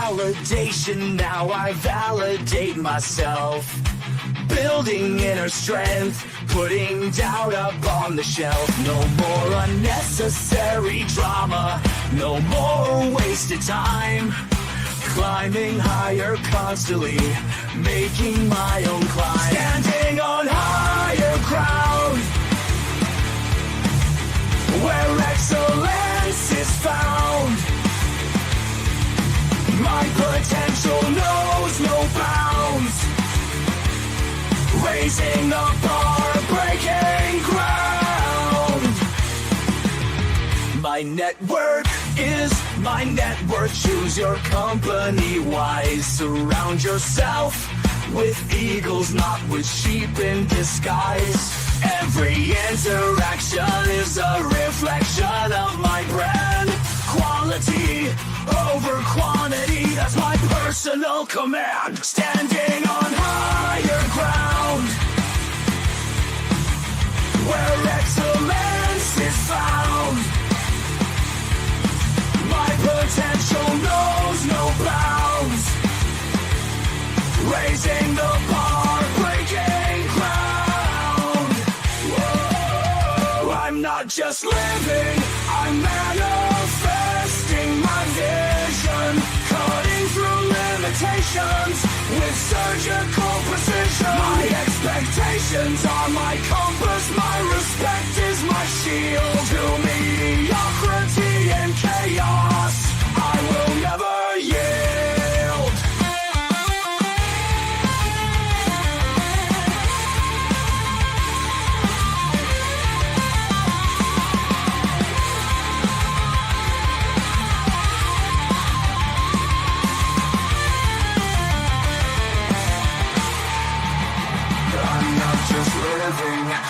validation, now I validate myself. Building inner strength, putting doubt up on the shelf. No more unnecessary drama, no more wasted time. Climbing higher constantly, making my own climb. Standing on higher ground, where excellence is found. My potential knows no bounds. Raising the bar, breaking ground. My network is my net worth. Choose your company wise. Surround yourself with eagles, not with sheep in disguise. Every interaction is a reflection of my brand. Quality over quantity, that's my personal command. Standing on higher ground, where excellence is found. My potential knows no bounds. Raising the bar, breaking ground. Whoa. I'm not just living, I'm manifesting my vision. Cutting through limitations with surgical precision. My expectations are my compass, my respect is my shield. To mediocrity and chaos, I will never yield.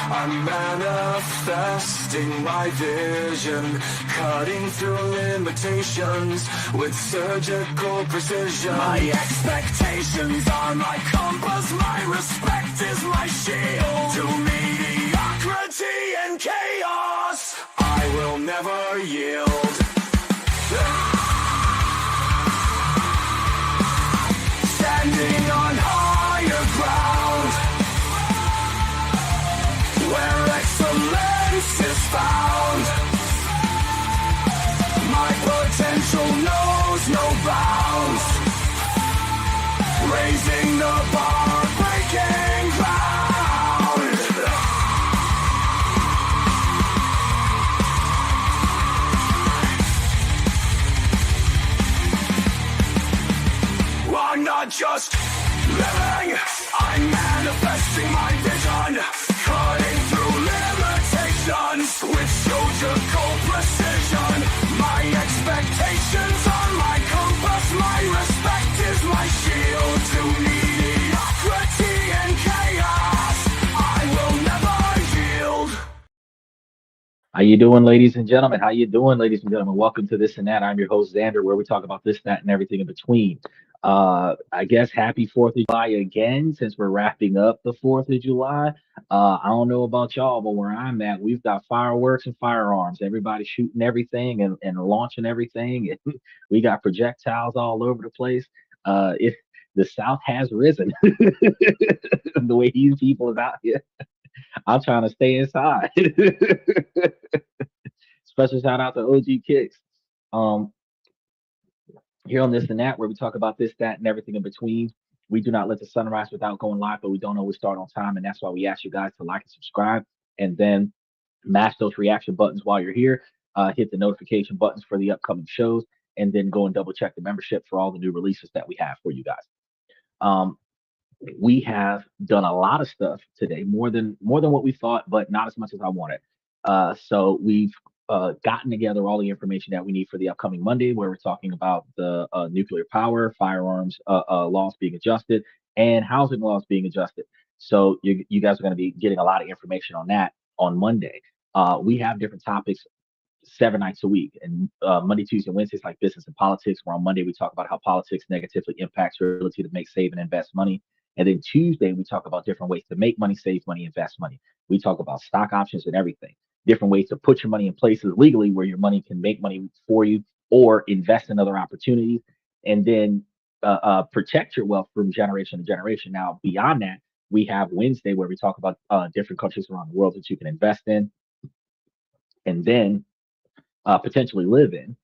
I'm manifesting my vision, cutting through limitations with surgical precision. My expectations are my compass, my respect is my shield. To mediocrity and chaos, I will never yield. Standing on higher ground, where excellence is found. My potential knows no bounds. Raising the bar, breaking ground. I'm not just living, I'm manifesting my vision. Cutting through limitations with surgical precision. My expectations are my compass, my respect is my shield. To mediocrity and chaos, I will never yield. How you doing, ladies and gentlemen? How you doing, ladies and gentlemen? Welcome to This and That. I'm your host, Xander, where we talk about this, that, and everything in between. I guess happy 4th of July again, since we're wrapping up the 4th of July. I don't know about y'all, but where I'm at, we've got fireworks and firearms. Everybody's shooting everything and launching everything. And we got projectiles all over the place. The South has risen. The way these people is out here. I'm trying to stay inside. Special shout out to OG Kicks. Um, Here on This and That, where we talk about this, that, and everything in between. We do not let the sun rise without going live, but we don't always start on time. And that's why we ask you guys to like and subscribe and then mash those reaction buttons while you're here. Hit the notification buttons for the upcoming shows, and then go and double check the membership for all the new releases that we have for you guys. Um, we have done a lot of stuff today, more than what we thought, but not as much as I wanted. So we've gotten together all the information that we need for the upcoming Monday, where we're talking about the nuclear power, firearms laws being adjusted, and housing laws being adjusted. So you guys are going to be getting a lot of information on that on Monday. We have different topics 7 nights a week, and Monday, Tuesday, and Wednesdays like business and politics. Where on Monday we talk about how politics negatively impacts your ability to make, save, and invest money. And then Tuesday we talk about different ways to make money, save money, invest money. We talk about stock options and everything, different ways to put your money in places legally where your money can make money for you or invest in other opportunities. and then protect your wealth from generation to generation. Now, beyond that, we have Wednesday where we talk about different countries around the world that you can invest in, and then potentially live in,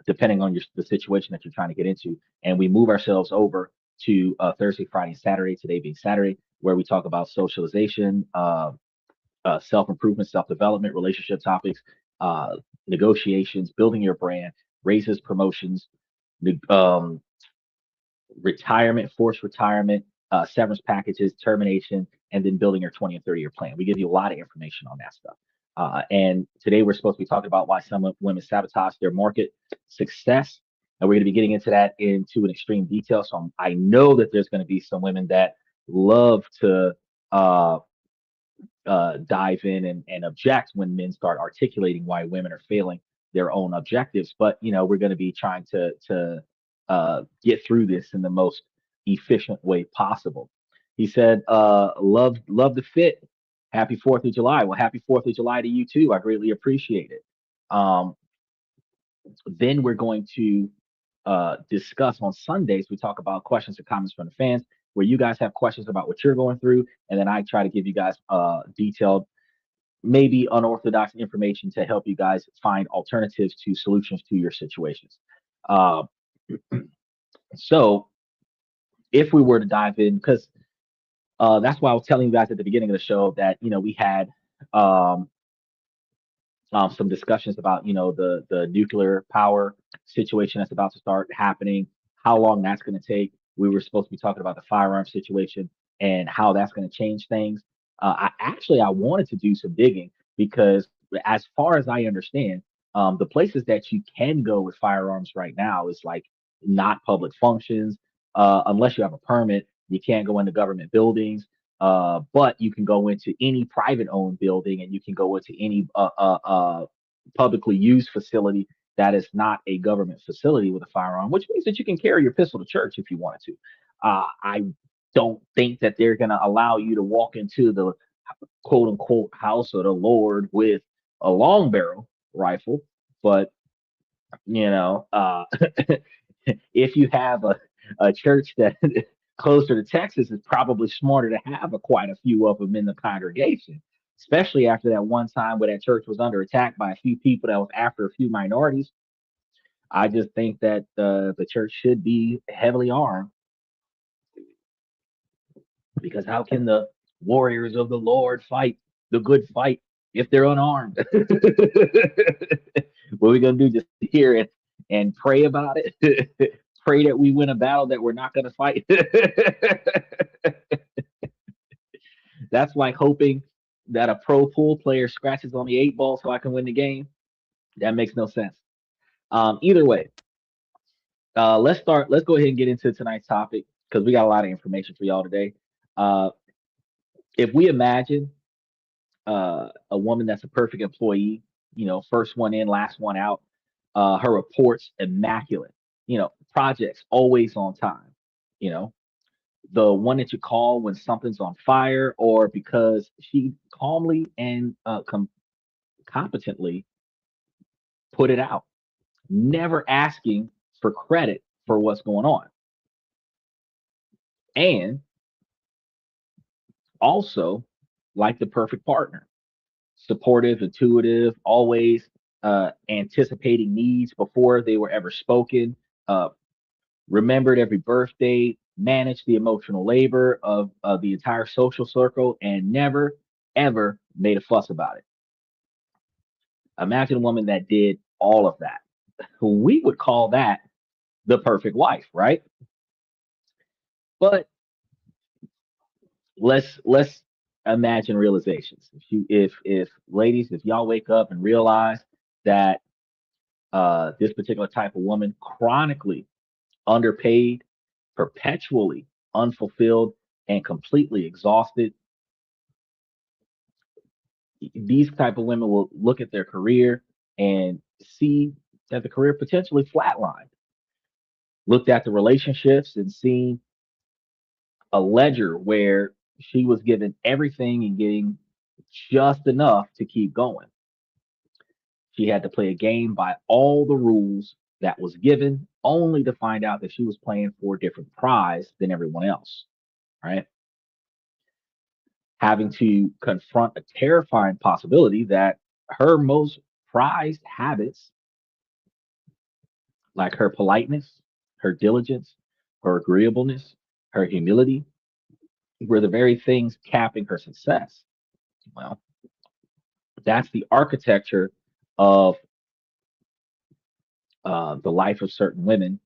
depending on the situation that you're trying to get into. And we move ourselves over to Thursday, Friday, and Saturday. Today being Saturday, where we talk about socialization, self improvement, self development, relationship topics, negotiations, building your brand, raises, promotions, um, retirement, forced retirement, severance packages, termination, and then building your 20 and 30-year plan. We give you a lot of information on that stuff. And today we're supposed to be talking about why some women sabotage their market success. And we're going to be getting into that into an extreme detail. So I know that there's going to be some women that love to uh, dive in and object when men start articulating why women are failing their own objectives. But we're going to be trying to get through this in the most efficient way possible. He said, love the fit. Happy 4th of July. Well, happy 4th of July to you too. I greatly appreciate it. Um, then we're going to discuss on Sundays. We talk about questions and comments from the fans, where you guys have questions about what you're going through, and then I try to give you guys detailed, maybe unorthodox information to help you guys find alternatives to solutions to your situations. Uh, so if we were to dive in, because that's why I was telling you guys at the beginning of the show that we had um, some discussions about the nuclear power situation that's about to start happening, how long that's going to take. We were supposed to be talking about the firearm situation and how that's going to change things. I wanted to do some digging because, as far as I understand, the places that you can go with firearms right now is like not public functions, unless you have a permit. You can't go into government buildings, but you can go into any private owned building, and you can go into any publicly used facility that is not a government facility with a firearm, which means that you can carry your pistol to church if you wanted to. I don't think that they're going to allow you to walk into the quote unquote house of the Lord with a long barrel rifle, but you know, uh, if you have a church that closer to Texas, it's probably smarter to have quite a few of them in the congregation, especially after that one time where that church was under attack by a few people that was after a few minorities. I just think that the church should be heavily armed, because how can the warriors of the Lord fight the good fight if they're unarmed? What are we gonna do? Just sit here and pray about it? Pray that we win a battle that we're not gonna fight. That's like hoping that a pro pool player scratches on the 8 ball so I can win the game. That makes no sense. Either way, let's start. Let's go ahead and get into tonight's topic because we got a lot of information for y'all today. Uh, if we imagine a woman that's a perfect employee, first one in, last one out, her reports immaculate, projects always on time, you know, the one that you call when something's on fire, or because she calmly and competently put it out, never asking for credit for what's going on. And also, like the perfect partner, supportive, intuitive, always anticipating needs before they were ever spoken, uh, remembered every birthday, managed the emotional labor of the entire social circle, and never, ever made a fuss about it. Imagine a woman that did all of that. We would call that the perfect wife, right? But let's imagine realizations. If ladies, if y'all wake up and realize that this particular type of woman, chronically underpaid, perpetually unfulfilled, and completely exhausted, these type of women will look at their career and see that the career potentially flatlined. Looked at the relationships and seen a ledger where she was given everything and getting just enough to keep going. She had to play a game by all the rules that was given only to find out that she was playing for a different prize than everyone else, right? Having to confront a terrifying possibility that her most prized habits, like her politeness, her diligence, her agreeableness, her humility, were the very things capping her success. Well, that's the architecture of the life of certain women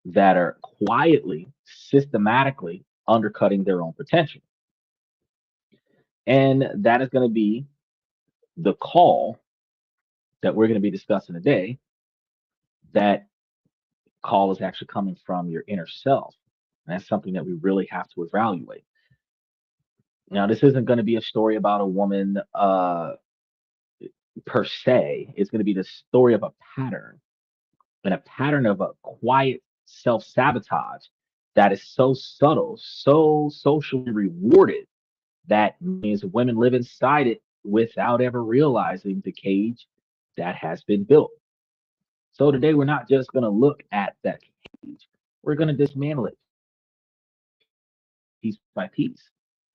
that are quietly, systematically undercutting their own potential. And that is going to be the call that we're going to be discussing today. That call is actually coming from your inner self. And that's something that we really have to evaluate. Now, this isn't going to be a story about a woman per se. It's going to be the story of a pattern, and a pattern of a quiet self sabotage that is so subtle, so socially rewarded, that means women live inside it without ever realizing the cage that has been built. So today we're not just going to look at that cage, we're going to dismantle it piece by piece.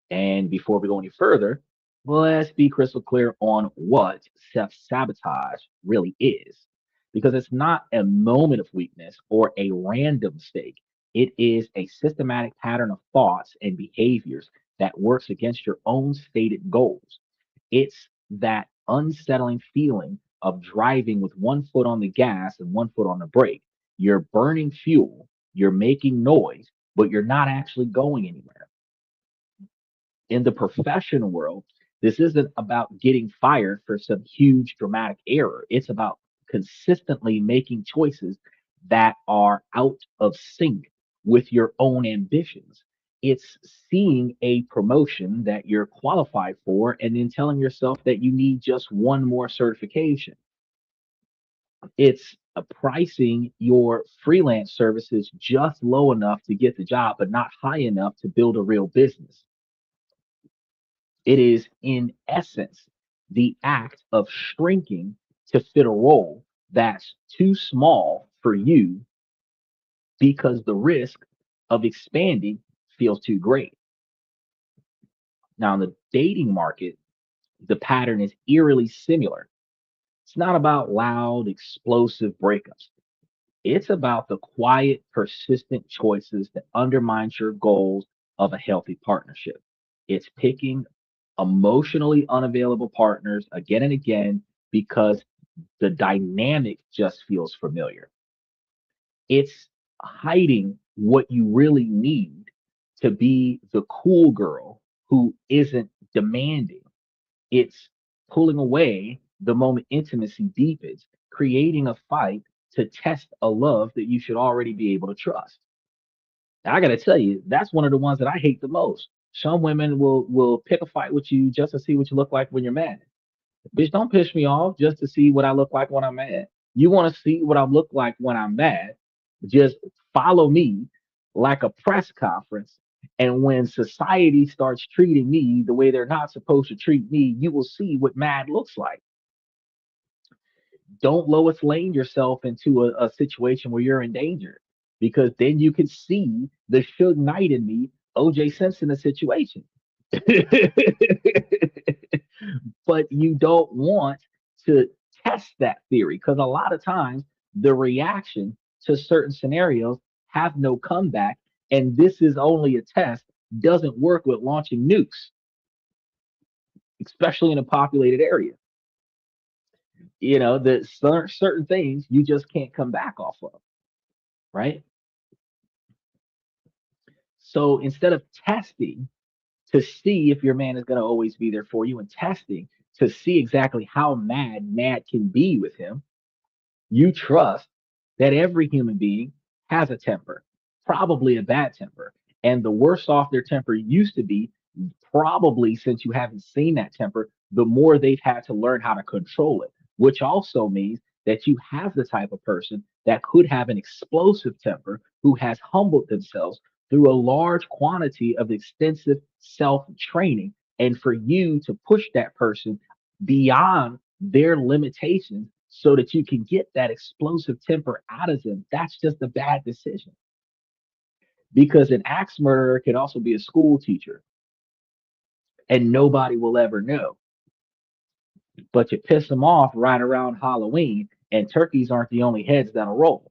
And before we go any further, let's be crystal clear on what self sabotage really is. Because it's not a moment of weakness or a random mistake. It is a systematic pattern of thoughts and behaviors that works against your own stated goals. It's that unsettling feeling of driving with one foot on the gas and one foot on the brake. You're burning fuel, you're making noise, but you're not actually going anywhere. In the professional world, this isn't about getting fired for some huge dramatic error. It's about consistently making choices that are out of sync with your own ambitions. It's seeing a promotion that you're qualified for and then telling yourself that you need just one more certification. It's pricing your freelance services just low enough to get the job, but not high enough to build a real business. It is, in essence, the act of shrinking to fit a role that's too small for you because the risk of expanding feels too great. Now, in the dating market, the pattern is eerily similar. It's not about loud, explosive breakups. It's about the quiet, persistent choices that undermine your goals of a healthy partnership. It's picking emotionally unavailable partners again and again because the dynamic just feels familiar. It's hiding what you really need to be the cool girl who isn't demanding. It's pulling away the moment intimacy deepens, creating a fight to test a love that you should already be able to trust. I gotta tell you, that's one of the ones that I hate the most. Some women will pick a fight with you just to see what you look like when you're mad. Bitch, don't piss me off just to see what I look like when I'm mad. You want to see what I look like when I'm mad? Just follow me like a press conference. And when society starts treating me the way they're not supposed to treat me, you will see what mad looks like. Don't Lois Lane yourself into a situation where you're in danger because then you can see the Suge Knight in me, OJ Simpson, the situation. But you don't want to test that theory because a lot of times the reaction to certain scenarios have no comeback. And this is only a test, doesn't work with launching nukes, especially in a populated area. The certain things you just can't come back off of, right? So instead of testing to see if your man is going to always be there for you and testing to see exactly how mad can be with him, you trust that every human being has a temper, probably a bad temper. And the worse off their temper used to be, probably since you haven't seen that temper, the more they've had to learn how to control it, which also means that you have the type of person that could have an explosive temper who has humbled themselves through a large quantity of extensive self training. And for you to push that person beyond their limitations so that you can get that explosive temper out of them, that's just a bad decision. Because an axe murderer can also be a school teacher and nobody will ever know. But you piss them off right around Halloween, and turkeys aren't the only heads that'll roll.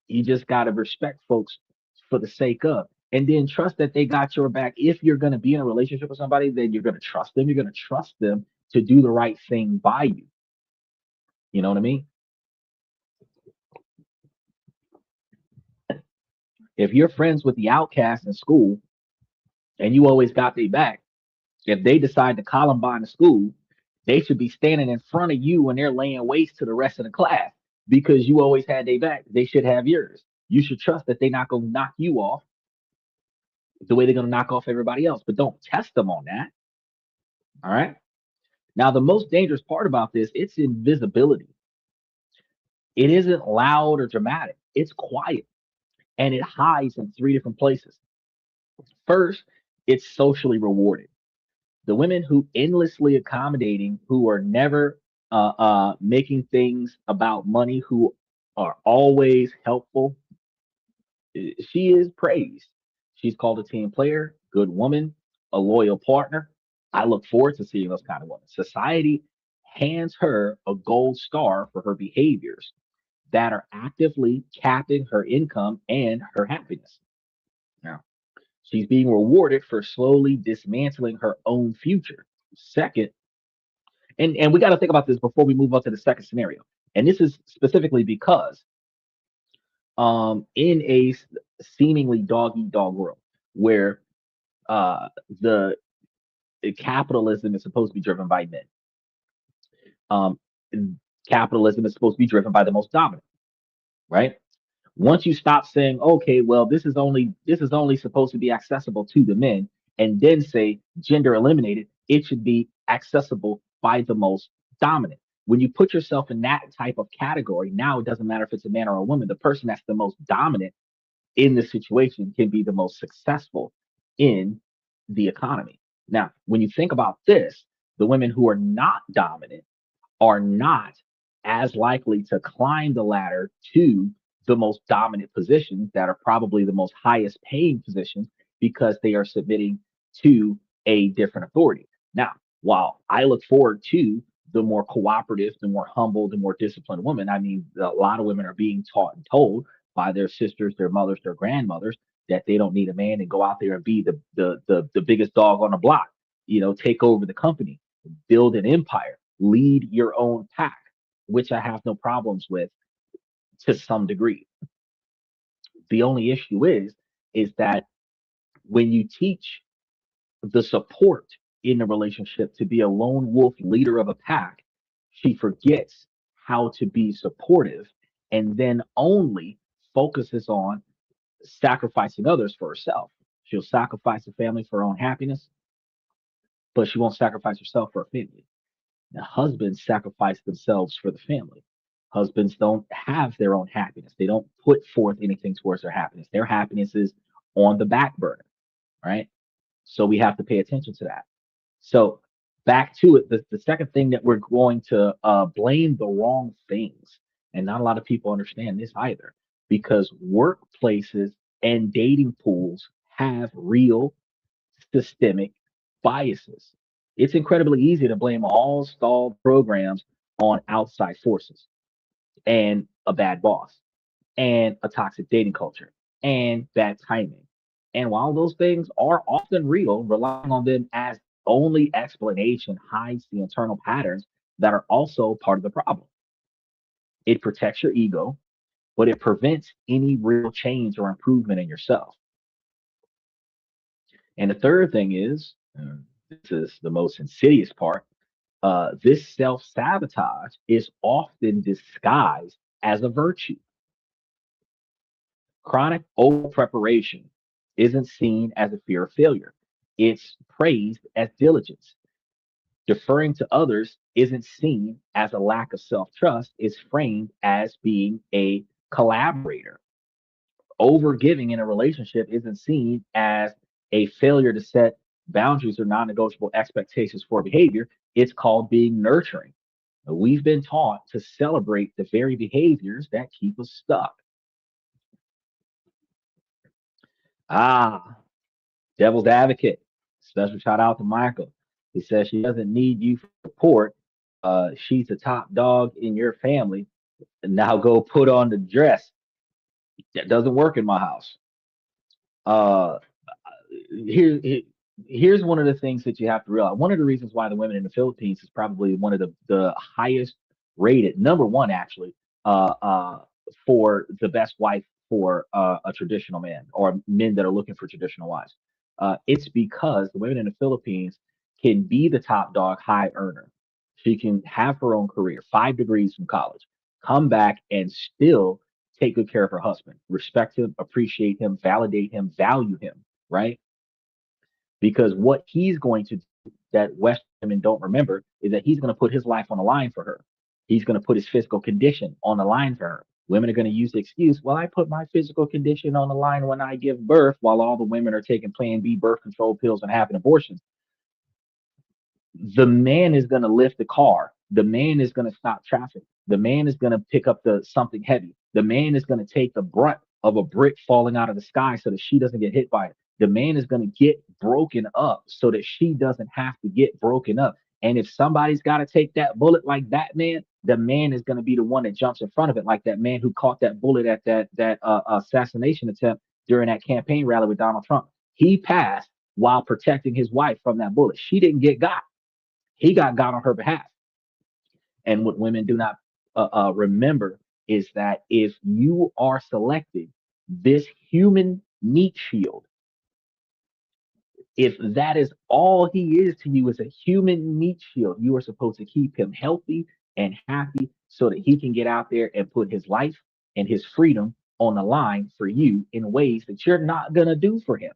You just got to respect folks for the sake of, and then trust that they got your back. If you're going to be in a relationship with somebody, then you're going to trust them. You're going to trust them to do the right thing by you. You know what I mean? If you're friends with the outcast in school and you always got their back, if they decide to Columbine the school, they should be standing in front of you when they're laying waste to the rest of the class because you always had their back. They should have yours. You should trust that they're not going to knock you off the way they're going to knock off everybody else, but don't test them on that. All right. Now, the most dangerous part about this, it's invisibility. It isn't loud or dramatic. It's quiet and it hides in three different places. First, it's socially rewarded. The women who endlessly accommodating, who are never making things about money, who are always helpful, she is praised. She's called a team player, good woman, a loyal partner. I look forward to seeing those kind of women. Society hands her a gold star for her behaviors that are actively capping her income and her happiness. Now, she's being rewarded for slowly dismantling her own future. Second, and we got to think about this before we move on to the second scenario. And this is specifically because in a seemingly dog eat dog world where uh, the capitalism is supposed to be driven by men, um, capitalism is supposed to be driven by the most dominant, right? Once you stop saying, okay, well, this is only supposed to be accessible to the men, and then say gender eliminated, it should be accessible by the most dominant. When you put yourself in that type of category, now it doesn't matter if it's a man or a woman. The person that's the most dominant in the situation can be the most successful in the economy. Now, when you think about this, the women who are not dominant are not as likely to climb the ladder to the most dominant positions that are probably the most highest paying positions because they are submitting to a different authority. Now, while I look forward to the more cooperative, the more humble, the more disciplined woman, I mean, a lot of women are being taught and told by their sisters, their mothers, their grandmothers that they don't need a man and go out there and be the biggest dog on the block, take over the company, build an empire, lead your own pack, which I have no problems with to some degree. The only issue is that when you teach the support in the relationship to be a lone wolf leader of a pack, she forgets how to be supportive and then only focuses on sacrificing others for herself. She'll sacrifice the family for her own happiness, but she won't sacrifice herself for her family. Now, husbands sacrifice themselves for the family. Husbands don't have their own happiness. They don't put forth anything towards their happiness. Their happiness is on the back burner, right? So we have to pay attention to that. So back to it, the second thing that we're going to blame the wrong things. And not a lot of people understand this either because workplaces and dating pools have real systemic biases. It's incredibly easy to blame all stalled programs on outside forces and a bad boss and a toxic dating culture and bad timing. And while those things are often real, relying on them as only explanation hides the internal patterns that are also part of the problem. It protects your ego, but it prevents any real change or improvement in yourself. And the third thing is, this is the most insidious part, this self sabotage is often disguised as a virtue. Chronic over preparation isn't seen as a fear of failure, it's praised as diligence. Deferring to others isn't seen as a lack of self trust, it's framed as being a collaborator. Over giving in a relationship isn't seen as a failure to set boundaries or non negotiable expectations for behavior, it's called being nurturing. We've been taught to celebrate the very behaviors that keep us stuck. Ah, devil's advocate. Special shout out to Michael. He says she doesn't need you for support. She's the top dog in your family. And now go put on the dress. That doesn't work in my house. Uh, here, here's one of the things that you have to realize. One of the reasons why the women in the Philippines is probably one of the highest rated, number one actually, uh, uh, for the best wife for a traditional man or men that are looking for traditional wives. It's because the women in the Philippines can be the top dog, high earner. She can have her own career, 5 degrees from college, come back and still take good care of her husband, respect him, appreciate him, validate him, value him, right? Because what he's going to do that West women don't remember is that he's going to put his life on the line for her. He's going to put his physical condition on the line for her. Women are going to use the excuse, well, I put my physical condition on the line when I give birth, while all the women are taking Plan B birth control pills and having abortions. The man is going to lift the car. The man is going to stop traffic. The man is going to pick up the something heavy. The man is going to take the brunt of a brick falling out of the sky so that she doesn't get hit by it. The man is going to get broken up so that she doesn't have to get broken up. And if somebody's got to take that bullet like Batman, the man is going to be the one that jumps in front of it, like that man who caught that bullet at that assassination attempt during that campaign rally with Donald Trump. He passed while protecting his wife from that bullet. She didn't get got. He got on her behalf. And what women do not remember is that if you are selected, this human meat shield, if that is all he is to you, is a human meat shield, you are supposed to keep him healthy and happy so that he can get out there and put his life and his freedom on the line for you in ways that you're not going to do for him.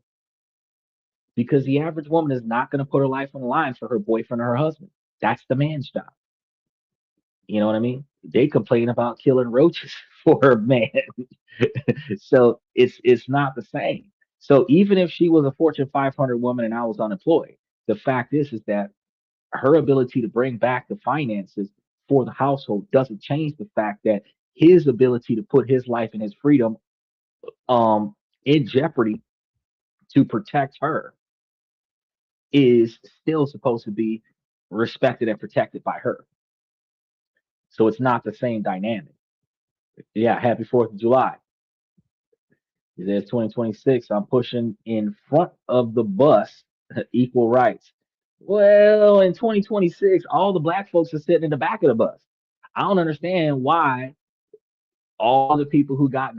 Because the average woman is not going to put her life on the line for her boyfriend or her husband. That's the man's job. You know what I mean? They complain about killing roaches for a man. So it's not the same. So even if she was a Fortune 500 woman and I was unemployed, the fact is that her ability to bring back the finances for the household doesn't change the fact that his ability to put his life and his freedom um in jeopardy to protect her is still supposed to be respected and protected by her. So it's not the same dynamic. Yeah, happy 4th of July. It says 2026. I'm pushing in front of the bus, equal rights. Well, in 2026, all the black folks are sitting in the back of the bus. I don't understand why all the people who got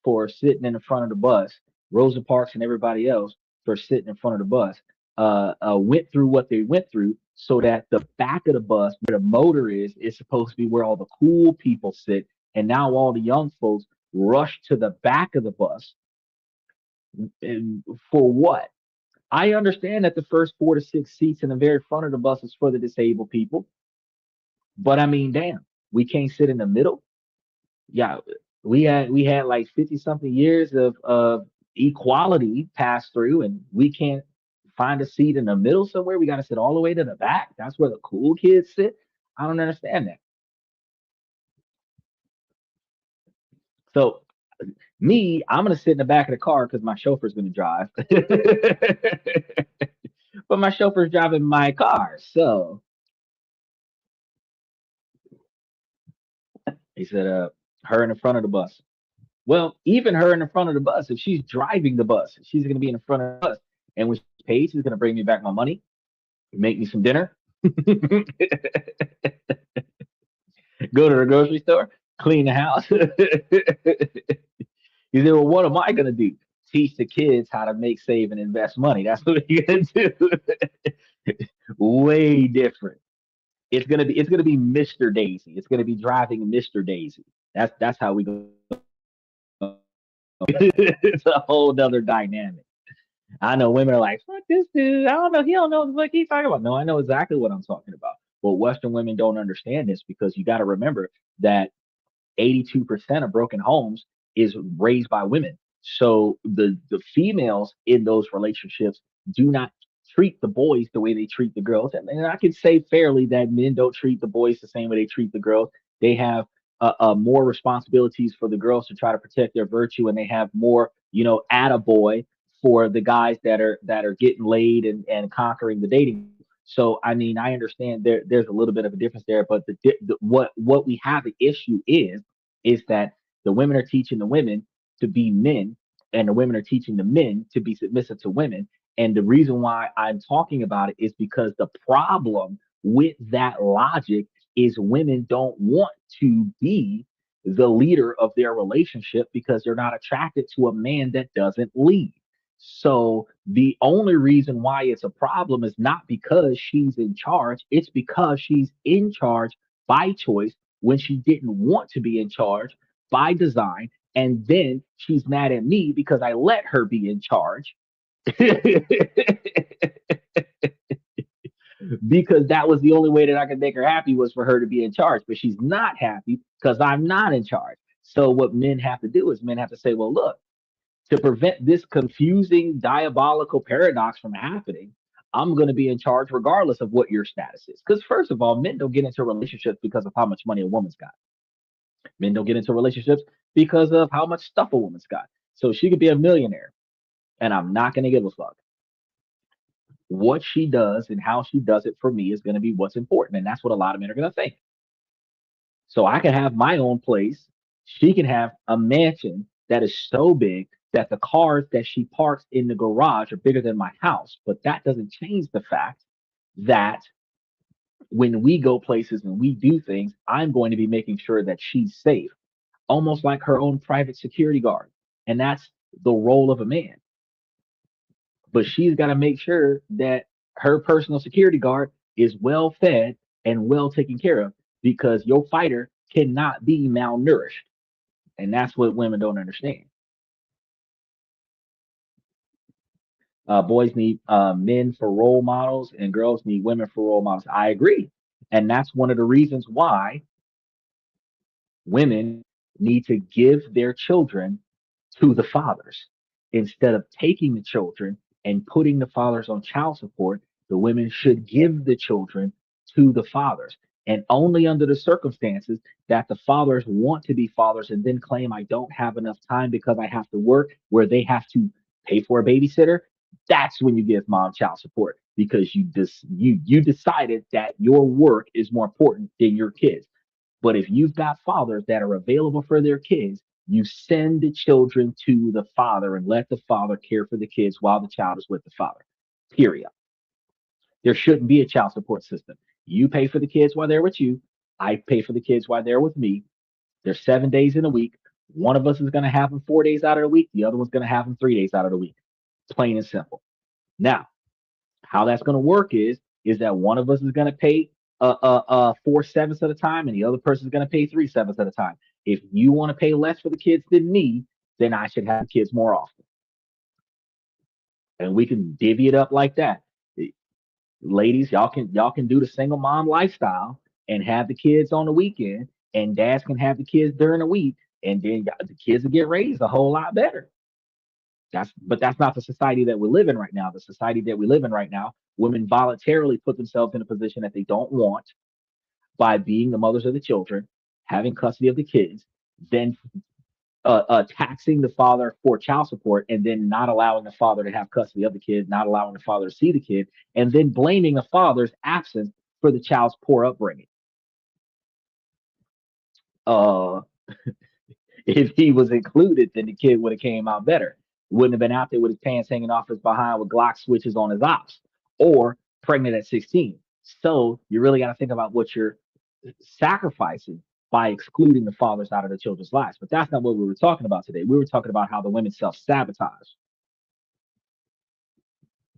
for sitting in the front of the bus, Rosa Parks and everybody else for sitting in front of the bus, went through what they went through so that the back of the bus where the motor is supposed to be where all the cool people sit. And now all the young folks rush to the back of the bus. And for what? I understand that the first 4 to 6 seats in the very front of the bus is for the disabled people, but I mean, damn, we can't sit in the middle. Yeah, we had like 50 something years of equality pass through, and we can't find a seat in the middle somewhere. We got to sit all the way to the back. That's where the cool kids sit. I don't understand that. So me, I'm gonna sit in the back of the car because my chauffeur's gonna drive. But my chauffeur's driving my car. So he said, her in the front of the bus. Well, even her in the front of the bus, if she's driving the bus, she's going to be in the front of the bus. And when she pays, she's going to bring me back my money, make me some dinner, go to the grocery store, clean the house. You said, well, what am I going to do? Teach the kids how to make, save, and invest money. That's what you're going to do. Way different. It's gonna be Mr. Daisy. It's gonna be driving Mr. Daisy. That's how we go. It's a whole nother dynamic. I know women are like, fuck this dude. I don't know. He don't know what the fuck he's talking about. No, I know exactly what I'm talking about. But Western women don't understand this because you got to remember that 82% of broken homes is raised by women. So the females in those relationships do not treat the boys the way they treat the girls. And I can say fairly that men don't treat the boys the same way they treat the girls. They have more responsibilities for the girls to try to protect their virtue, and they have more, attaboy for the guys that are getting laid and conquering the dating. So I mean, I understand there's a little bit of a difference there, but what we have an issue is that the women are teaching the women to be men, and the women are teaching the men to be submissive to women. And the reason why I'm talking about it is because the problem with that logic is women don't want to be the leader of their relationship because they're not attracted to a man that doesn't lead. So the only reason why it's a problem is not because she's in charge, it's because she's in charge by choice when she didn't want to be in charge by design. And then she's mad at me because I let her be in charge because that was the only way that I could make her happy was for her to be in charge. But she's not happy because I'm not in charge. So what men have to do is men have to say, well, look, to prevent this confusing diabolical paradox from happening, I'm going to be in charge regardless of what your status is. Because first of all, men don't get into relationships because of how much money a woman's got. Men don't get into relationships because of how much stuff a woman's got. So she could be a millionaire, and I'm not going to give a fuck. What she does and how she does it for me is going to be what's important. And that's what a lot of men are going to think. So I can have my own place. She can have a mansion that is so big that the cars that she parks in the garage are bigger than my house. But that doesn't change the fact that when we go places and we do things, I'm going to be making sure that she's safe, almost like her own private security guard. And that's the role of a man. But she's got to make sure that her personal security guard is well fed and well taken care of because your fighter cannot be malnourished. And that's what women don't understand. Boys need men for role models and girls need women for role models. I agree. And that's one of the reasons why women need to give their children to the fathers. Instead of taking the children and putting the fathers on child support, the women should give the children to the fathers. And only under the circumstances that the fathers want to be fathers and then claim I don't have enough time because I have to work, where they have to pay for a babysitter, that's when you give mom child support because you decided that your work is more important than your kids. But if you've got fathers that are available for their kids, you send the children to the father and let the father care for the kids while the child is with the father. Period. There shouldn't be a child support system. You pay for the kids while they're with you. I pay for the kids while they're with me. There's 7 days in a week. One of us is going to have them 4 days out of the week. The other one's going to have them 3 days out of the week. Plain and simple. Now, how that's going to work is that one of us is going to pay 4/7 at a time, and the other person is going to pay 3/7 at a time. If you want to pay less for the kids than me, then I should have kids more often, and we can divvy it up like that. Ladies, y'all can do the single mom lifestyle and have the kids on the weekend, and dads can have the kids during the week, and then the kids will get raised a whole lot better. That's not the society that we live in right now. The society that we live in right now, women voluntarily put themselves in a position that they don't want by being the mothers of the children, having custody of the kids, then taxing the father for child support, and then not allowing the father to have custody of the kid, not allowing the father to see the kid, and then blaming the father's absence for the child's poor upbringing. Uh, if he was included, then the kid would have came out better. Wouldn't have been out there with his pants hanging off his behind with Glock switches on his ops or pregnant at 16. So you really got to think about what you're sacrificing by excluding the fathers out of the children's lives. But that's not what we were talking about today. We were talking about how the women self-sabotage.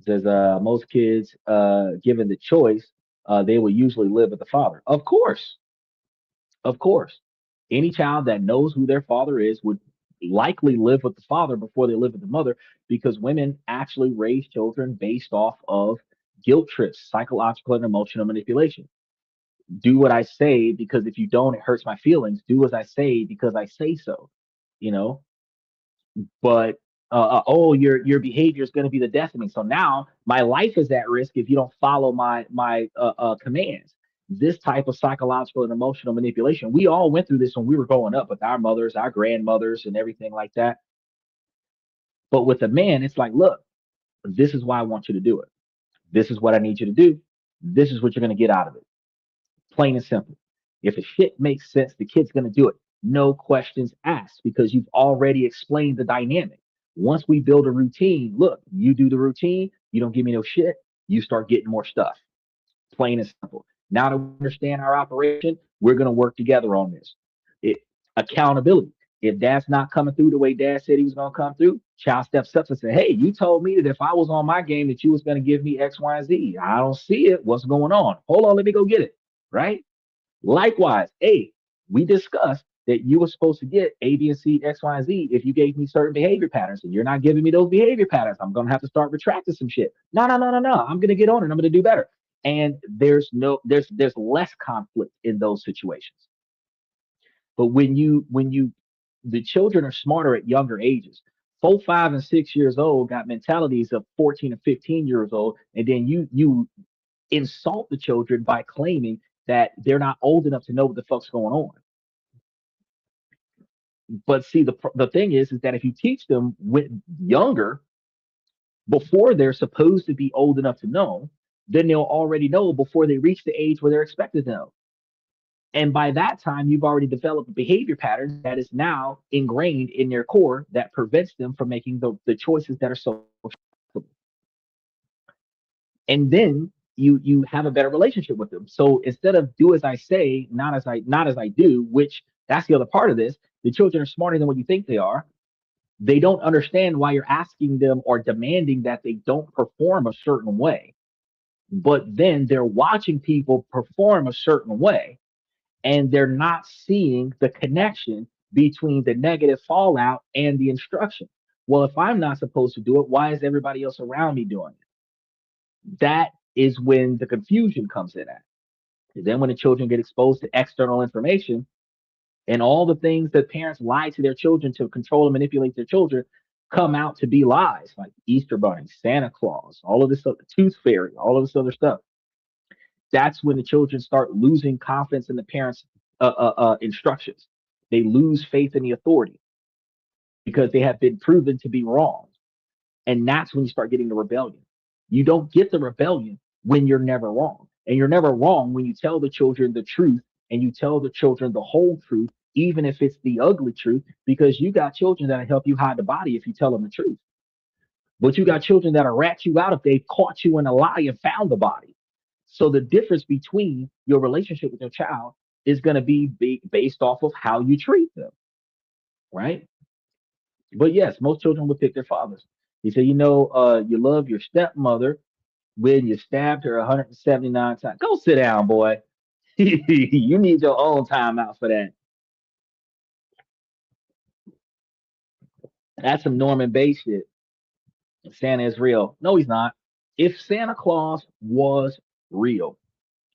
Says most kids, given the choice, they will usually live with the father. Of course, any child that knows who their father is would likely live with the father before they live with the mother because women actually raise children based off of guilt trips, psychological and emotional manipulation. Do what I say because if you don't, it hurts my feelings. Do as I say because I say so, you know. But oh, your behavior is going to be the death of me. So now my life is at risk if you don't follow my commands. This type of psychological and emotional manipulation, we all went through this when we were growing up with our mothers, our grandmothers, and everything like that. But with a man, it's like, look, this is why I want you to do it. This is what I need you to do. This is what you're going to get out of it. Plain and simple. If a shit makes sense, the kid's going to do it. No questions asked because you've already explained the dynamic. Once we build a routine, look, you do the routine, you don't give me no shit, you start getting more stuff. Plain and simple. Now that we understand our operation, we're going to work together on this. It, accountability. If dad's not coming through the way dad said he was going to come through, child steps up and says, hey, you told me that if I was on my game that you was going to give me X, Y, and Z. I don't see it. What's going on? Hold on, let me go get it. Right? Likewise, hey, we discussed that you were supposed to get A, B, and C, X, Y, and Z if you gave me certain behavior patterns, and you're not giving me those behavior patterns. I'm gonna have to start retracting some shit. No, no, no, no, no. I'm gonna get on it. I'm gonna do better. And there's less conflict in those situations. But when you the children are smarter at younger ages. 4, 5, and 6 years old got mentalities of 14 and 15 years old, and then you insult the children by claiming that they're not old enough to know what the fuck's going on. But see, the thing is that if you teach them with younger, before they're supposed to be old enough to know, then they'll already know before they reach the age where they're expected to know. And by that time, you've already developed a behavior pattern that is now ingrained in their core that prevents them from making the choices that are so. And then you have a better relationship with them. So instead of do as I say, not as I do, which that's the other part of this. The children are smarter than what you think they are. They don't understand why you're asking them or demanding that they don't perform a certain way. But then they're watching people perform a certain way and they're not seeing the connection between the negative fallout and the instruction. Well, if I'm not supposed to do it, why is everybody else around me doing it? That is when the confusion comes in at. And then when the children get exposed to external information and all the things that parents lie to their children to control and manipulate their children come out to be lies, like Easter Bunny, Santa Claus, all of this stuff, the Tooth Fairy, all of this other stuff. That's when the children start losing confidence in the parents' instructions. They lose faith in the authority because they have been proven to be wrong. And that's when you start getting the rebellion. You don't get the rebellion when you're never wrong. And you're never wrong when you tell the children the truth and you tell the children the whole truth, even if it's the ugly truth, because you got children that'll help you hide the body if you tell them the truth. But you got children that'll rat you out if they've caught you in a lie and found the body. So the difference between your relationship with your child is going to be based off of how you treat them, right? But yes, most children would pick their fathers. He said, you love your stepmother when you stabbed her 179 times. Go sit down, boy. You need your own time out for that. That's some Norman Bates shit. Santa is real. No, he's not. If Santa Claus was real,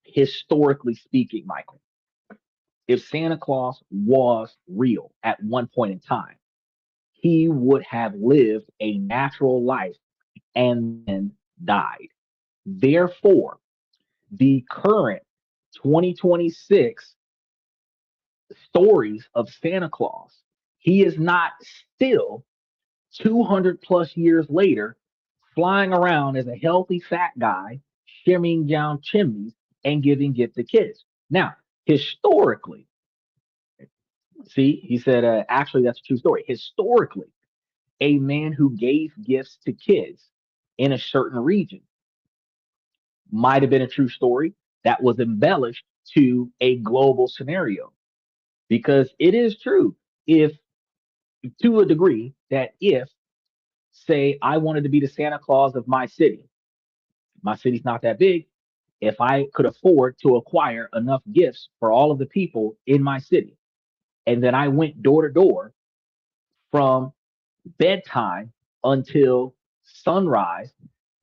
historically speaking, Michael, if Santa Claus was real at one point in time, he would have lived a natural life and then died. Therefore, the current 2026 stories of Santa Claus, he is not still 200 plus years later flying around as a healthy fat guy, shimmying down chimneys and giving gifts to kids. Now, historically, see, he said, actually, that's a true story. Historically, a man who gave gifts to kids in a certain region might have been a true story that was embellished to a global scenario. Because it is true, if to a degree, that if, say, I wanted to be the Santa Claus of my city's not that big. If I could afford to acquire enough gifts for all of the people in my city, and then I went door to door from bedtime until sunrise,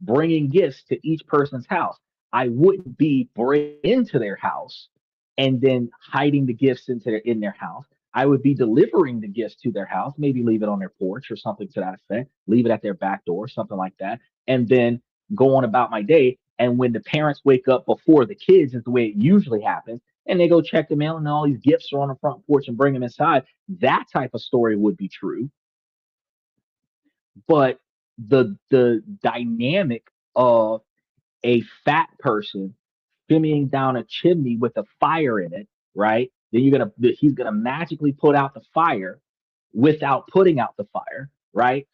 bringing gifts to each person's house. I wouldn't be breaking into their house and then hiding the gifts in their house. I would be delivering the gifts to their house, maybe leave it on their porch or something to that effect, leave it at their back door, something like that, and then go on about my day. And when the parents wake up before the kids, is the way it usually happens, and they go check the mail and all these gifts are on the front porch and bring them inside, that type of story would be true. But the dynamic of a fat person shimmying down a chimney with a fire in it, right? Then he's gonna magically put out the fire without putting out the fire, right?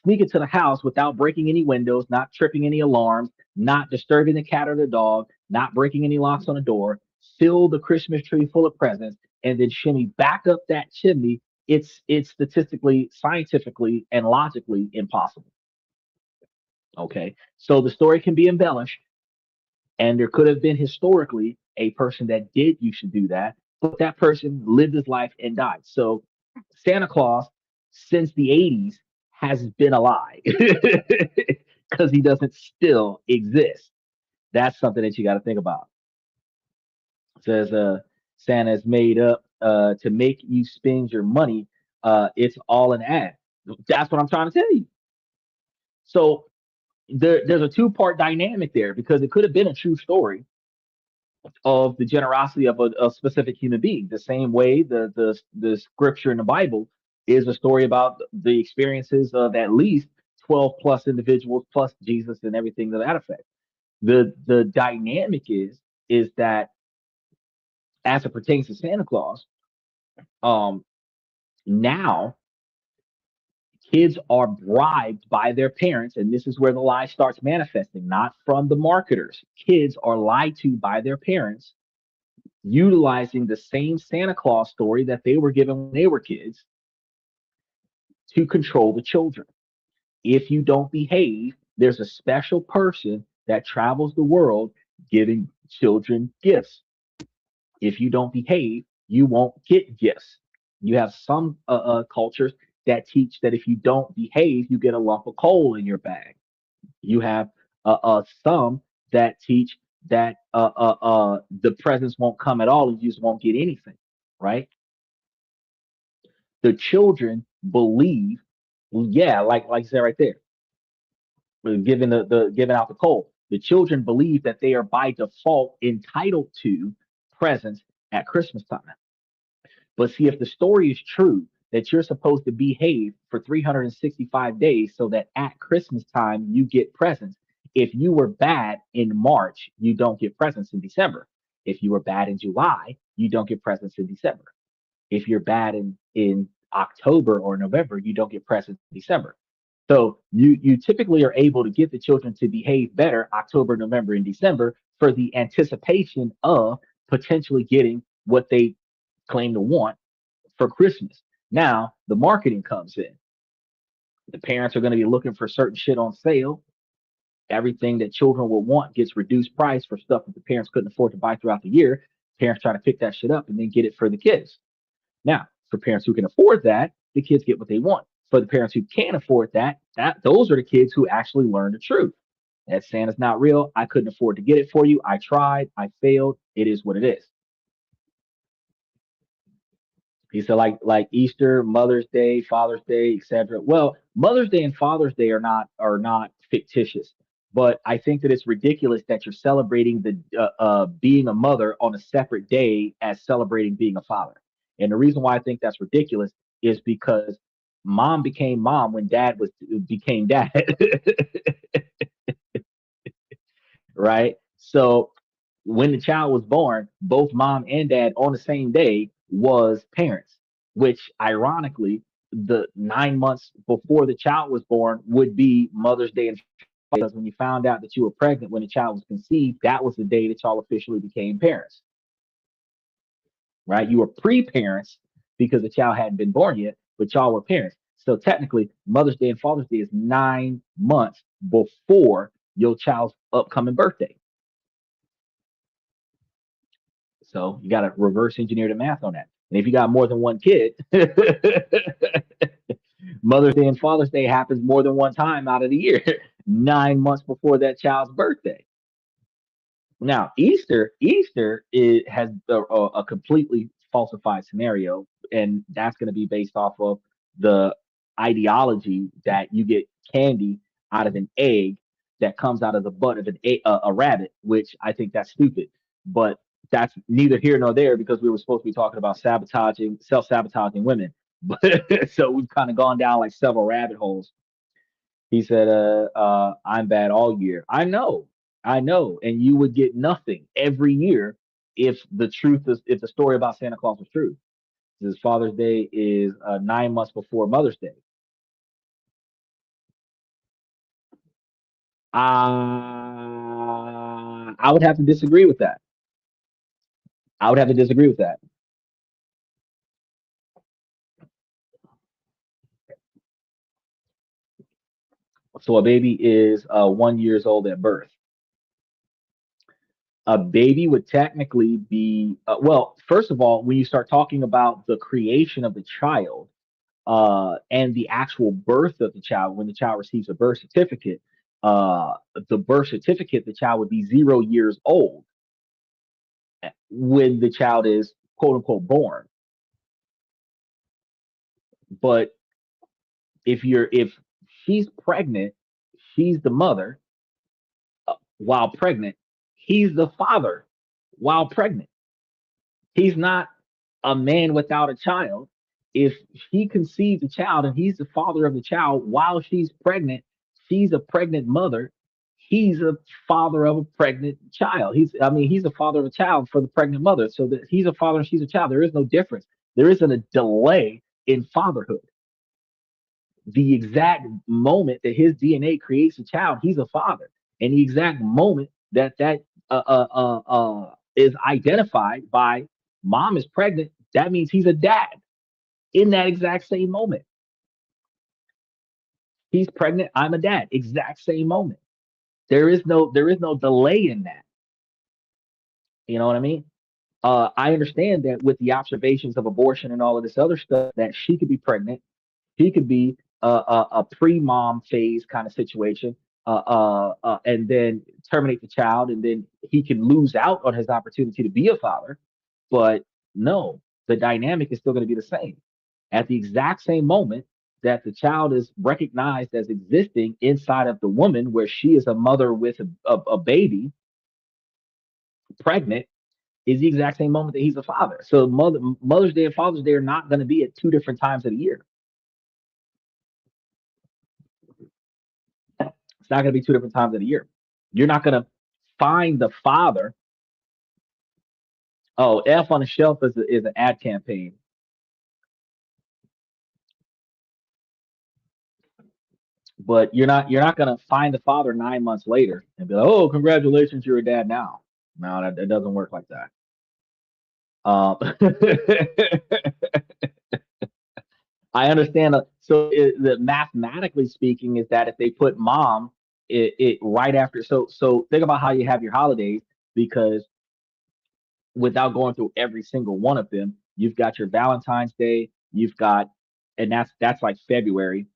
Sneak into the house without breaking any windows, not tripping any alarms, not disturbing the cat or the dog, not breaking any locks on the door, fill the Christmas tree full of presents, and then shimmy back up that chimney. It's statistically, scientifically, and logically impossible. Okay. So the story can be embellished, and there could have been historically a person that did used to do that, but that person lived his life and died. So Santa Claus, since the 80s, has been a lie because he doesn't still exist. That's something that you got to think about. It says Santa's made up to make you spend your money. It's all an ad. That's what I'm trying to tell you. So there's a two-part dynamic there because it could have been a true story of the generosity of a specific human being. The same way the scripture in the Bible is a story about the experiences of at least 12 plus individuals plus Jesus and everything to that effect. The dynamic is that as it pertains to Santa Claus, um, now kids are bribed by their parents, and this is where the lie starts manifesting, not from the marketers. Kids are lied to by their parents utilizing the same Santa Claus story that they were given when they were kids to control the children. If you don't behave, there's a special person that travels the world giving children gifts. If you don't behave, you won't get gifts. You have some cultures that teach that if you don't behave, you get a lump of coal in your bag. You have some that teach that the presents won't come at all and you just won't get anything, right? The children believe, well, yeah, like I said right there, giving the giving out the coal. The children believe that they are by default entitled to presents at Christmas time. But see, if the story is true that you're supposed to behave for 365 days so that at Christmas time you get presents, if you were bad in March, you don't get presents in December. If you were bad in July, you don't get presents in December. If you're bad in October or November, you don't get presents in December. So you typically are able to get the children to behave better October, November, and December for the anticipation of potentially getting what they claim to want for Christmas. Now the marketing comes in. The parents are going to be looking for certain shit on sale. Everything that children will want gets reduced price for stuff that the parents couldn't afford to buy throughout the year. Parents try to pick that shit up and then get it for the kids. Now, for parents who can afford that, the kids get what they want. For the parents who can't afford that those are the kids who actually learn the truth. That Santa's not real. I couldn't afford to get it for you. I tried. I failed. It is what it is. He said like Easter, Mother's Day, Father's Day, etc. Well, Mother's Day and Father's Day are not fictitious, but I think that it's ridiculous that you're celebrating the being a mother on a separate day as celebrating being a father. And the reason why I think that's ridiculous is because mom became mom when dad was became dad, right? So when the child was born, both mom and dad on the same day was parents, which ironically, the 9 months before the child was born would be Mother's Day. And because when you found out that you were pregnant when the child was conceived, that was the day that y'all officially became parents, right? You were pre-parents because the child hadn't been born yet, but y'all were parents. So technically, Mother's Day and Father's Day is 9 months before your child's upcoming birthday. So you got to reverse engineer the math on that. And if you got more than one kid, Mother's Day and Father's Day happens more than one time out of the year, 9 months before that child's birthday. Now, Easter has a completely falsified scenario, and that's going to be based off of the ideology that you get candy out of an egg that comes out of the butt of a rabbit, which I think that's stupid. But that's neither here nor there because we were supposed to be talking about sabotaging, self-sabotaging women. But so we've kind of gone down like several rabbit holes. He said, I'm bad all year. I know. And you would get nothing every year if the story about Santa Claus was true. His Father's Day is 9 months before Mother's Day. I would have to disagree with that. I would have to disagree with that. So a baby is 1 years old at birth. A baby would technically be well. First of all, when you start talking about the creation of the child and the actual birth of the child, when the child receives a birth certificate, uh, the birth certificate, the child would be 0 years old when the child is quote unquote born. But if she's pregnant, she's the mother while pregnant. He's the father while pregnant. He's not a man without a child. If he conceived a child and he's the father of the child while she's pregnant, she's a pregnant mother. He's a father of a pregnant child. He's a father of a child for the pregnant mother. So that he's a father and she's a child. There is no difference. There isn't a delay in fatherhood. The exact moment that his DNA creates a child, he's a father. And the exact moment that is identified by mom is pregnant, that means he's a dad in that exact same moment. He's pregnant, I'm a dad, exact same moment. There is no delay in that. You know what I mean? I understand that with the observations of abortion and all of this other stuff, that she could be pregnant. He could be a pre-mom phase kind of situation, and then terminate the child, and then he can lose out on his opportunity to be a father. But no, the dynamic is still going to be the same. At the exact same moment that the child is recognized as existing inside of the woman, where she is a mother with a baby, pregnant, is the exact same moment that he's a father. So Mother's Day and Father's Day are not going to be at two different times of the year. It's not going to be two different times of the year. You're not going to find the father. Oh, F on the shelf is an ad campaign, but you're not going to find the father 9 months later and be like, oh, congratulations, you're a dad now. No, that doesn't work like that. Um, I understand. Mathematically speaking, is that if they put mom it right after, so think about how you have your holidays because without going through every single one of them. You've got your Valentine's Day, you've got, and that's like February.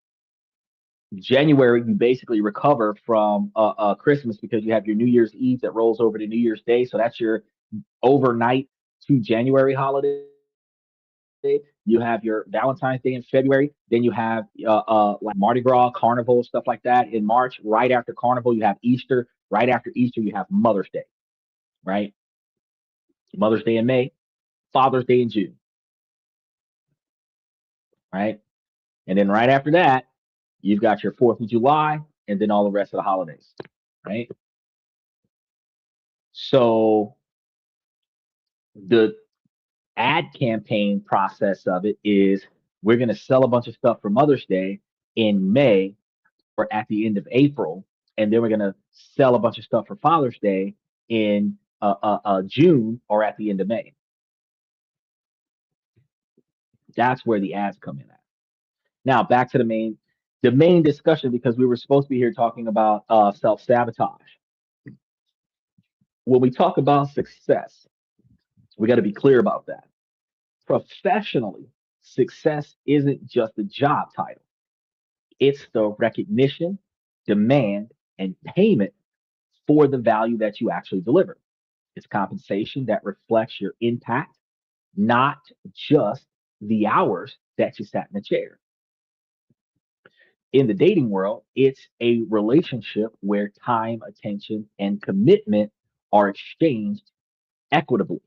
January, you basically recover from Christmas because you have your New Year's Eve that rolls over to New Year's Day. So that's your overnight to January holiday. You have your Valentine's Day in February. Then you have like Mardi Gras, Carnival, stuff like that in March. Right after Carnival, you have Easter. Right after Easter, you have Mother's Day. Right, Mother's Day in May, Father's Day in June. Right, and then right after that, you've got your 4th of July and then all the rest of the holidays. Right. So the ad campaign process of it is we're going to sell a bunch of stuff for Mother's Day in May or at the end of April. And then we're going to sell a bunch of stuff for Father's Day in June or at the end of May. That's where the ads come in at. Now back to the main discussion because we were supposed to be here talking about self sabotage. When we talk about success, we got to be clear about that. Professionally, success isn't just a job title. It's the recognition, demand, and payment for the value that you actually deliver. It's compensation that reflects your impact, not just the hours that you sat in the chair. In the dating world, it's a relationship where time, attention, and commitment are exchanged equitably,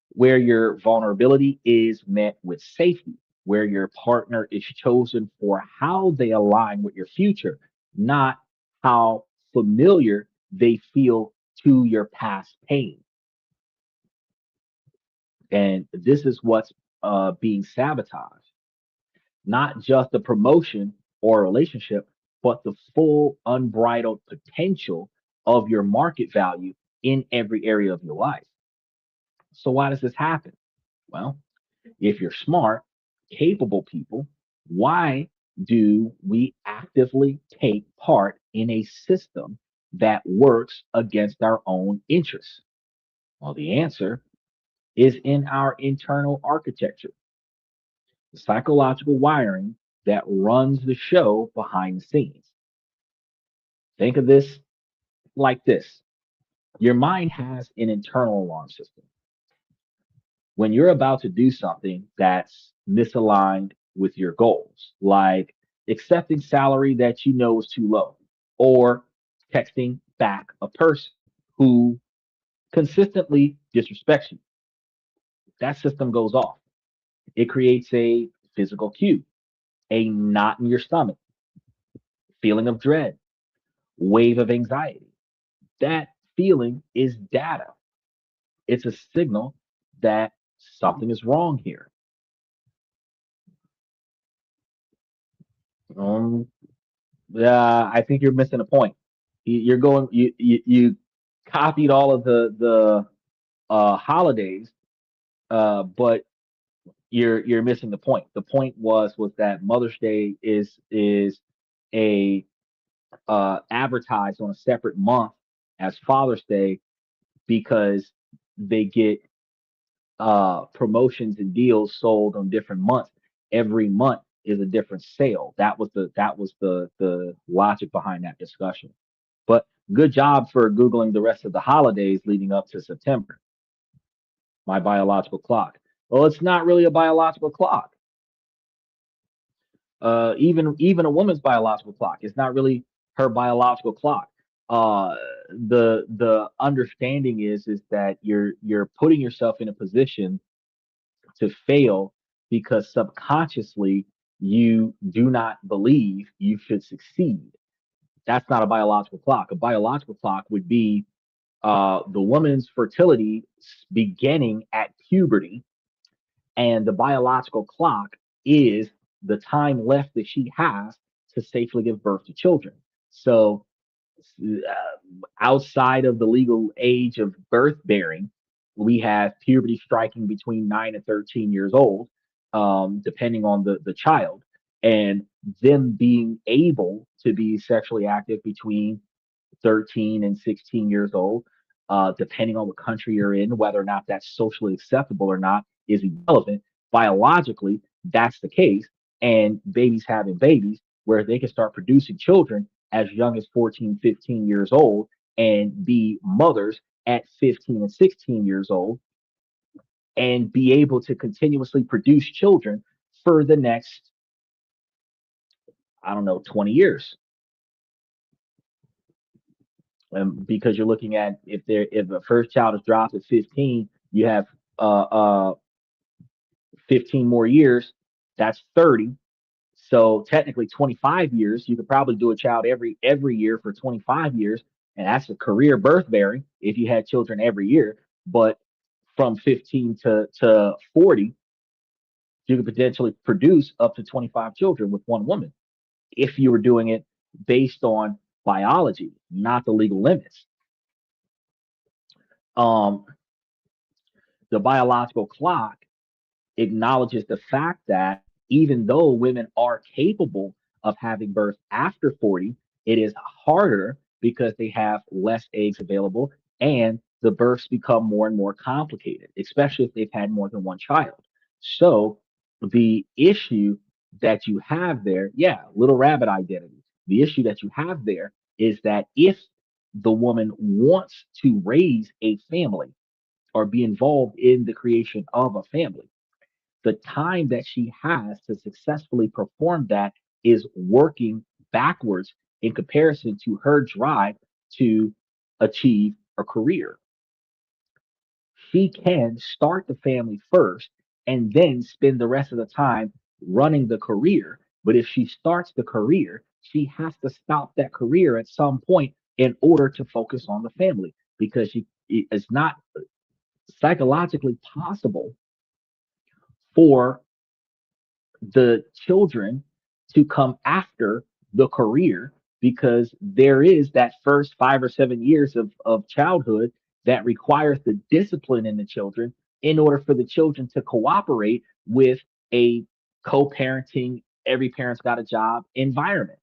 where your vulnerability is met with safety, where your partner is chosen for how they align with your future, not how familiar they feel to your past pain. And this is what's being sabotaged, not just the promotion or relationship, but the full unbridled potential of your market value in every area of your life. So, why does this happen? Well, if you're smart, capable people, why do we actively take part in a system that works against our own interests? Well, the answer is in our internal architecture, the psychological wiring that runs the show behind the scenes. Think of this like this: your mind has an internal alarm system. When you're about to do something that's misaligned with your goals, like accepting salary that you know is too low, or texting back a person who consistently disrespects you, that system goes off. It creates a physical cue, a knot in your stomach, feeling of dread, wave of anxiety. That feeling is data. It's a signal that something is wrong here. Um, I think you're missing a point. You're going. You copied all of the holidays, but you're missing the point. The point was that Mother's Day is a advertised on a separate month as Father's Day because they get promotions and deals sold on different months. Every month is a different sale. That was the logic behind that discussion. But good job for googling the rest of the holidays leading up to September. My biological clock. Well, it's not really a biological clock. Even a woman's biological clock. It's not really her biological clock. The understanding is that you're putting yourself in a position to fail because subconsciously you do not believe you should succeed. That's not a biological clock. A biological clock would be the woman's fertility beginning at puberty, and the biological clock is the time left that she has to safely give birth to children. So outside of the legal age of birth bearing, we have puberty striking between 9 and 13 years old, depending on the child, and them being able to be sexually active between 13 and 16 years old, depending on what country you're in, whether or not that's socially acceptable or not is irrelevant. Biologically, that's the case. And babies having babies where they can start producing children as young as 14, 15 years old and be mothers at 15 and 16 years old and be able to continuously produce children for the next, I don't know, 20 years. Because you're looking at if the first child is dropped at 15, you have uh, uh, 15 more years. That's 30. So technically 25 years. You could probably do a child every year for 25 years, and that's a career birth bearing if you had children every year. But from 15 to 40, you could potentially produce up to 25 children with one woman if you were doing it based on biology, not the legal limits. Um, the biological clock acknowledges the fact that even though women are capable of having birth after 40, it is harder because they have less eggs available and the births become more and more complicated, especially if they've had more than one child. So the issue that you have there, yeah, little rabbit identity. The issue that you have there is that if the woman wants to raise a family, or be involved in the creation of a family. The time that she has to successfully perform that is working backwards in comparison to her drive to achieve a career. She can start the family first and then spend the rest of the time running the career. But if she starts the career, she has to stop that career at some point in order to focus on the family because it's not psychologically possible for the children to come after the career because there is that first 5 or 7 years of childhood that requires the discipline in the children in order for the children to cooperate with a co-parenting, every parent's got a job environment,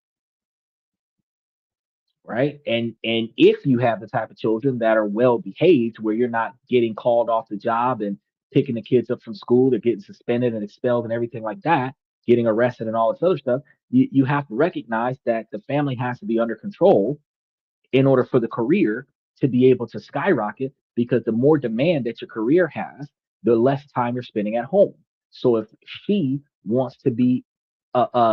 right? And if you have the type of children that are well behaved, where you're not getting called off the job and picking the kids up from school, they're getting suspended and expelled and everything like that, getting arrested and all this other stuff, you have to recognize that the family has to be under control in order for the career to be able to skyrocket because the more demand that your career has, the less time you're spending at home. So if she wants to be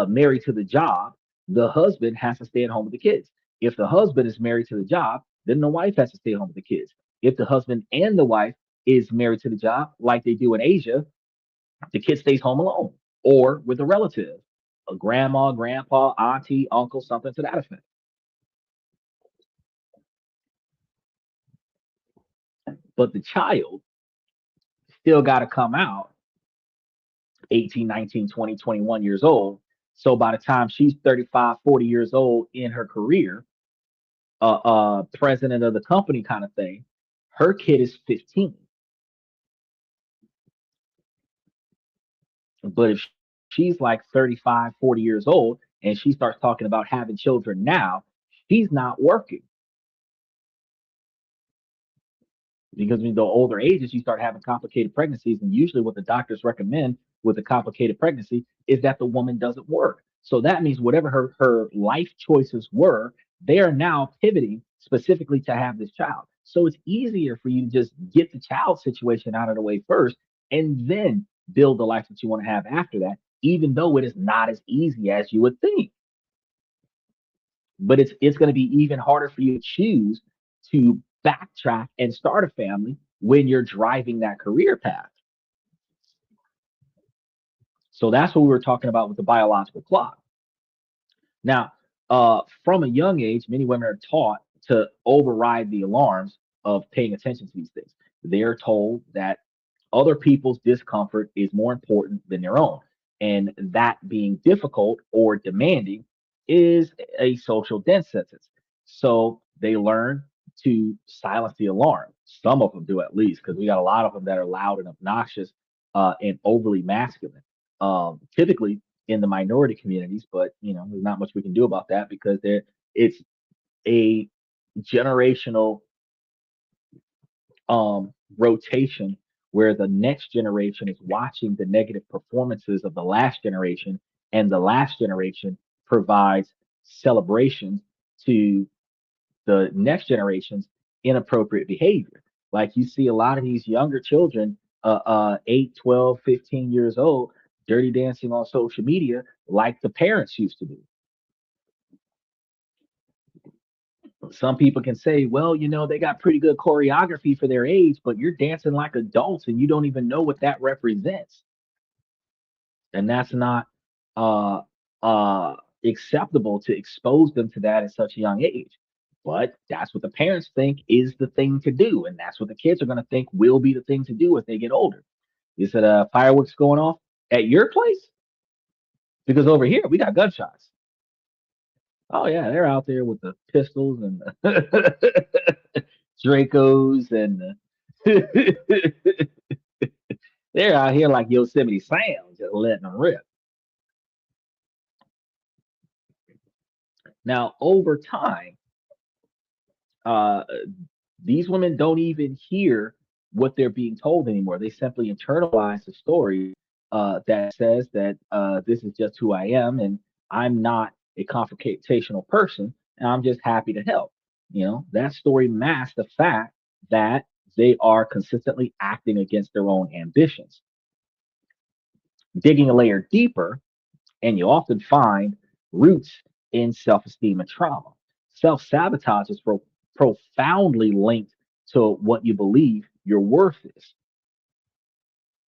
married to the job, the husband has to stay at home with the kids. If the husband is married to the job, then the wife has to stay home with the kids. If the husband and the wife is married to the job, like they do in Asia, the kid stays home alone or with a relative, a grandma, grandpa, auntie, uncle, something to that effect. But the child still got to come out 18, 19, 20, 21 years old. So by the time she's 35, 40 years old in her career, president of the company kind of thing, her kid is 15. But if she's like 35, 40 years old and she starts talking about having children now, she's not working because when the older ages, you start having complicated pregnancies. And usually, what the doctors recommend with a complicated pregnancy is that the woman doesn't work. So that means whatever her life choices were, they are now pivoting specifically to have this child. So it's easier for you to just get the child situation out of the way first and then build the life that you want to have after that, even though it is not as easy as you would think. But it's going to be even harder for you to choose to backtrack and start a family when you're driving that career path. So that's what we were talking about with the biological clock. Now, from a young age, many women are taught to override the alarms of paying attention to these things. They're told that other people's discomfort is more important than their own. And that being difficult or demanding is a social death sentence. So they learn to silence the alarm. Some of them do at least, because we got a lot of them that are loud and obnoxious and overly masculine. Typically in the minority communities, but there's not much we can do about that because it's a generational rotation where the next generation is watching the negative performances of the last generation, and the last generation provides celebrations to the next generation's inappropriate behavior. Like you see a lot of these younger children, 8, 12, 15 years old, dirty dancing on social media like the parents used to do. Some people can say, well, they got pretty good choreography for their age, but you're dancing like adults and you don't even know what that represents. And that's not uh, uh, acceptable to expose them to that at such a young age. But that's what the parents think is the thing to do. And that's what the kids are going to think will be the thing to do as they get older. You said fireworks going off at your place? Because over here, we got gunshots. Oh, yeah, they're out there with the pistols and Dracos and they're out here like Yosemite Sam, just letting them rip. Now, over time, uh, these women don't even hear what they're being told anymore. They simply internalize the story that says that this is just who I am and I'm not a confrontational person and I'm just happy to help. That story masks the fact that they are consistently acting against their own ambitions. Digging a layer deeper, and you often find roots in self esteem and trauma. Self sabotage is profoundly linked to what you believe your worth is.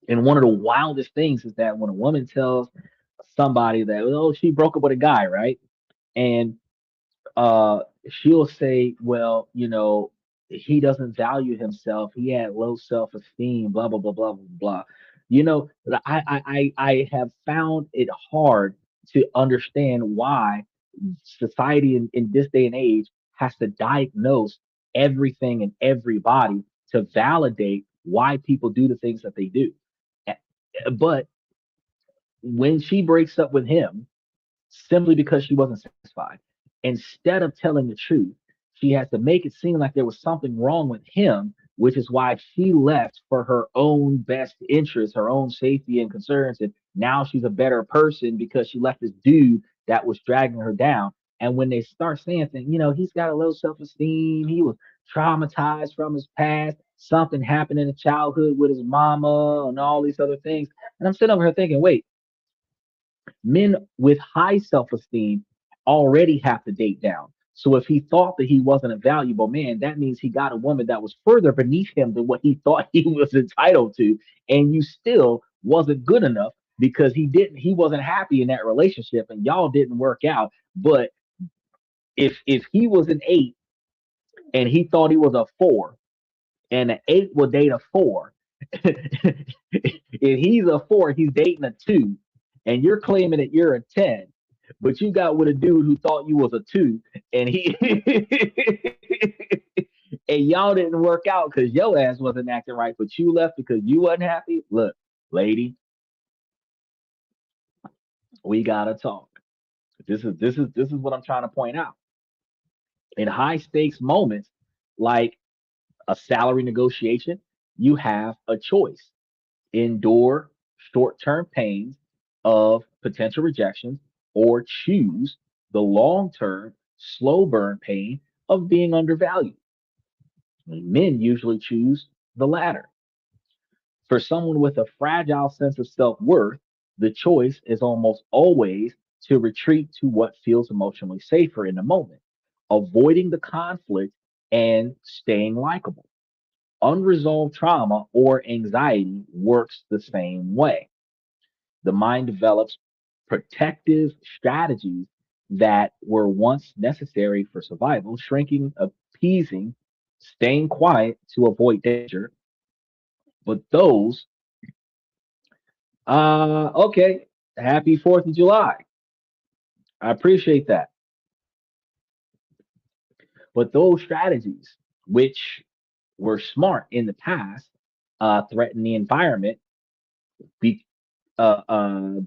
And one of the wildest things is that when a woman tells somebody that, oh, she broke up with a guy, right? And she'll say, well, he doesn't value himself. He had low self esteem, blah, blah, blah, blah, blah, blah. I have found it hard to understand why society in this day and age has to diagnose everything and everybody to validate why people do the things that they do. But when she breaks up with him, simply because she wasn't satisfied. Instead of telling the truth, she has to make it seem like there was something wrong with him, which is why she left for her own best interest, her own safety and concerns. And now she's a better person because she left this dude that was dragging her down. And when they start saying things, he's got a low self esteem, he was traumatized from his past, something happened in his childhood with his mama, and all these other things. And I'm sitting over here thinking, wait, men with high self esteem already have to date down. So if he thought that he wasn't a valuable man, that means he got a woman that was further beneath him than what he thought he was entitled to. And you still wasn't good enough because he wasn't happy in that relationship and y'all didn't work out. But if he was an eight and he thought he was a four, and an eight will date a four. If he's a four, he's dating a two, and you're claiming that you're a 10, but you got with a dude who thought you was a two, and he and y'all didn't work out because your ass wasn't acting right, but you left because you wasn't happy. Look, lady, we gotta talk. This is what I'm trying to point out. In high stakes moments, like a salary negotiation, you have a choice: endure short term pains of potential rejections, or choose the long term, slow burn pain of being undervalued. Men usually choose the latter. For someone with a fragile sense of self worth, the choice is almost always to retreat to what feels emotionally safer in the moment, avoiding the conflict and staying likable. Unresolved trauma or anxiety works the same way. The mind develops protective strategies that were once necessary for survival: shrinking, appeasing, staying quiet to avoid danger. But those, okay, happy 4th of July. I appreciate that. But those strategies, which were smart in the past, threaten the environment, be,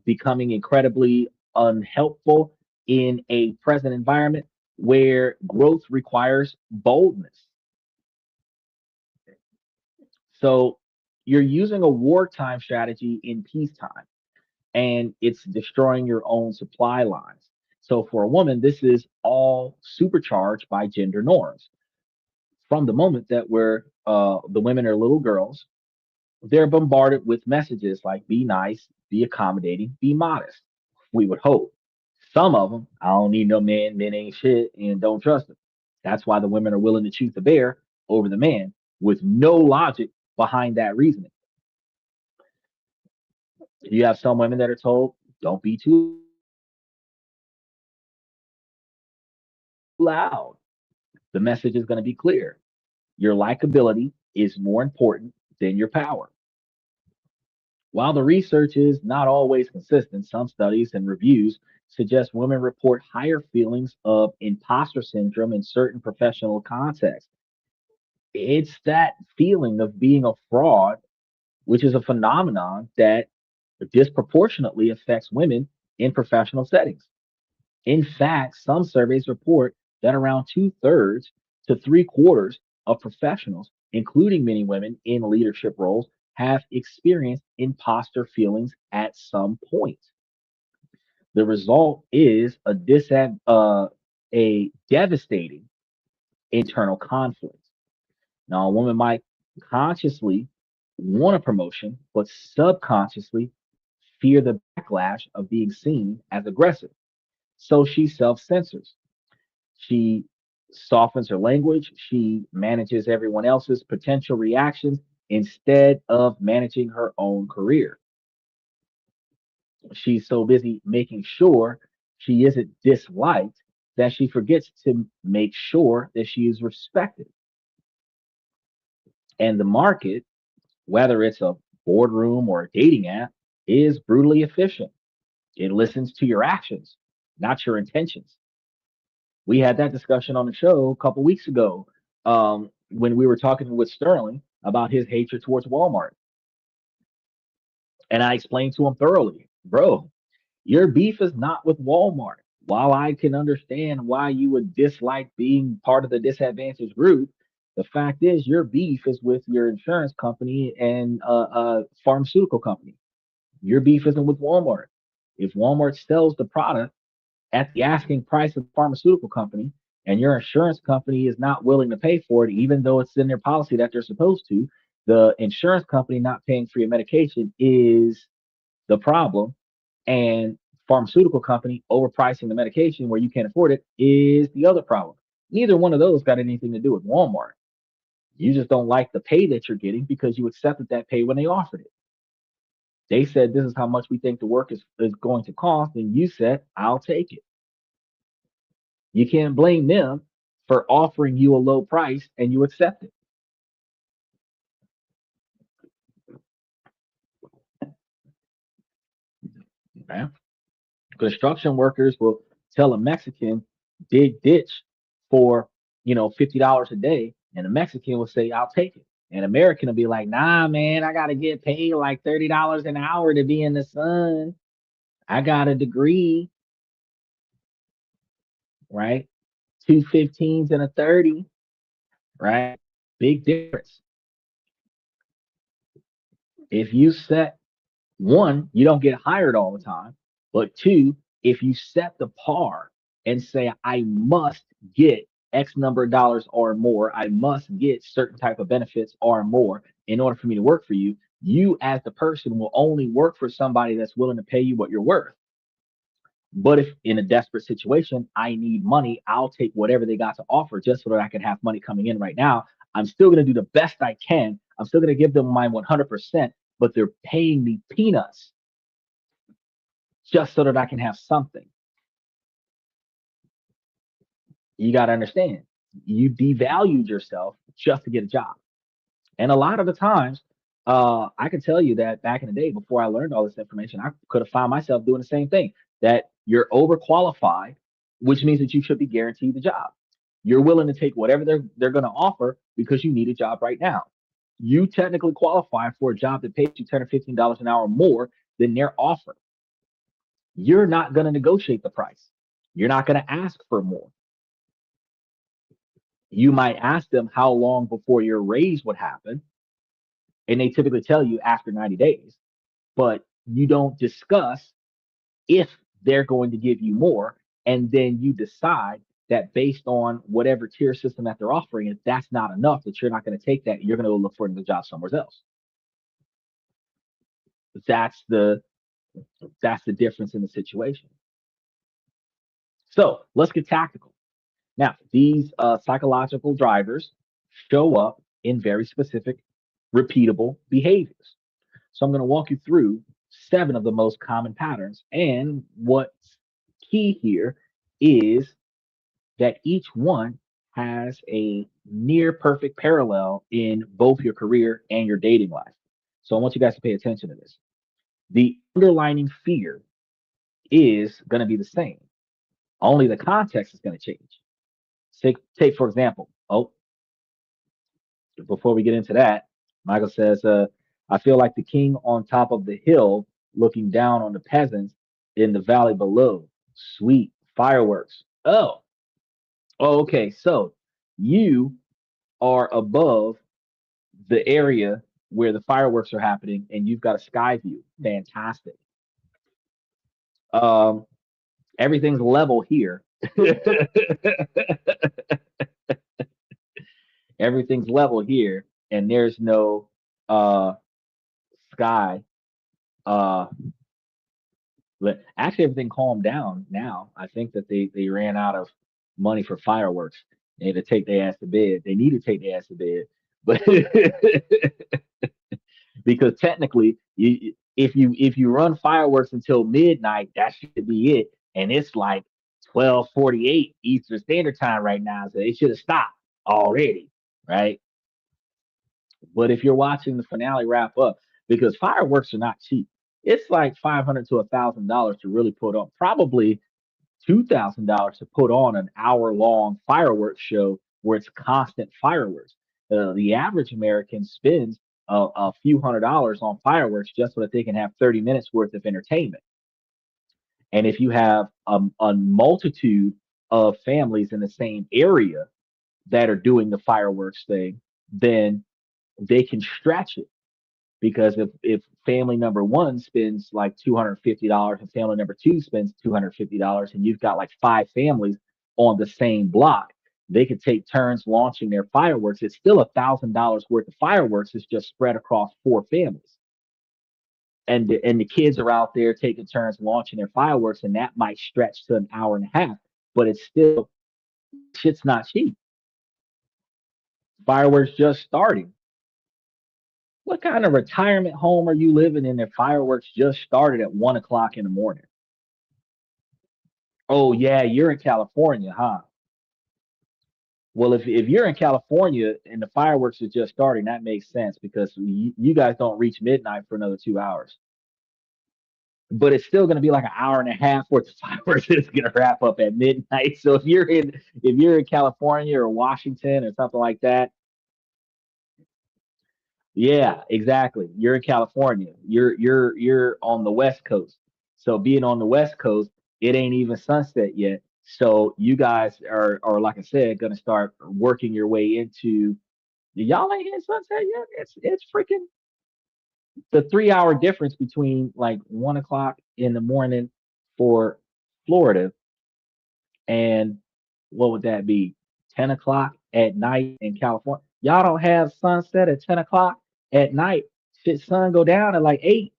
becoming incredibly unhelpful in a present environment where growth requires boldness. So you're using a wartime strategy in peacetime, and it's destroying your own supply lines. So for a woman, this is all supercharged by gender norms. From the moment that the women are little girls, they're bombarded with messages like be nice, be accommodating, be modest. We would hope. Some of them, I don't need no man, men ain't shit, and don't trust them. That's why the women are willing to choose the bear over the man with no logic behind that reasoning. You have some women that are told, don't be too loud. The message is going to be clear. Your likability is more important than your power. While the research is not always consistent, some studies and reviews suggest women report higher feelings of imposter syndrome in certain professional contexts. It's that feeling of being a fraud, which is a phenomenon that disproportionately affects women in professional settings. In fact, some surveys report that around two-thirds to three-quarters of professionals, including many women in leadership roles, have experienced imposter feelings at some point. The result is a devastating internal conflict. Now, a woman might consciously want a promotion, but subconsciously fear the backlash of being seen as aggressive. So she self censors. She softens her language. She manages everyone else's potential reactions instead of managing her own career. She's so busy making sure she isn't disliked that she forgets to make sure that she is respected. And the market, whether it's a boardroom or a dating app, is brutally efficient. It listens to your actions, not your intentions. We had that discussion on the show a couple weeks ago when we were talking with Sterling about his hatred towards Walmart. And I explained to him thoroughly, bro, your beef is not with Walmart. While I can understand why you would dislike being part of the disadvantaged group, the fact is your beef is with your insurance company and pharmaceutical company. Your beef isn't with Walmart. If Walmart sells the product at the asking price of the pharmaceutical company and your insurance company is not willing to pay for it, even though it's in their policy that they're supposed to, the insurance company not paying for your medication is the problem. And pharmaceutical company overpricing the medication where you can't afford it is the other problem. Neither one of those got anything to do with Walmart. You just don't like the pay that you're getting because you accepted that pay when they offered it. They said this is how much we think the work is going to cost, and you said, I'll take it. You can't blame them for offering you a low price and you accept it. Okay? Construction workers will tell a Mexican dig ditch for $50 a day, and the Mexican will say, I'll take it. And American will be like, nah, man, I gotta get paid like $30 an hour to be in the sun. I got a degree, right? Two 15s and a 30, right? Big difference. If you set one, you don't get hired all the time. But two, if you set the par and say, I must get X number of dollars or more, I must get certain type of benefits or more in order for me to work for you, you as the person will only work for somebody that's willing to pay you what you're worth. But if in a desperate situation, I need money, I'll take whatever they got to offer just so that I can have money coming in right now. I'm still going to do the best I can. I'm still going to give them my 100%, but they're paying me peanuts just so that I can have something. You got to understand, you devalued yourself just to get a job. And a lot of the times, I can tell you that back in the day, before I learned all this information, I could have found myself doing the same thing. That you're overqualified, which means that you should be guaranteed the job. You're willing to take whatever they're going to offer because you need a job right now. You technically qualify for a job that pays you $10 or $15 an hour more than their offer. You're not going to negotiate the price. You're not going to ask for more. You might ask them how long before your raise would happen, and they typically tell you after 90 days, but you don't discuss if they're going to give you more. And then you decide that based on whatever tier system that they're offering, if that's not enough, that you're not going to take that, you're going to go look for another job somewhere else. That's the that's the difference in the situation. So let's get tactical. Now, these psychological drivers show up in very specific, repeatable behaviors. So I'm going to walk you through 7 of the most common patterns. And what's key here is that each one has a near perfect parallel in both your career and your dating life. So I want you guys to pay attention to this. The underlining fear is going to be the same, only the context is going to change. Take for example, before we get into that, Michael says, I feel like the king on top of the hill looking down on the peasants in the valley below. Sweet fireworks. Okay. So you are above the area where the fireworks are happening and you've got a sky view. Fantastic. Um, everything's level here. Everything's level here. and there's no sky. Uh, actually, everything calmed down now. I think that they ran out of money for fireworks. They had to take their ass to bed. They need to take their ass to bed, but because technically, if you run fireworks until midnight, that should be it, and it's like 12:48 Eastern Standard Time right now, so it should have stopped already, right? But if you're watching the finale wrap up, because fireworks are not cheap, it's like $500 to $1,000 to really put on, probably $2,000 to put on an hour-long fireworks show where it's constant fireworks. The average American spends a few $100s on fireworks just so that they can have 30 minutes worth of entertainment. And if you have a multitude of families in the same area that are doing the fireworks thing, then they can stretch it, because if family number one spends like $250 and family number two spends $250, and you've got like five families on the same block, they could take turns launching their fireworks. It's still $1,000 worth of fireworks. It's just spread across four families. And the kids are out there taking turns launching their fireworks, and that might stretch to an hour and a half, but it's still, shit's not cheap. Fireworks just starting. What kind of retirement home are you living in if fireworks just started at 1 o'clock in the morning? Oh yeah, you're in California, huh? Well, if you're in California and the fireworks are just starting, that makes sense because you guys don't reach midnight for another 2 hours. But it's still going to be like an hour and a half worth of fireworks that's going to wrap up at midnight. So if you're in California or Washington or something like that, yeah, exactly. You're in California. You're on the West Coast. So being on the West Coast, it ain't even sunset yet. So you guys are like I said, gonna start working your way into, y'all ain't hit sunset yet. It's freaking the 3 hour difference between like 1 o'clock in the morning for Florida, and what would that be? 10 o'clock at night in California. Y'all don't have sunset at 10 o'clock at night. Shit, sun go down at like 8.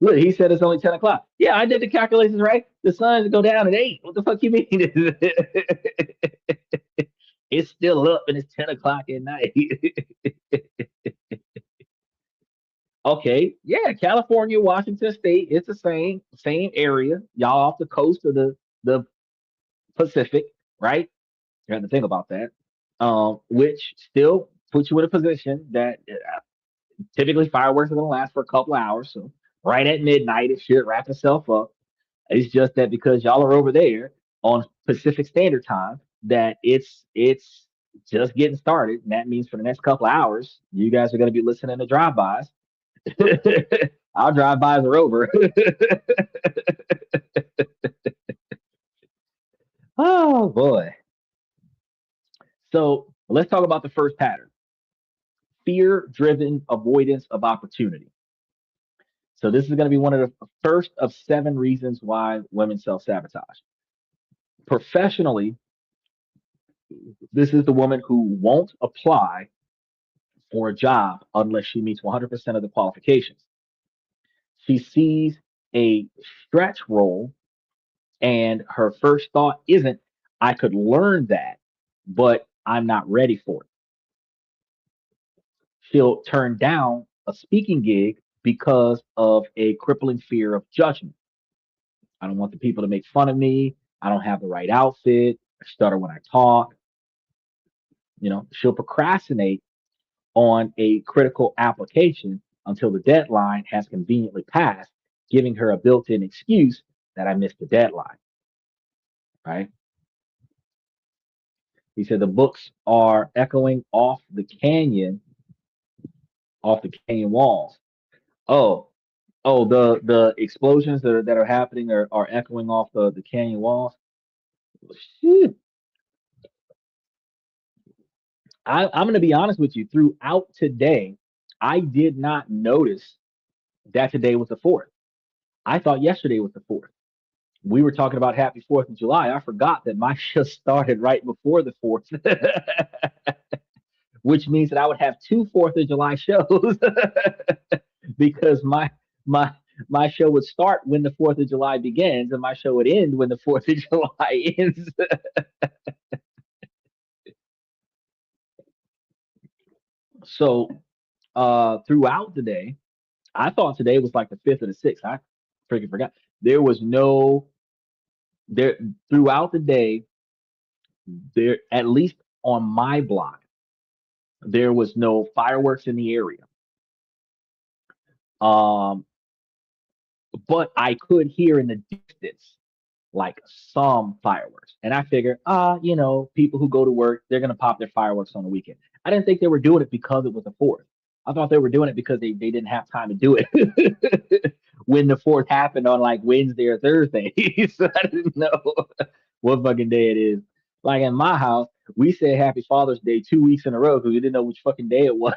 Look, he said it's only 10 o'clock. Yeah, I did the calculations right. The sun go down at 8. What the fuck you mean? It's still up and it's 10 o'clock at night. Okay, yeah, California, Washington State, it's the same area. Y'all off the coast of the Pacific, right? You have to think about that. Which still puts you in a position that typically fireworks are going to last for a couple of hours. So right at midnight, it should wrap itself up. It's just that because y'all are over there on Pacific Standard Time, that it's just getting started, and that means for the next couple of hours, you guys are going to be listening to drive-bys. Our drive-bys are over. Oh boy. So let's talk about the first pattern: fear driven avoidance of opportunity. So, this is going to be one of the first of 7 reasons why women self sabotage. Professionally, this is the woman who won't apply for a job unless she meets 100% of the qualifications. She sees a stretch role, and her first thought isn't, I could learn that, but I'm not ready for it. She'll turn down a speaking gig because of a crippling fear of judgment. I don't want the people to make fun of me. I don't have the right outfit. I stutter when I talk. She'll procrastinate on a critical application until the deadline has conveniently passed, giving her a built-in excuse that I missed the deadline. Right? He said the books are echoing off the canyon walls. Oh, the explosions that are happening are echoing off the canyon walls. Shit. I'm going to be honest with you. Throughout today, I did not notice that today was the 4th. I thought yesterday was the 4th. We were talking about Happy 4th of July. I forgot that my shift started right before the 4th. which means that I would have two Fourth of July shows because my my show would start when the Fourth of July begins, and my show would end when the Fourth of July ends. So throughout the day, I thought today was like the fifth or the sixth. I freaking forgot. There was no there throughout the day. There, at least on my block, there was no fireworks in the area. Um, but I could hear in the distance like some fireworks. And I figured, people who go to work, they're gonna pop their fireworks on the weekend. I didn't think they were doing it because it was the fourth. I thought they were doing it because they didn't have time to do it when the fourth happened on like Wednesday or Thursday. So I didn't know what fucking day it is. Like in my house, we said Happy Father's Day 2 weeks in a row because we didn't know which fucking day it was.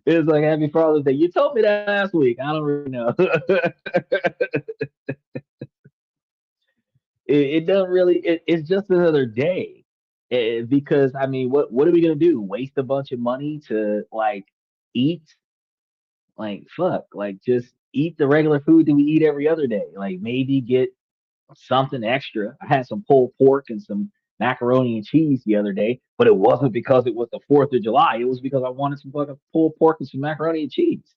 It's like Happy Father's Day. You told me that last week. I don't really know. It doesn't really. It's just another day. Because I mean, what are we gonna do? Waste a bunch of money to like eat? Like fuck. Like just eat the regular food that we eat every other day. Like maybe get something extra. I had some pulled pork and some macaroni and cheese the other day, but it wasn't because it was the Fourth of July. It was because I wanted some fucking pulled pork and some macaroni and cheese.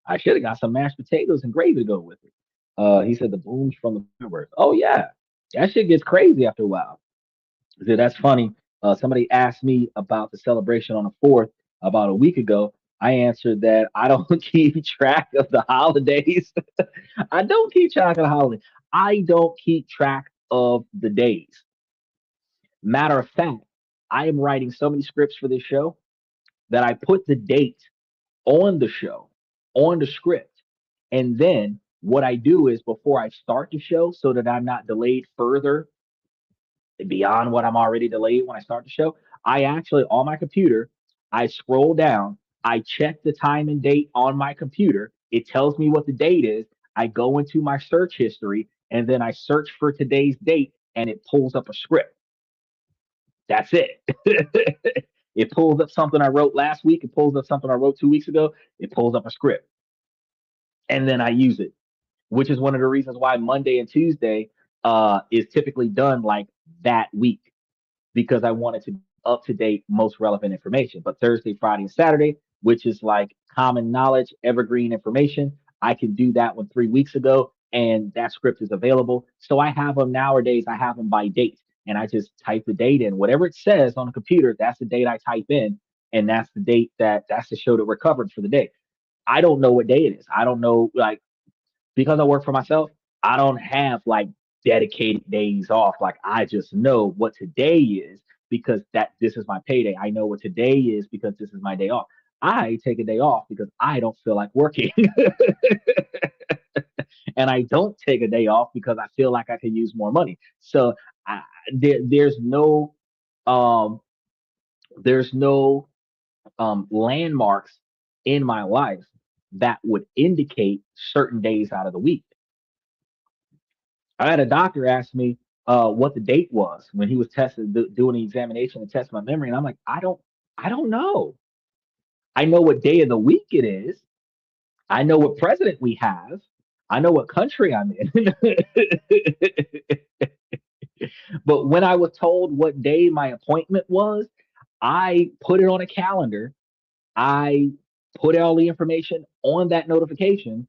I should have got some mashed potatoes and gravy to go with it. He said the booms from the fireworks. Oh yeah, that shit gets crazy after a while. I said, that's funny. Somebody asked me about the celebration on the fourth about a week ago. I answered that I don't keep track of the holidays. I don't keep track of the holidays. I don't keep track of the days. Matter of fact, I am writing so many scripts for this show that I put the date on the show, on the script. And then what I do is before I start the show, so that I'm not delayed further beyond what I'm already delayed when I start the show, I actually on my computer, I scroll down, I check the time and date on my computer. It tells me what the date is. I go into my search history and then I search for today's date and it pulls up a script. That's it. It pulls up something I wrote last week. It pulls up something I wrote 2 weeks ago. It pulls up a script and then I use it, which is one of the reasons why Monday and Tuesday is typically done like that week because I wanted to be up to date, most relevant information. But Thursday, Friday, and Saturday, which is like common knowledge, evergreen information, I can do that one 3 weeks ago, and that script is available. So I have them nowadays. I have them by date, and I just type the date in. Whatever it says on the computer, that's the date I type in, and that's the date that's the show that we're covered for the day. I don't know what day it is. I don't know like because I work for myself, I don't have like dedicated days off. Like I just know what today is because that this is my payday. I know what today is because this is my day off. I take a day off because I don't feel like working. And I don't take a day off because I feel like I can use more money. So I, there's no um there's no landmarks in my life that would indicate certain days out of the week. I had a doctor ask me what the date was when he was doing the examination to test my memory, and I'm like, I don't know. I know what day of the week it is. I know what president we have. I know what country I'm in. But when I was told what day my appointment was, I put it on a calendar. I put all the information on that notification,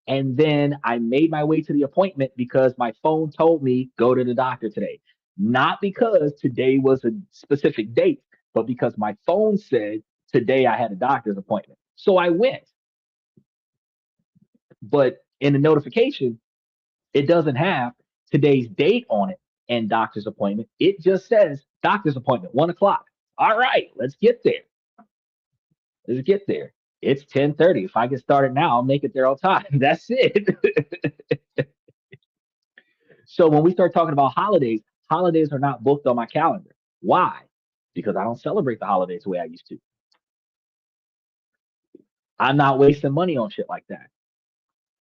and then I made my way to the appointment because my phone told me go to the doctor today. Not because today was a specific date, but because my phone said today I had a doctor's appointment. So I went. But in the notification, it doesn't have today's date on it and doctor's appointment. It just says doctor's appointment, 1 o'clock. All right, let's get there. Let's get there. It's 10:30. If I get started now, I'll make it there on time. That's it. So when we start talking about holidays, holidays are not booked on my calendar. Why? Because I don't celebrate the holidays the way I used to. I'm not wasting money on shit like that.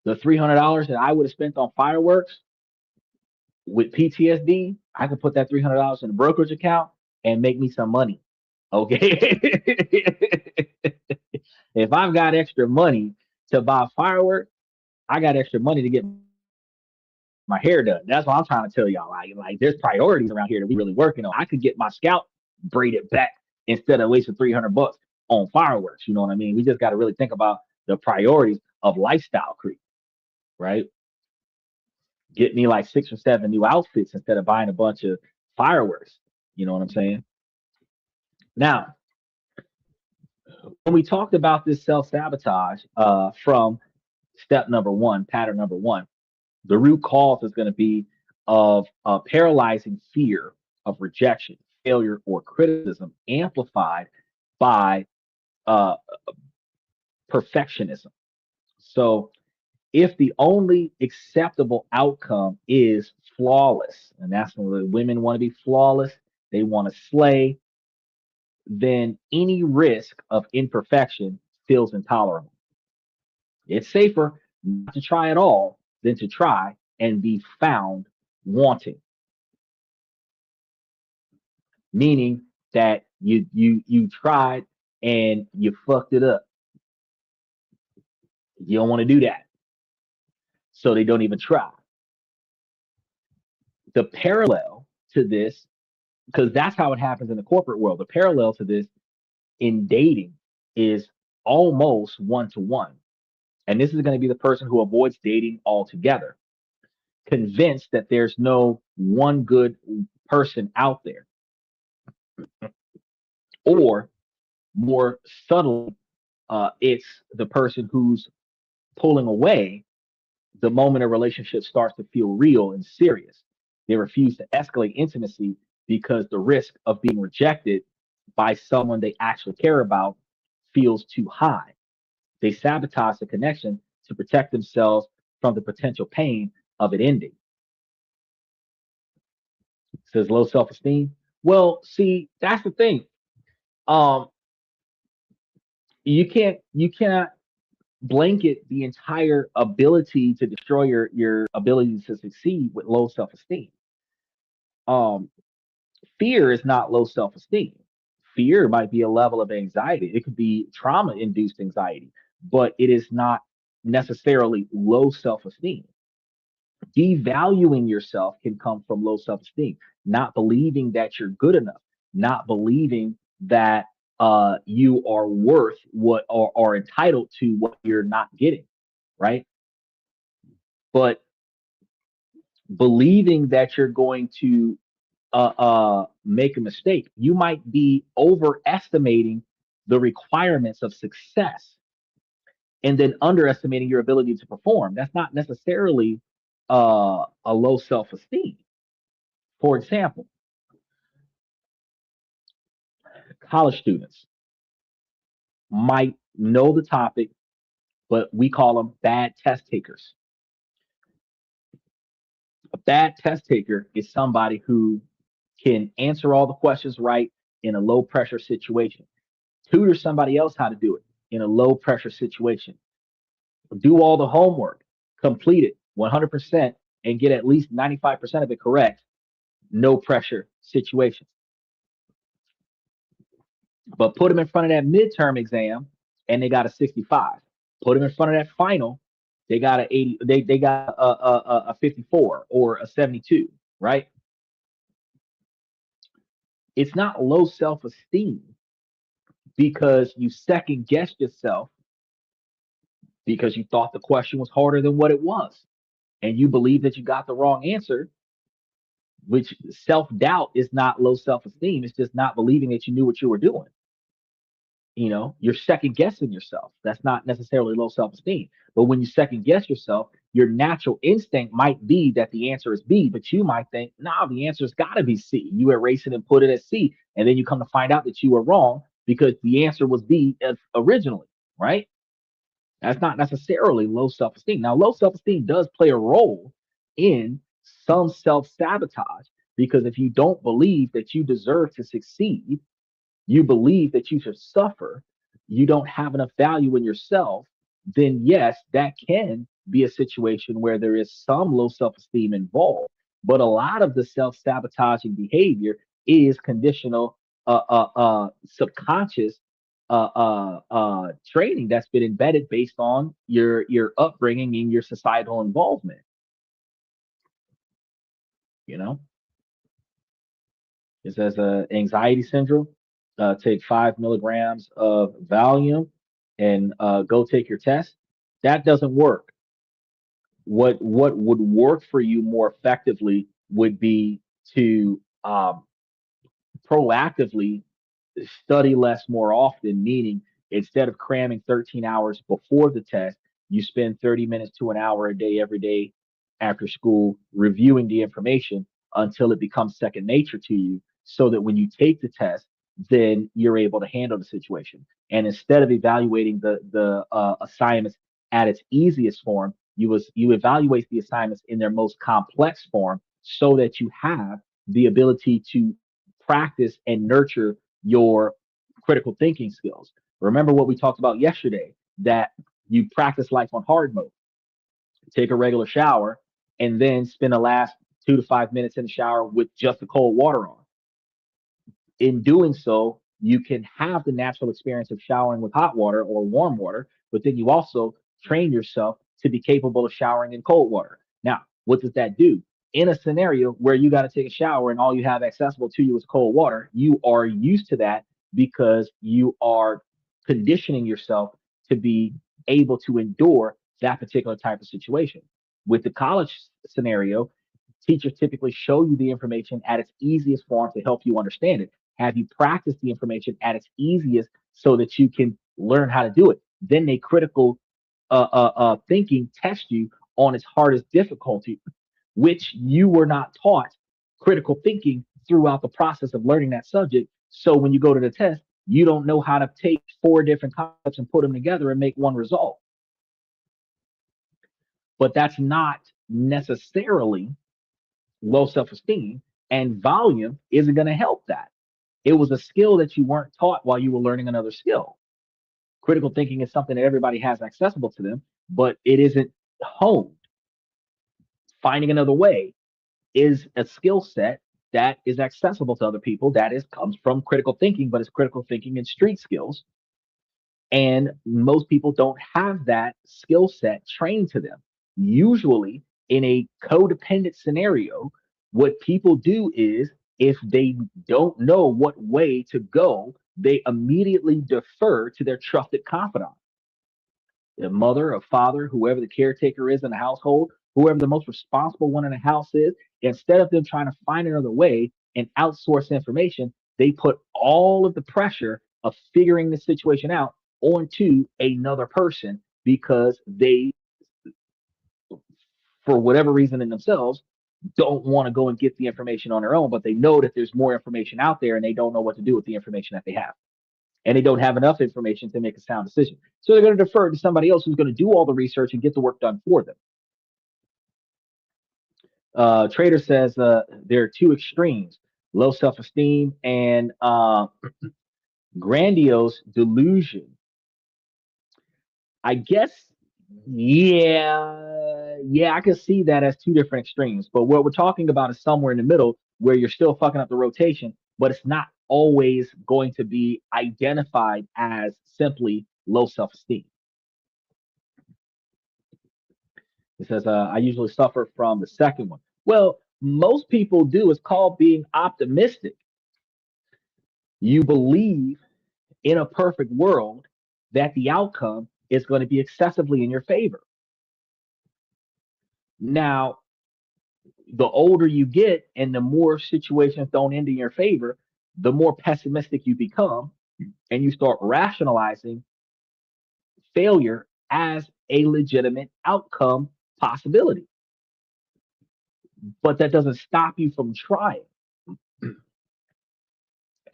The $300 that I would have spent on fireworks, with PTSD, I could put that $300 in a brokerage account and make me some money. Okay. If I've got extra money to buy fireworks, I got extra money to get my hair done. That's what I'm trying to tell y'all. Like there's priorities around here that we really working on. I could get my scalp braided back instead of wasting $300 on fireworks. You know what I mean? We just got to really think about the priorities of lifestyle creep, right? Get me like 6 or 7 new outfits instead of buying a bunch of fireworks. You know what I'm saying? Now, when we talked about this self sabotage from step number one, pattern number one, the root cause is going to be of a paralyzing fear of rejection, failure, or criticism, amplified by uh, perfectionism. So, if the only acceptable outcome is flawless, and that's when the women want to be flawless, they want to slay, then any risk of imperfection feels intolerable. It's safer not to try at all than to try and be found wanting, meaning that you tried and you fucked it up. You don't want to do that. So they don't even try. The parallel to this, because that's how it happens in the corporate world, the parallel to this in dating is almost one to one. And this is going to be the person who avoids dating altogether, convinced that there's no one good person out there. Or more subtly, it's the person who's pulling away the moment a relationship starts to feel real and serious. They refuse to escalate intimacy because the risk of being rejected by someone they actually care about feels too high. They sabotage the connection to protect themselves from the potential pain of it ending. It says low self-esteem. Well, see, that's the thing. Um, you cannot blanket the entire ability to destroy your ability to succeed with low self-esteem. Um, Fear is not low self-esteem. Fear might be a level of anxiety. It could be trauma-induced anxiety, but it is not necessarily low self-esteem. Devaluing yourself can come from low self-esteem, not believing that you're good enough, not believing that you are worth what or are entitled to what you're not getting, right? But believing that you're going to make a mistake, you might be overestimating the requirements of success and then underestimating your ability to perform. That's not necessarily a low self-esteem. For example, college students might know the topic, but we call them bad test takers. A bad test taker is somebody who can answer all the questions right in a low pressure situation, tutor somebody else how to do it in a low pressure situation, do all the homework, complete it 100%, and get at least 95% of it correct, no pressure situations. But put them in front of that midterm exam and they got a 65. Put them in front of that final, they got a 80, they got a 54 or a 72, right? It's not low self-esteem because you second guessed yourself because you thought the question was harder than what it was and you believe that you got the wrong answer, which self-doubt is not low self-esteem. It's just not believing that you knew what you were doing. You're second guessing yourself. That's not necessarily low self-esteem. But when you second guess yourself, your natural instinct might be that the answer is B, but you might think, nah, the answer's got to be C. You erase it and put it as C, and then you come to find out that you were wrong because the answer was B originally, right? That's not necessarily low self-esteem. Now, low self-esteem does play a role in some self-sabotage because if you don't believe that you deserve to succeed, you believe that you should suffer, you don't have enough value in yourself, then yes, that can be a situation where there is some low self esteem involved. But a lot of the self-sabotaging behavior is conditional, subconscious training that's been embedded based on your upbringing and your societal involvement. You know, it says anxiety syndrome. Take 5 milligrams of Valium and go take your test. That doesn't work. What would work for you more effectively would be to proactively study less more often, meaning instead of cramming 13 hours before the test, you spend 30 minutes to an hour a day every day after school reviewing the information until it becomes second nature to you, so that when you take the test, then you're able to handle the situation. And instead of evaluating the assignments at its easiest form, you evaluate the assignments in their most complex form so that you have the ability to practice and nurture your critical thinking skills. Remember what we talked about yesterday, that you practice life on hard mode. Take a regular shower and then spend the last 2 to 5 minutes in the shower with just the cold water on. In doing so, you can have the natural experience of showering with hot water or warm water, but then you also train yourself to be capable of showering in cold water. Now, what does that do? In a scenario where you got to take a shower and all you have accessible to you is cold water, you are used to that because you are conditioning yourself to be able to endure that particular type of situation. With the college scenario, teachers typically show you the information at its easiest form to help you understand it. Have you practice the information at its easiest so that you can learn how to do it. Then they critical thinking test you on its hardest difficulty, which you were not taught critical thinking throughout the process of learning that subject. So when you go to the test, you don't know how to take 4 different concepts and put them together and make one result. But that's not necessarily low self-esteem, and volume isn't going to help that. It was a skill that you weren't taught while you were learning another skill. Critical thinking is something that everybody has accessible to them, but it isn't honed. Finding another way is a skill set that is accessible to other people. That is comes from critical thinking, but it's critical thinking and street skills. And most people don't have that skill set trained to them. Usually, in a codependent scenario, what people do is if they don't know what way to go, they immediately defer to their trusted confidant, a mother, a father, whoever the caretaker is in the household, whoever the most responsible one in the house is. Instead of them trying to find another way and outsource information, they put all of the pressure of figuring the situation out onto another person because they, for whatever reason in themselves, don't want to go and get the information on their own, but they know that there's more information out there and they don't know what to do with the information that they have. And they don't have enough information to make a sound decision. So they're going to defer to somebody else who's going to do all the research and get the work done for them. Trader says there are two extremes: low self-esteem and grandiose delusion. I guess, yeah, I can see that as two different extremes. But what we're talking about is somewhere in the middle where you're still fucking up the rotation, but it's not always going to be identified as simply low self-esteem. It says, I usually suffer from the second one. Well, most people do. It's called being optimistic. You believe in a perfect world that the outcome is going to be excessively in your favor. Now, the older you get and the more situations don't end in your favor, the more pessimistic you become and you start rationalizing failure as a legitimate outcome possibility. But that doesn't stop you from trying.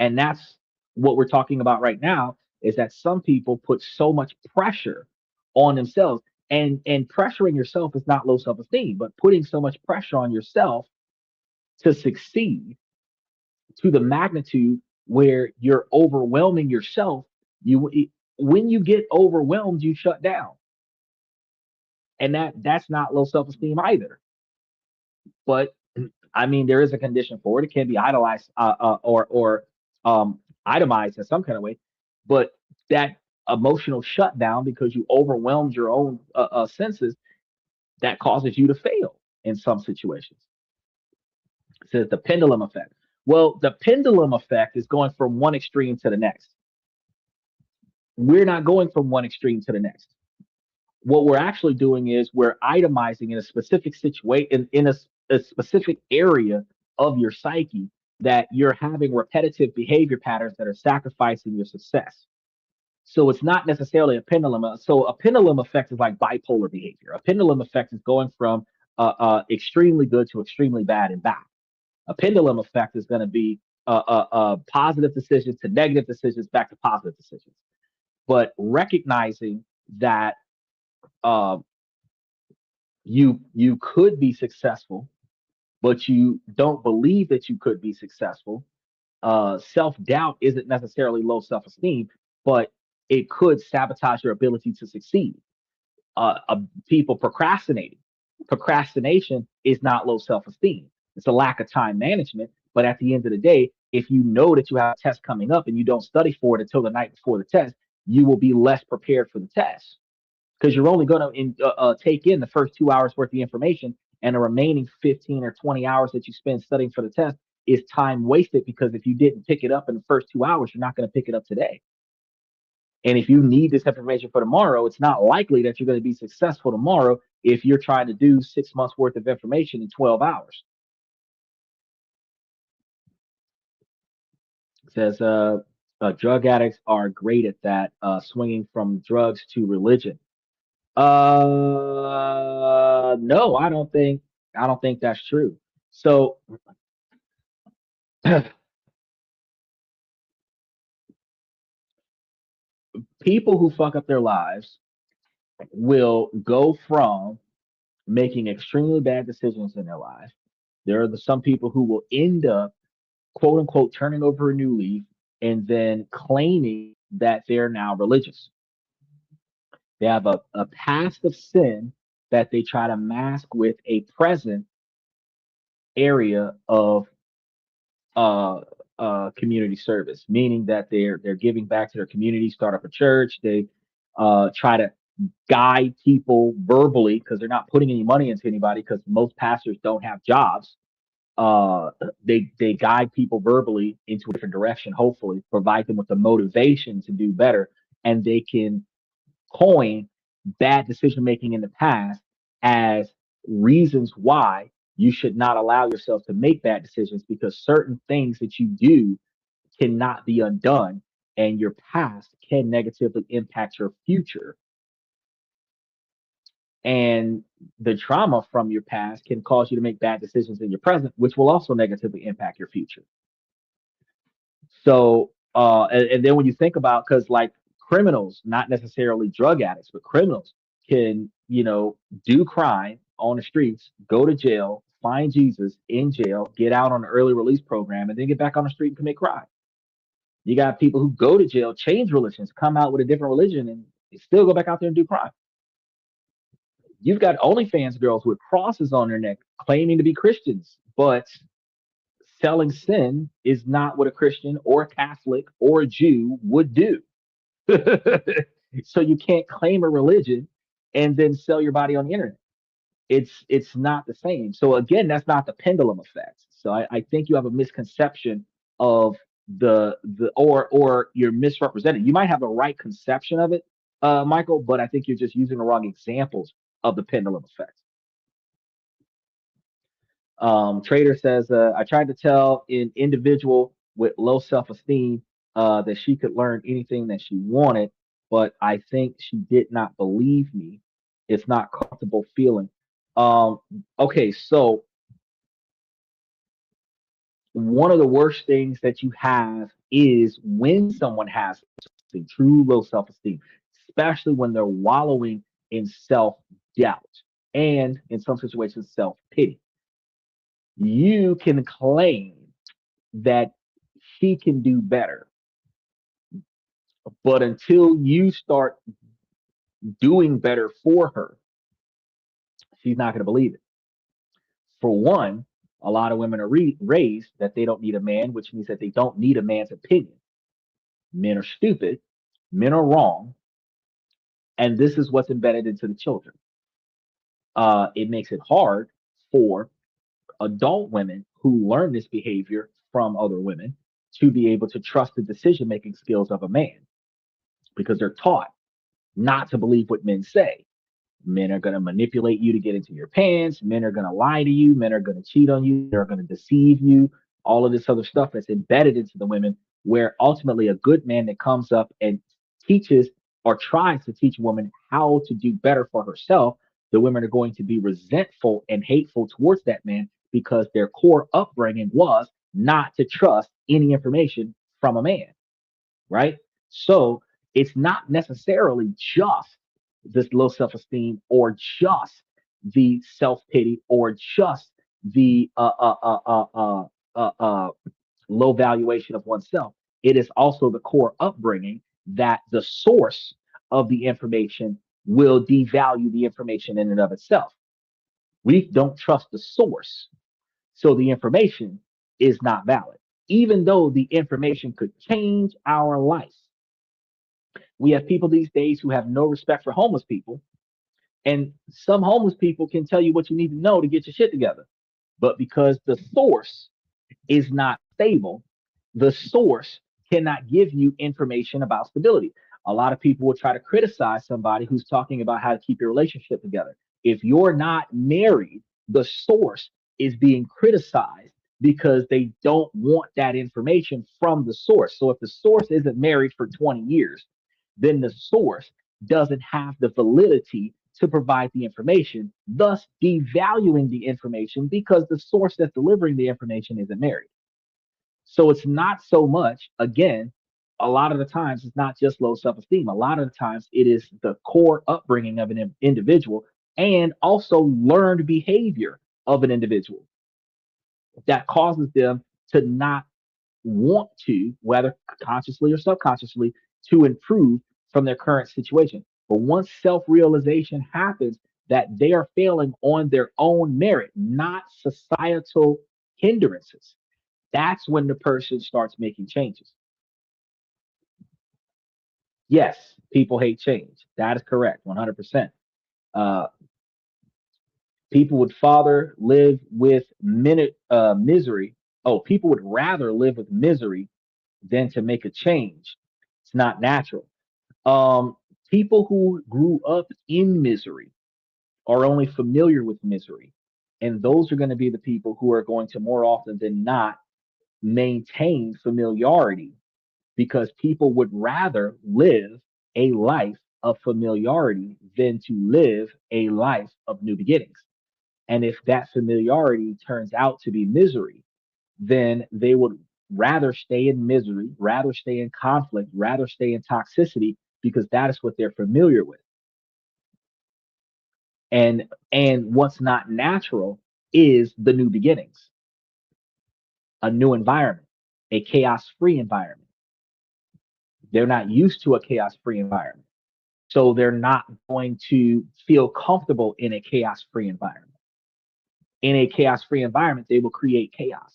And that's what we're talking about right now, is that some people put so much pressure on themselves, and pressuring yourself is not low self-esteem, but putting so much pressure on yourself to succeed to the magnitude where you're overwhelming yourself. You When you get overwhelmed, you shut down, and that's not low self-esteem either. But I mean, there is a condition for it. It can be idolized or itemized in some kind of way, but that emotional shutdown because you overwhelmed your own senses that causes you to fail in some situations. It says the pendulum effect. Well, the pendulum effect is going from one extreme to the next. We're not going from one extreme to the next. What we're actually doing is we're itemizing in a specific situation in a specific area of your psyche that you're having repetitive behavior patterns that are sacrificing your success. So it's not necessarily a pendulum. So a pendulum effect is like bipolar behavior. A pendulum effect is going from extremely good to extremely bad and back. A pendulum effect is going to be positive decisions to negative decisions back to positive decisions. But recognizing that uh, you could be successful, but you don't believe that you could be successful. Self doubt isn't necessarily low self esteem, but it could sabotage your ability to succeed. People procrastinating. Procrastination is not low self esteem. It's a lack of time management. But at the end of the day, if you know that you have a test coming up and you don't study for it until the night before the test, you will be less prepared for the test because you're only going to take in the first 2 hours worth of information, and the remaining 15 or 20 hours that you spend studying for the test is time wasted because if you didn't pick it up in the first 2 hours, you're not going to pick it up today. And if you need this information for tomorrow, it's not likely that you're going to be successful tomorrow if you're trying to do 6 months worth of information in 12 hours. It says drug addicts are great at that, swinging from drugs to religion. No, I don't think that's true. So people who fuck up their lives will go from making extremely bad decisions in their life. There are some people who will end up, quote unquote, turning over a new leaf and then claiming that they're now religious. They have a past of sin that they try to mask with a present area of uh, community service, meaning that they're giving back to their community, start up a church. They try to guide people verbally because they're not putting any money into anybody because most pastors don't have jobs. Uh, they guide people verbally into a different direction. Hopefully, provide them with the motivation to do better, and they can coin bad decision making in the past as reasons why you should not allow yourself to make bad decisions because certain things that you do cannot be undone and your past can negatively impact your future. And the trauma from your past can cause you to make bad decisions in your present, which will also negatively impact your future. So, and then when you think about, because like criminals, not necessarily drug addicts, but criminals can, do crime on the streets, go to jail, find Jesus in jail, get out on an early release program, and then get back on the street and commit crime. You got people who go to jail, change religions, come out with a different religion, and they still go back out there and do crime. You've got OnlyFans girls with crosses on their neck claiming to be Christians, but selling sin is not what a Christian or a Catholic or a Jew would do. So you can't claim a religion and then sell your body on the internet. It's not the same. So again, that's not the pendulum effect. So I think you have a misconception of or you're misrepresenting. You might have the right conception of it, Michael, but I think you're just using the wrong examples of the pendulum effect. Trader says, I tried to tell an individual with low self-esteem that she could learn anything that she wanted, but I think she did not believe me. It's not comfortable feeling. Um, okay, so one of the worst things that you have is when someone has true low self-esteem, especially when they're wallowing in self-doubt and in some situations self-pity. You can claim that she can do better. But until you start doing better for her, she's not going to believe it. For one, A lot of women are raised that they don't need a man, which means that they don't need a man's opinion. Men are stupid, men are wrong, and this is what's embedded into the children. It makes it hard for adult women who learn this behavior from other women to be able to trust the decision making skills of a man because they're taught not to believe what men say. Men are going to manipulate you to get into your pants. Men are going to lie to you. Men are going to cheat on you. They're going to deceive you. All of this other stuff that's embedded into the women, where ultimately a good man that comes up and teaches or tries to teach a woman how to do better for herself, the women are going to be resentful and hateful towards that man because their core upbringing was not to trust any information from a man, right? So it's not necessarily just this low self esteem or just the self pity or just the low valuation of oneself. It is also the core upbringing that the source of the information will devalue the information in and of itself. We don't trust the source, so the information is not valid, even though the information could change our life. We have people these days who have no respect for homeless people, and some homeless people can tell you what you need to know to get your shit together. But because the source is not stable, the source cannot give you information about stability. A lot of people will try to criticize somebody who's talking about how to keep your relationship together. If you're not married, the source is being criticized because they don't want that information from the source. So if the source isn't married for 20 years, then the source doesn't have the validity to provide the information, thus devaluing the information because the source that's delivering the information isn't married. So it's not so much, again, a lot of the times it's not just low self esteem. A lot of the times it is the core upbringing of an individual and also learned behavior of an individual that causes them to not want to, whether consciously or subconsciously, to improve from their current situation. But once self realization happens that they are failing on their own merit, not societal hindrances, that's when the person starts making changes. Yes, people hate change. That is correct, 100%. Uh, People would father live with misery. Oh, people would rather live with misery than to make a change. It's not natural. Um, People who grew up in misery are only familiar with misery. And those are going to be the people who are going to more often than not maintain familiarity because people would rather live a life of familiarity than to live a life of new beginnings. And if that familiarity turns out to be misery, then they would rather stay in misery, rather stay in conflict, rather stay in toxicity because that is what they're familiar with. And what's not natural is the new beginnings, a new environment, a chaos-free environment. They're not used to a chaos-free environment. So they're not going to feel comfortable in a chaos-free environment. In a chaos-free environment, they will create chaos,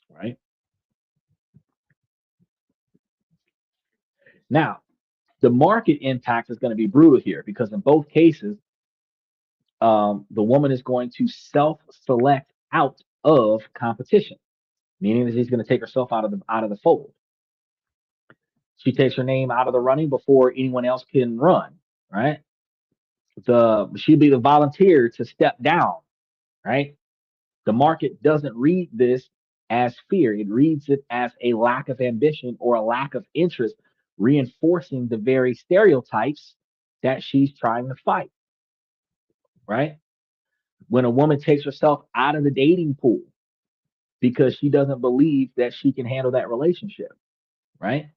right? Now, the market impact is going to be brutal here because in both cases, the woman is going to self-select out of competition, meaning that she's going to take herself out of the fold. She takes her name out of the running before anyone else can run, right? She'll be the volunteer to step down, right? The market doesn't read this as fear; it reads it as a lack of ambition or a lack of interest, reinforcing the very stereotypes that she's trying to fight, right? When a woman takes herself out of the dating pool because she doesn't believe that she can handle that relationship, right?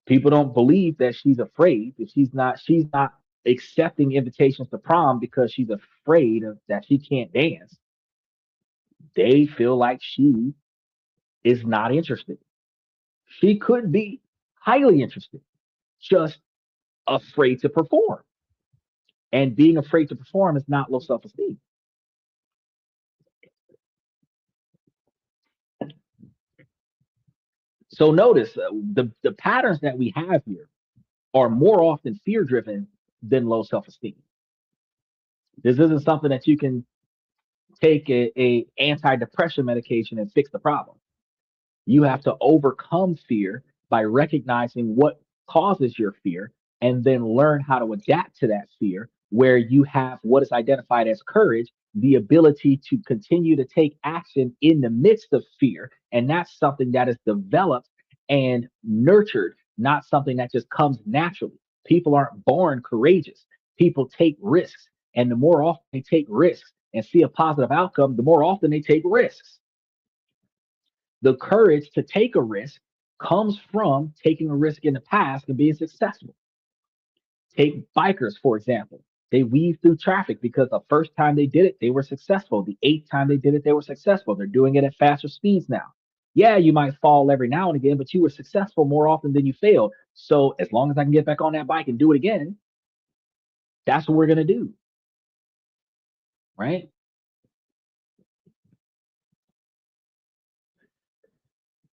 People don't believe that she's afraid, that she's not accepting invitations to prom because she's afraid of that she can't dance. They feel like she is not interested. She could be highly interested, just afraid to perform. And being afraid to perform is not low self-esteem. So notice the patterns that we have here are more often fear driven than low self esteem. This isn't something that you can take a antidepressant medication and fix the problem. You have to overcome fear by recognizing what causes your fear and then learn how to adapt to that fear, where you have what is identified as courage, the ability to continue to take action in the midst of fear. And that's something that is developed and nurtured, not something that just comes naturally. People aren't born courageous. People take risks. And the more often they take risks and see a positive outcome, the more often they take risks. The courage to take a risk comes from taking a risk in the past and being successful. Take bikers, for example. They weave through traffic because the first time they did it, they were successful. The eighth time they did it, they were successful. They're doing it at faster speeds now. Yeah, you might fall every now and again, but you were successful more often than you failed. So as long as I can get back on that bike and do it again, that's what we're going to do. Right.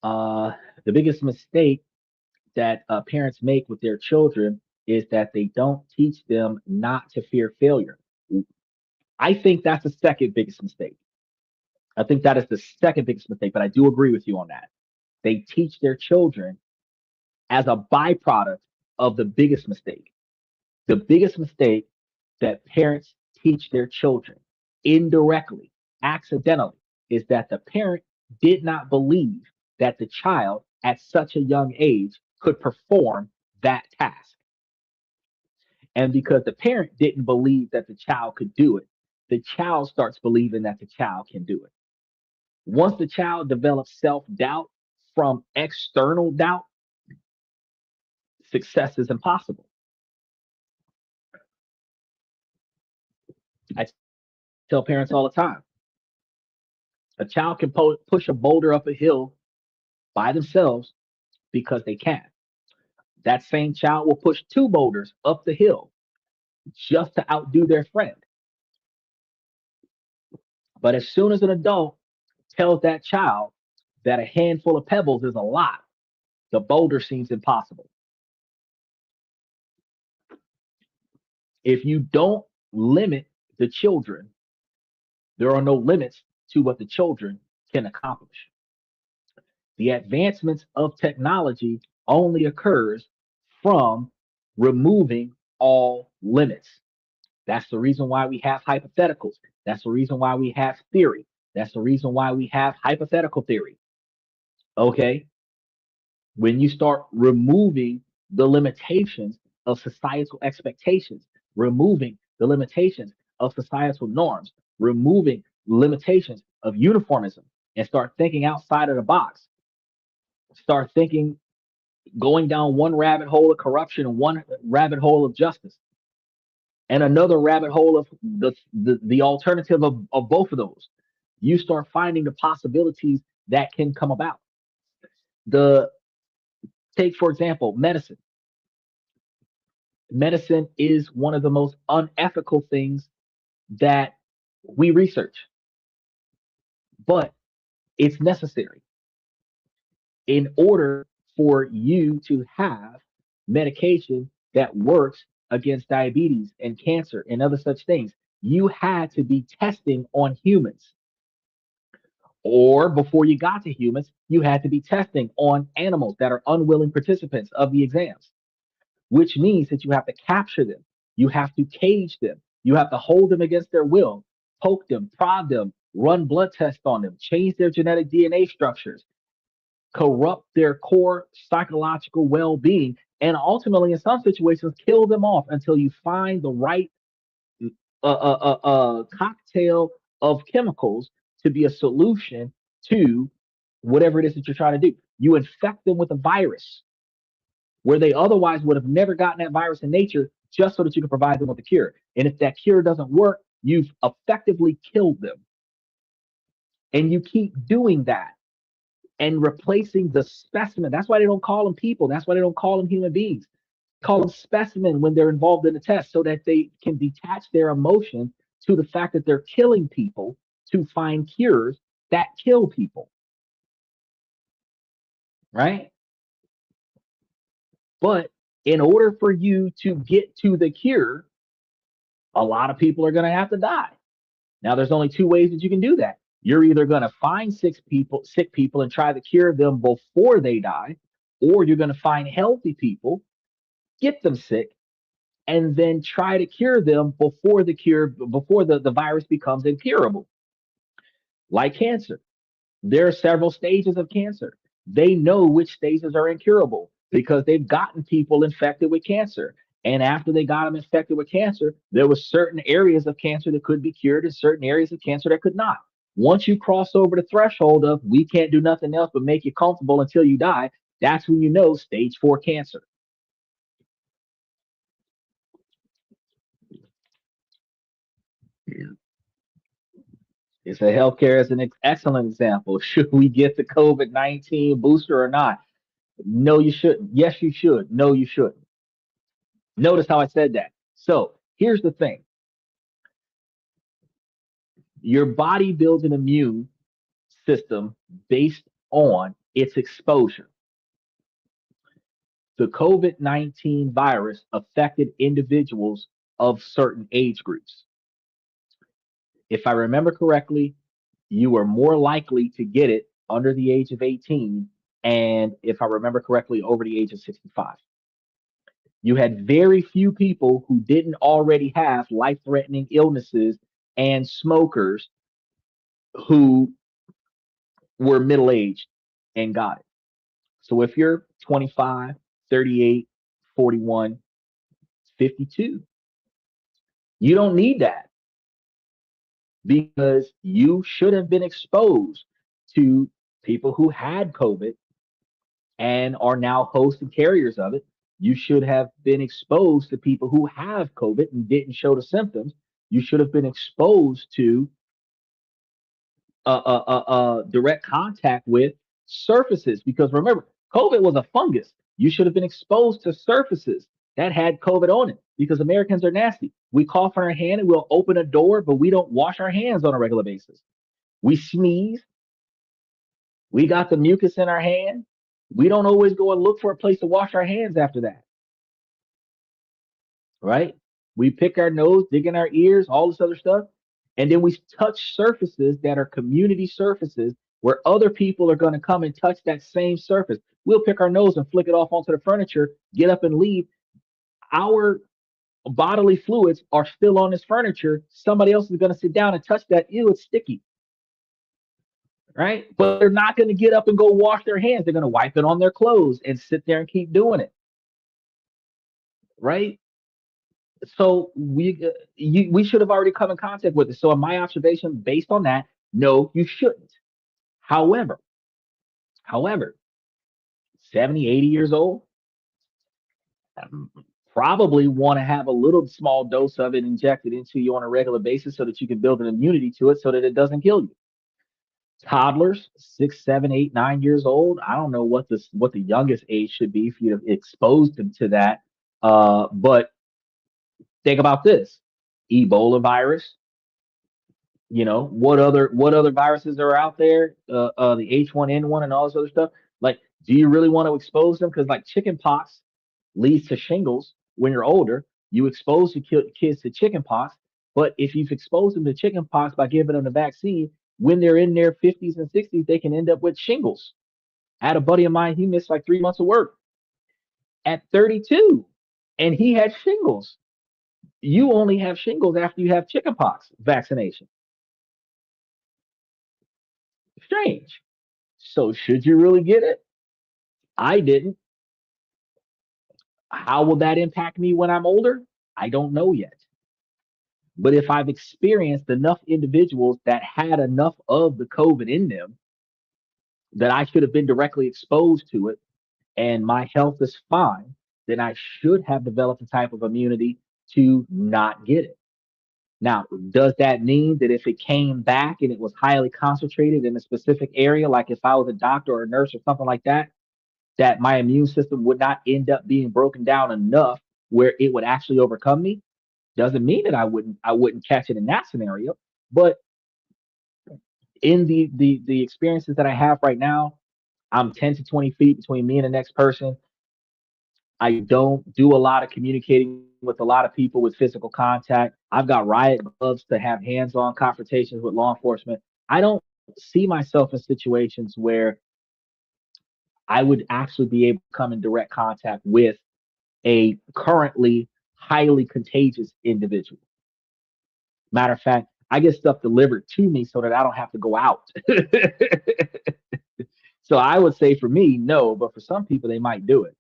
Uh, the biggest mistake that parents make with their children is that they don't teach them not to fear failure. I think that's the second biggest mistake. I think that is the second biggest mistake, but I do agree with you on that. They teach their children as a byproduct of the biggest mistake. The biggest mistake that parents teach their children indirectly, accidentally, is that the parent did not believe that the child at such a young age could perform that task. And because the parent didn't believe that the child could do it, the child starts believing that the child can do it. Once the child develops self doubt from external doubt, success is impossible. I tell parents all the time, a child can push a boulder up a hill by themselves because they can. That same child will push two boulders up the hill just to outdo their friend. But as soon as an adult tells that child that a handful of pebbles is a lot, the boulder seems impossible. If you don't limit the children, there are no limits to what the children can accomplish. The advancements of technology only occurs from removing all limits. That's the reason why we have hypotheticals. That's the reason why we have theory. That's the reason why we have hypothetical theory. Okay. When you start removing the limitations of societal expectations, removing the limitations of societal norms, removing limitations of uniformism, and start thinking outside of the box, start thinking, going down one rabbit hole of corruption and one rabbit hole of justice, and another rabbit hole of the alternative of both of those, you start finding the possibilities that can come about. The Take, for example, medicine. Medicine is one of the most unethical things that we research, but it's necessary in order for you to have medication that works against diabetes and cancer and other such things. You had to be testing on humans, or before you got to humans, you had to be testing on animals that are unwilling participants of the exams, which means that you have to capture them, you have to cage them, you have to hold them against their will, poke them, prod them, run blood tests on them, change their genetic DNA structures, corrupt their core psychological well being, and ultimately, in some situations, kill them off until you find the right cocktail of chemicals to be a solution to whatever it is that you're trying to do. You infect them with a virus where they otherwise would have never gotten that virus in nature, just so that you can provide them with a cure. And if that cure doesn't work, you've effectively killed them. And you keep doing that and replacing the specimen. That's why they don't call them people. That's why they don't call them human beings. Call them specimen when they're involved in the test, so that they can detach their emotions to the fact that they're killing people to find cures that kill people. Right? But in order for you to get to the cure, a lot of people are going to have to die. Now, there's only two ways that you can do that. You're either going to find sick people and try to cure them before they die, or you're going to find healthy people, get them sick, and then try to cure them before the virus becomes incurable. Like cancer, there are several stages of cancer. They know which stages are incurable because they've gotten people infected with cancer. And after they got them infected with cancer, there were certain areas of cancer that could be cured and certain areas of cancer that could not. Once you cross over the threshold of we can't do nothing else but make you comfortable until you die, that's when you know stage 4 cancer. It's a healthcare as an excellent example. Should we get the COVID-19 booster or not? No, you shouldn't. Yes, you should. No, you shouldn't. Notice how I said that. So here's the thing: your body builds an immune system based on its exposure. The COVID 19 virus affected individuals of certain age groups. If I remember correctly, you were more likely to get it under the age of 18, and if I remember correctly, over the age of 65. You had very few people who didn't already have life threatening illnesses and smokers who were middle aged and got it. So if you're 25, 38, 41, 52, you don't need that because you should have been exposed to people who had COVID and are now hosts and carriers of it. You should have been exposed to people who have COVID and didn't show the symptoms. You should have been exposed to direct contact with surfaces because remember, COVID was a fungus. You should have been exposed to surfaces that had COVID on it because Americans are nasty. We cough on our hand and we'll open a door, but we don't wash our hands on a regular basis. We sneeze. We got the mucus in our hand. We don't always go and look for a place to wash our hands after that, right? We pick our nose, dig in our ears, all this other stuff. And then we touch surfaces that are community surfaces where other people are going to come and touch that same surface. We'll pick our nose and flick it off onto the furniture, get up and leave. Our bodily fluids are still on this furniture. Somebody else is going to sit down and touch that. Ew, it's sticky, right? But they're not going to get up and go wash their hands. They're going to wipe it on their clothes and sit there and keep doing it, right? So we should have already come in contact with it. So in my observation, based on that, no, you shouldn't. However, however, 70, 80 years old, um, probably want to have a little small dose of it injected into you on a regular basis so that you can build an immunity to it so that it doesn't kill you. Toddlers, 6, 7, 8, 9 years old. I don't know what the youngest age should be if you exposed them to that. But think about this: Ebola virus. What other viruses are out there? The H1N1 and all this other stuff. Like, do you really want to expose them? Because like chicken pox leads to shingles when you're older. You expose your kids to chicken pox, but if you've exposed them to chicken pox by giving them the vaccine, when they're in their 50s and 60s, they can end up with shingles. I had a buddy of mine, he missed like 3 months of work at 32, and he had shingles. You only have shingles after you have chickenpox vaccination. Strange. So should you really get it? I didn't. How will that impact me when I'm older? I don't know yet. But if I've experienced enough individuals that had enough of the COVID in them that I should have been directly exposed to it and my health is fine, then I should have developed a type of immunity to not get it. Now, does that mean that if it came back and it was highly concentrated in a specific area, like if I was a doctor or a nurse or something like that my immune system would not end up being broken down enough where it would actually overcome me? Doesn't mean that I wouldn't catch it in that scenario. But in the experiences that I have right now, I'm 10 to 20 feet between me and the next person. I don't do a lot of communicating with a lot of people with physical contact. I've got riot gloves to have hands-on confrontations with law enforcement. I don't see myself in situations where I would actually be able to come in direct contact with a currently highly contagious individual. Matter of fact, I get stuff delivered to me so that I don't have to go out. So I would say for me, no, but for some people, they might do it.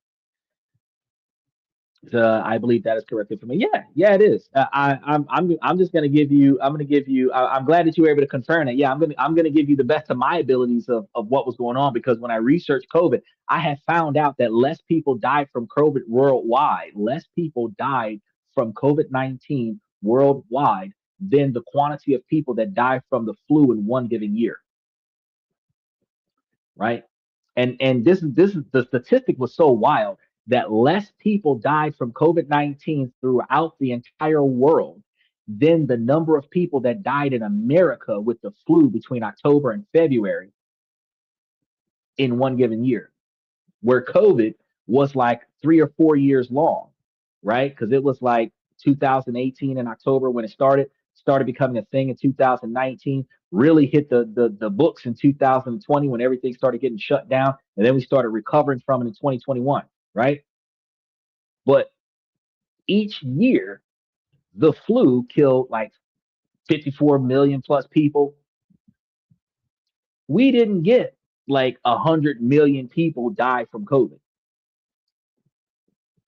I believe that is correct for me. Yeah, yeah, it is. I'm just gonna give you. I'm gonna give you. I'm glad that you were able to confirm it. Yeah, I'm gonna give you the best of my abilities of what was going on because when I researched COVID, I had found out that less people died from COVID worldwide. Less people died from COVID-19 worldwide than the quantity of people that die from the flu in one given year. Right? And this is the statistic was so wild that less people died from COVID-19 throughout the entire world than the number of people that died in America with the flu between October and February in one given year, where COVID was like 3 or 4 years long, right? Because it was like 2018 in October when it started becoming a thing in 2019, really hit the books in 2020 when everything started getting shut down, and then we started recovering from it in 2021, right? But each year, the flu killed like 54 million plus people. We didn't get like 100 million people die from COVID.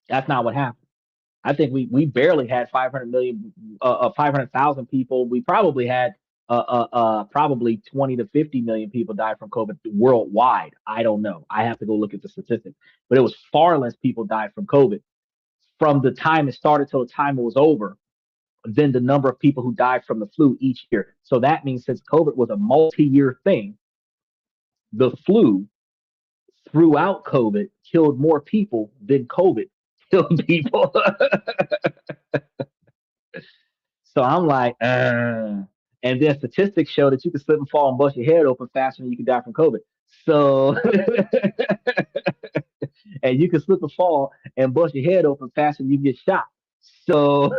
That's not what happened. I think we barely had 500 million, 500,000 people. We probably had probably 20 to 50 million people die from COVID worldwide. I don't know. I have to go look at the statistics, but it was far less people died from COVID from the time it started till the time it was over than the number of people who died from the flu each year. So that means since COVID was a multi-year thing, the flu throughout COVID killed more people than COVID killed people. So I'm like, and then statistics show that you can slip and fall and bust your head open faster than you can die from COVID. So, and you can slip and fall and bust your head open faster than you get shot. So,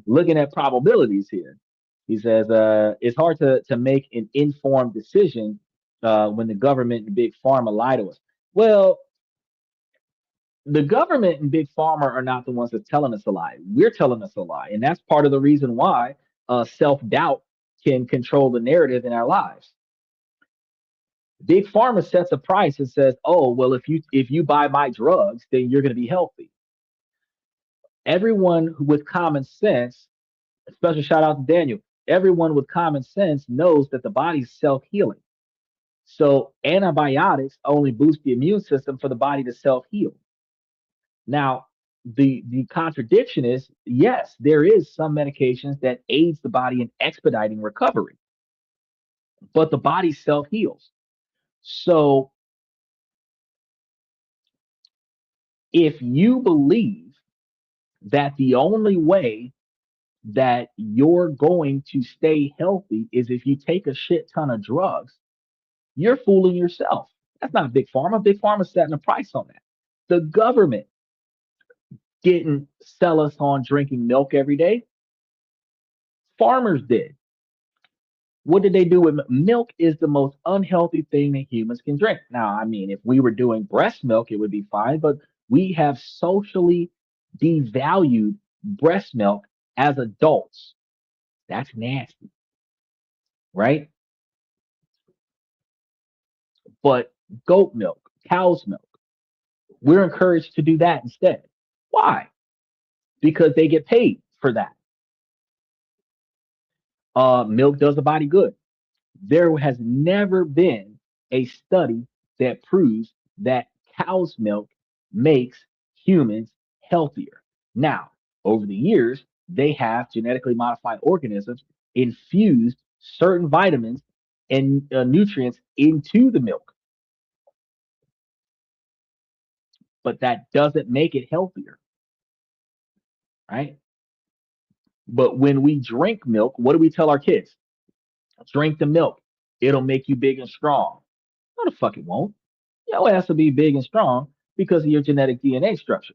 looking at probabilities here, he says it's hard to make an informed decision when the government and big pharma lie to us. Well, the government and big pharma are not the ones that's telling us a lie. We're telling us a lie, and that's part of the reason why self-doubt can control the narrative in our lives. Big pharma sets a price and says, "Oh, well, if you buy my drugs, then you're going to be healthy." Everyone with common sense, special shout out to Daniel. Everyone with common sense knows that the body's self-healing. So antibiotics only boost the immune system for the body to self-heal. Now, the contradiction is yes, there is some medications that aids the body in expediting recovery, but the body self heals. So if you believe that the only way that you're going to stay healthy is if you take a shit ton of drugs, you're fooling yourself. That's not big pharma. Big pharma setting a price on that. The government didn't sell us on drinking milk every day. Farmers did. What did they do with milk? Is the most unhealthy thing that humans can drink. Now, I mean, if we were doing breast milk, it would be fine, but we have socially devalued breast milk as adults. That's nasty, right? But goat milk, cow's milk, we're encouraged to do that instead. Why? Because they get paid for that. Milk does the body good. There has never been a study that proves that cow's milk makes humans healthier. Now, over the years, they have genetically modified organisms infused certain vitamins and nutrients into the milk, but that doesn't make it healthier, right? But when we drink milk, what do we tell our kids? Drink the milk. It'll make you big and strong. No, the fuck it won't. Your ass will be big and strong because of your genetic DNA structure.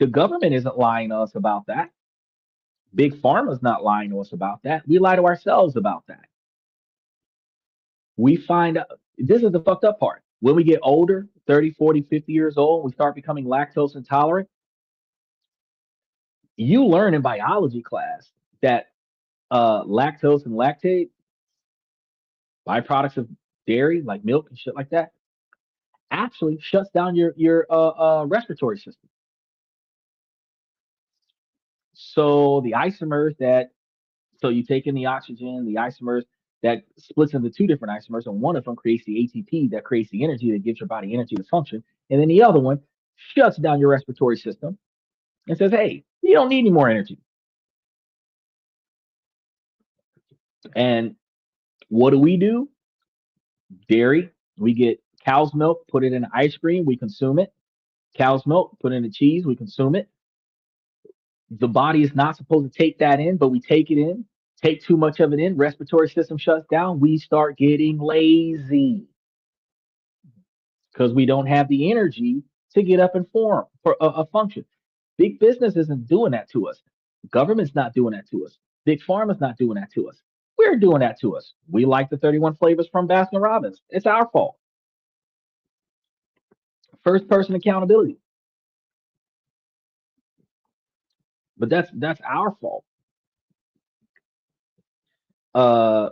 The government isn't lying to us about that. Big Pharma's not lying to us about that. We lie to ourselves about that. We find out this is the fucked up part. When we get older, 30, 40, 50 years old, we start becoming lactose intolerant. You learn in biology class that lactose and lactate, byproducts of dairy, like milk and shit like that, actually shuts down your respiratory system. So the isomers that so you take in the oxygen, the isomers that splits into two different isomers, and one of them creates the ATP that creates the energy that gives your body energy to function, and then the other one shuts down your respiratory system and says, "Hey, you don't need any more energy." And what do? Dairy. We get cow's milk, put it in ice cream, we consume it. Cow's milk, put it in the cheese, we consume it. The body is not supposed to take that in, but we take it in. Take too much of it in, respiratory system shuts down. We start getting lazy because we don't have the energy to get up and form for a function. Big business isn't doing that to us. Government's not doing that to us. Big pharma's not doing that to us. We're doing that to us. We like the 31 flavors from Baskin Robbins. It's our fault. First person accountability. But that's our fault. Uh,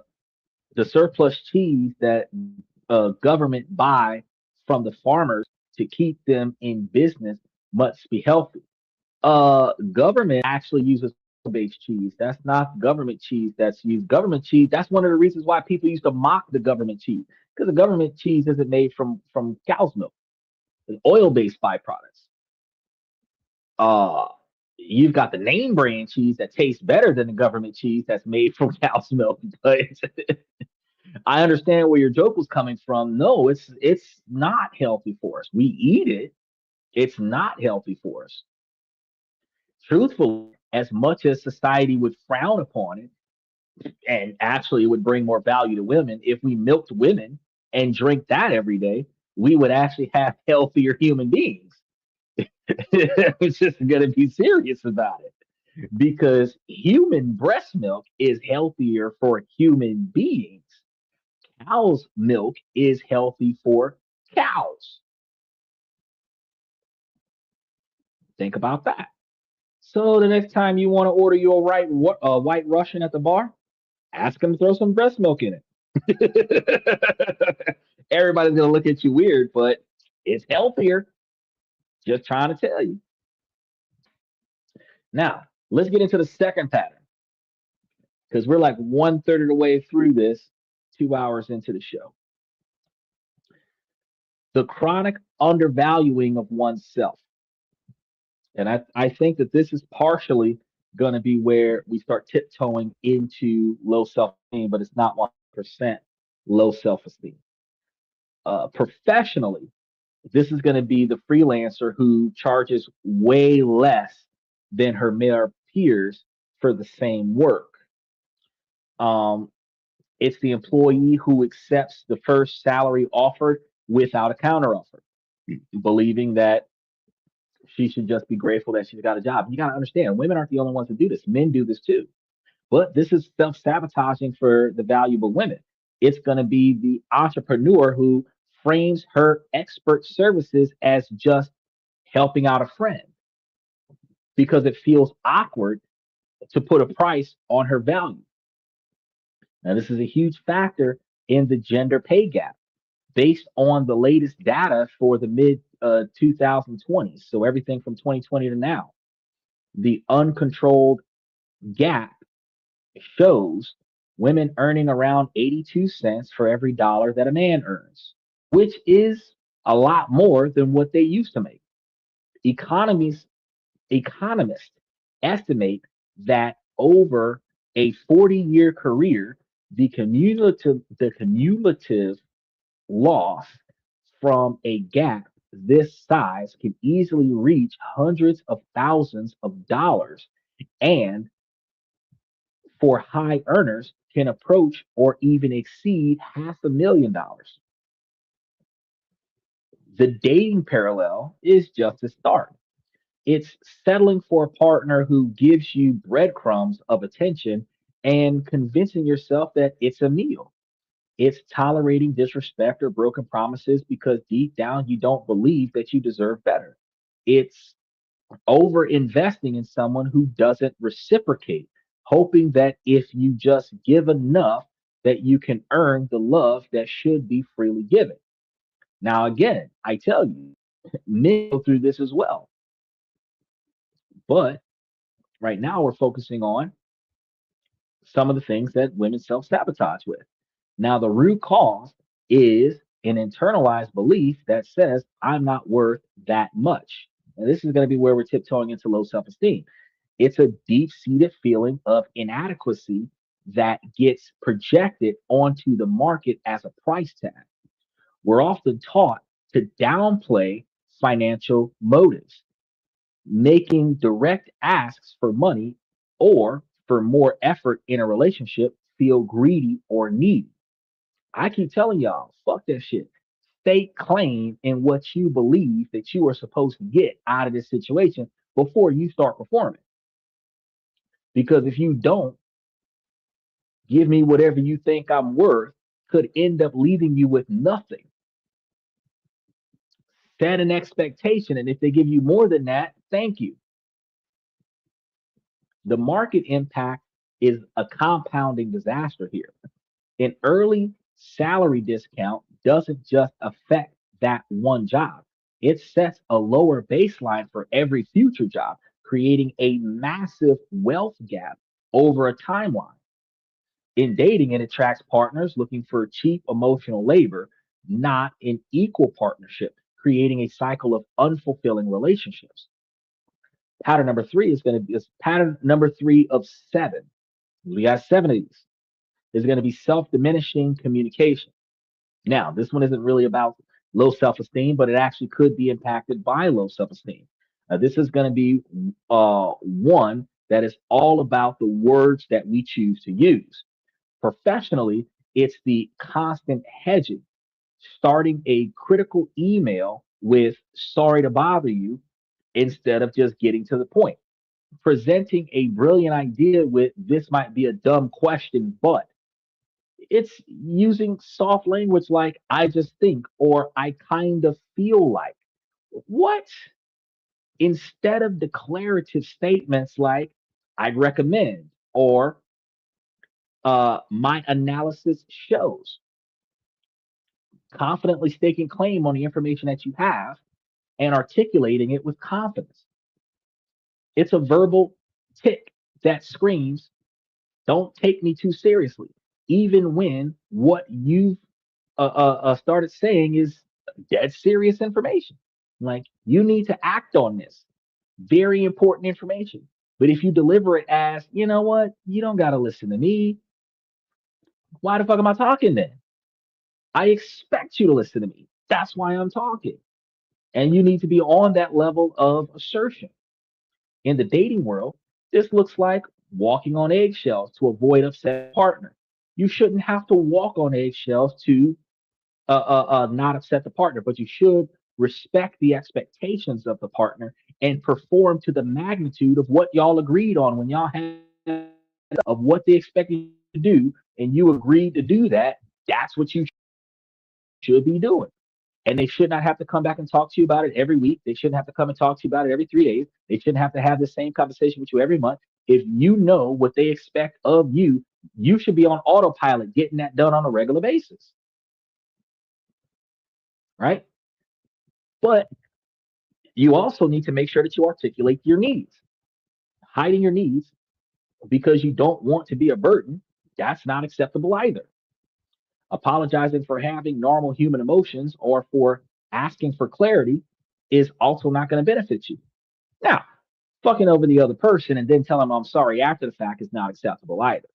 the surplus cheese that government buy from the farmers to keep them in business must be healthy. Government actually uses based cheese. That's not government cheese that's used. Government cheese. That's one of the reasons why people used to mock the government cheese because the government cheese isn't made from cow's milk. It's oil based byproducts. Uh, you've got the name brand cheese that tastes better than the government cheese that's made from cow's milk. But I understand where your joke was coming from. No, it's not healthy for us. We eat it. It's not healthy for us. Truthfully, as much as society would frown upon it, and actually it would bring more value to women, if we milked women and drink that every day, we would actually have healthier human beings. It's just going to be serious about it because human breast milk is healthier for human beings. Cow's milk is healthy for cows. Think about that. So the next time you want to order your white Russian at the bar, ask them to throw some breast milk in it. Everybody's gonna look at you weird, but it's healthier. Just trying to tell you. Now, let's get into the second pattern because we're like one third of the way through this, 2 hours into the show. The chronic undervaluing of oneself. And I think that this is partially going to be where we start tiptoeing into low self esteem, but it's not 100% low self esteem. Professionally, this is going to be the freelancer who charges way less than her male peers for the same work. Um, it's the employee who accepts the first salary offered without a counteroffer, believing that she should just be grateful that she's got a job. You got to understand, women aren't the only ones that do this. Men do this too. But this is self sabotaging for the valuable women. It's going to be the entrepreneur who frames her expert services as just helping out a friend because it feels awkward to put a price on her value. Now, this is a huge factor in the gender pay gap based on the latest data for the mid 2020s. So, everything from 2020 to now. The uncontrolled gap shows women earning around 82 cents for every dollar that a man earns, which is a lot more than what they used to make. Economies, economists estimate that over a 40-year career, the cumulative loss from a gap this size can easily reach hundreds of thousands of dollars and for high earners can approach or even exceed $500,000. The dating parallel is just a start. It's settling for a partner who gives you breadcrumbs of attention and convincing yourself that it's a meal. It's tolerating disrespect or broken promises because deep down you don't believe that you deserve better. It's over investing in someone who doesn't reciprocate, hoping that if you just give enough, that you can earn the love that should be freely given. Now, again, I tell you, men go through this as well. But right now, we're focusing on some of the things that women self sabotage with. Now, the root cause is an internalized belief that says, I'm not worth that much. And this is going to be where we're tiptoeing into low self esteem. It's a deep seated feeling of inadequacy that gets projected onto the market as a price tag. We're often taught to downplay financial motives, making direct asks for money or for more effort in a relationship feel greedy or needy. I keep telling y'all, fuck that shit. Stake claim in what you believe that you are supposed to get out of this situation before you start performing. Because if you don't give me whatever you think I'm worth, could end up leaving you with nothing. Set an expectation, and if they give you more than that, thank you. The market impact is a compounding disaster here. An early salary discount doesn't just affect that one job, it sets a lower baseline for every future job, creating a massive wealth gap over a timeline. In dating, it attracts partners looking for cheap emotional labor, not an equal partnership, creating a cycle of unfulfilling relationships. Pattern number three is going to be is pattern number three of seven. We got seven of these. Is going to be self-diminishing communication. Now, this one isn't really about low self-esteem, but it actually could be impacted by low self-esteem. This is going to be one that is all about the words that we choose to use. Professionally, it's the constant hedging, starting a critical email with sorry to bother you instead of just getting to the point. Presenting a brilliant idea with this might be a dumb question, but it's using soft language like I just think or I kind of feel like. What? Instead of declarative statements like I'd recommend or my analysis shows. Confidently staking claim on the information that you have and articulating it with confidence. It's a verbal tick that screams, don't take me too seriously, even when what you've started saying is dead serious information. Like, you need to act on this. Very important information. But if you deliver it as, you know what, you don't got to listen to me. Why the fuck am I talking then? I expect you to listen to me. That's why I'm talking. And you need to be on that level of assertion. In the dating world, this looks like walking on eggshells to avoid upset partner. You shouldn't have to walk on eggshells to not upset the partner, but you should respect the expectations of the partner and perform to the magnitude of what y'all agreed on when y'all had of what they expect you to do, and you agreed to do that. That's what you should be doing. And they should not have to come back and talk to you about it every week. They shouldn't have to come and talk to you about it every 3 days. They shouldn't have to have the same conversation with you every month. If you know what they expect of you, you should be on autopilot getting that done on a regular basis, right? But you also need to make sure that you articulate your needs. Hiding your needs because you don't want to be a burden, that's not acceptable either. Apologizing for having normal human emotions or for asking for clarity is also not going to benefit you. Now, fucking over the other person and then telling them I'm sorry after the fact is not acceptable either.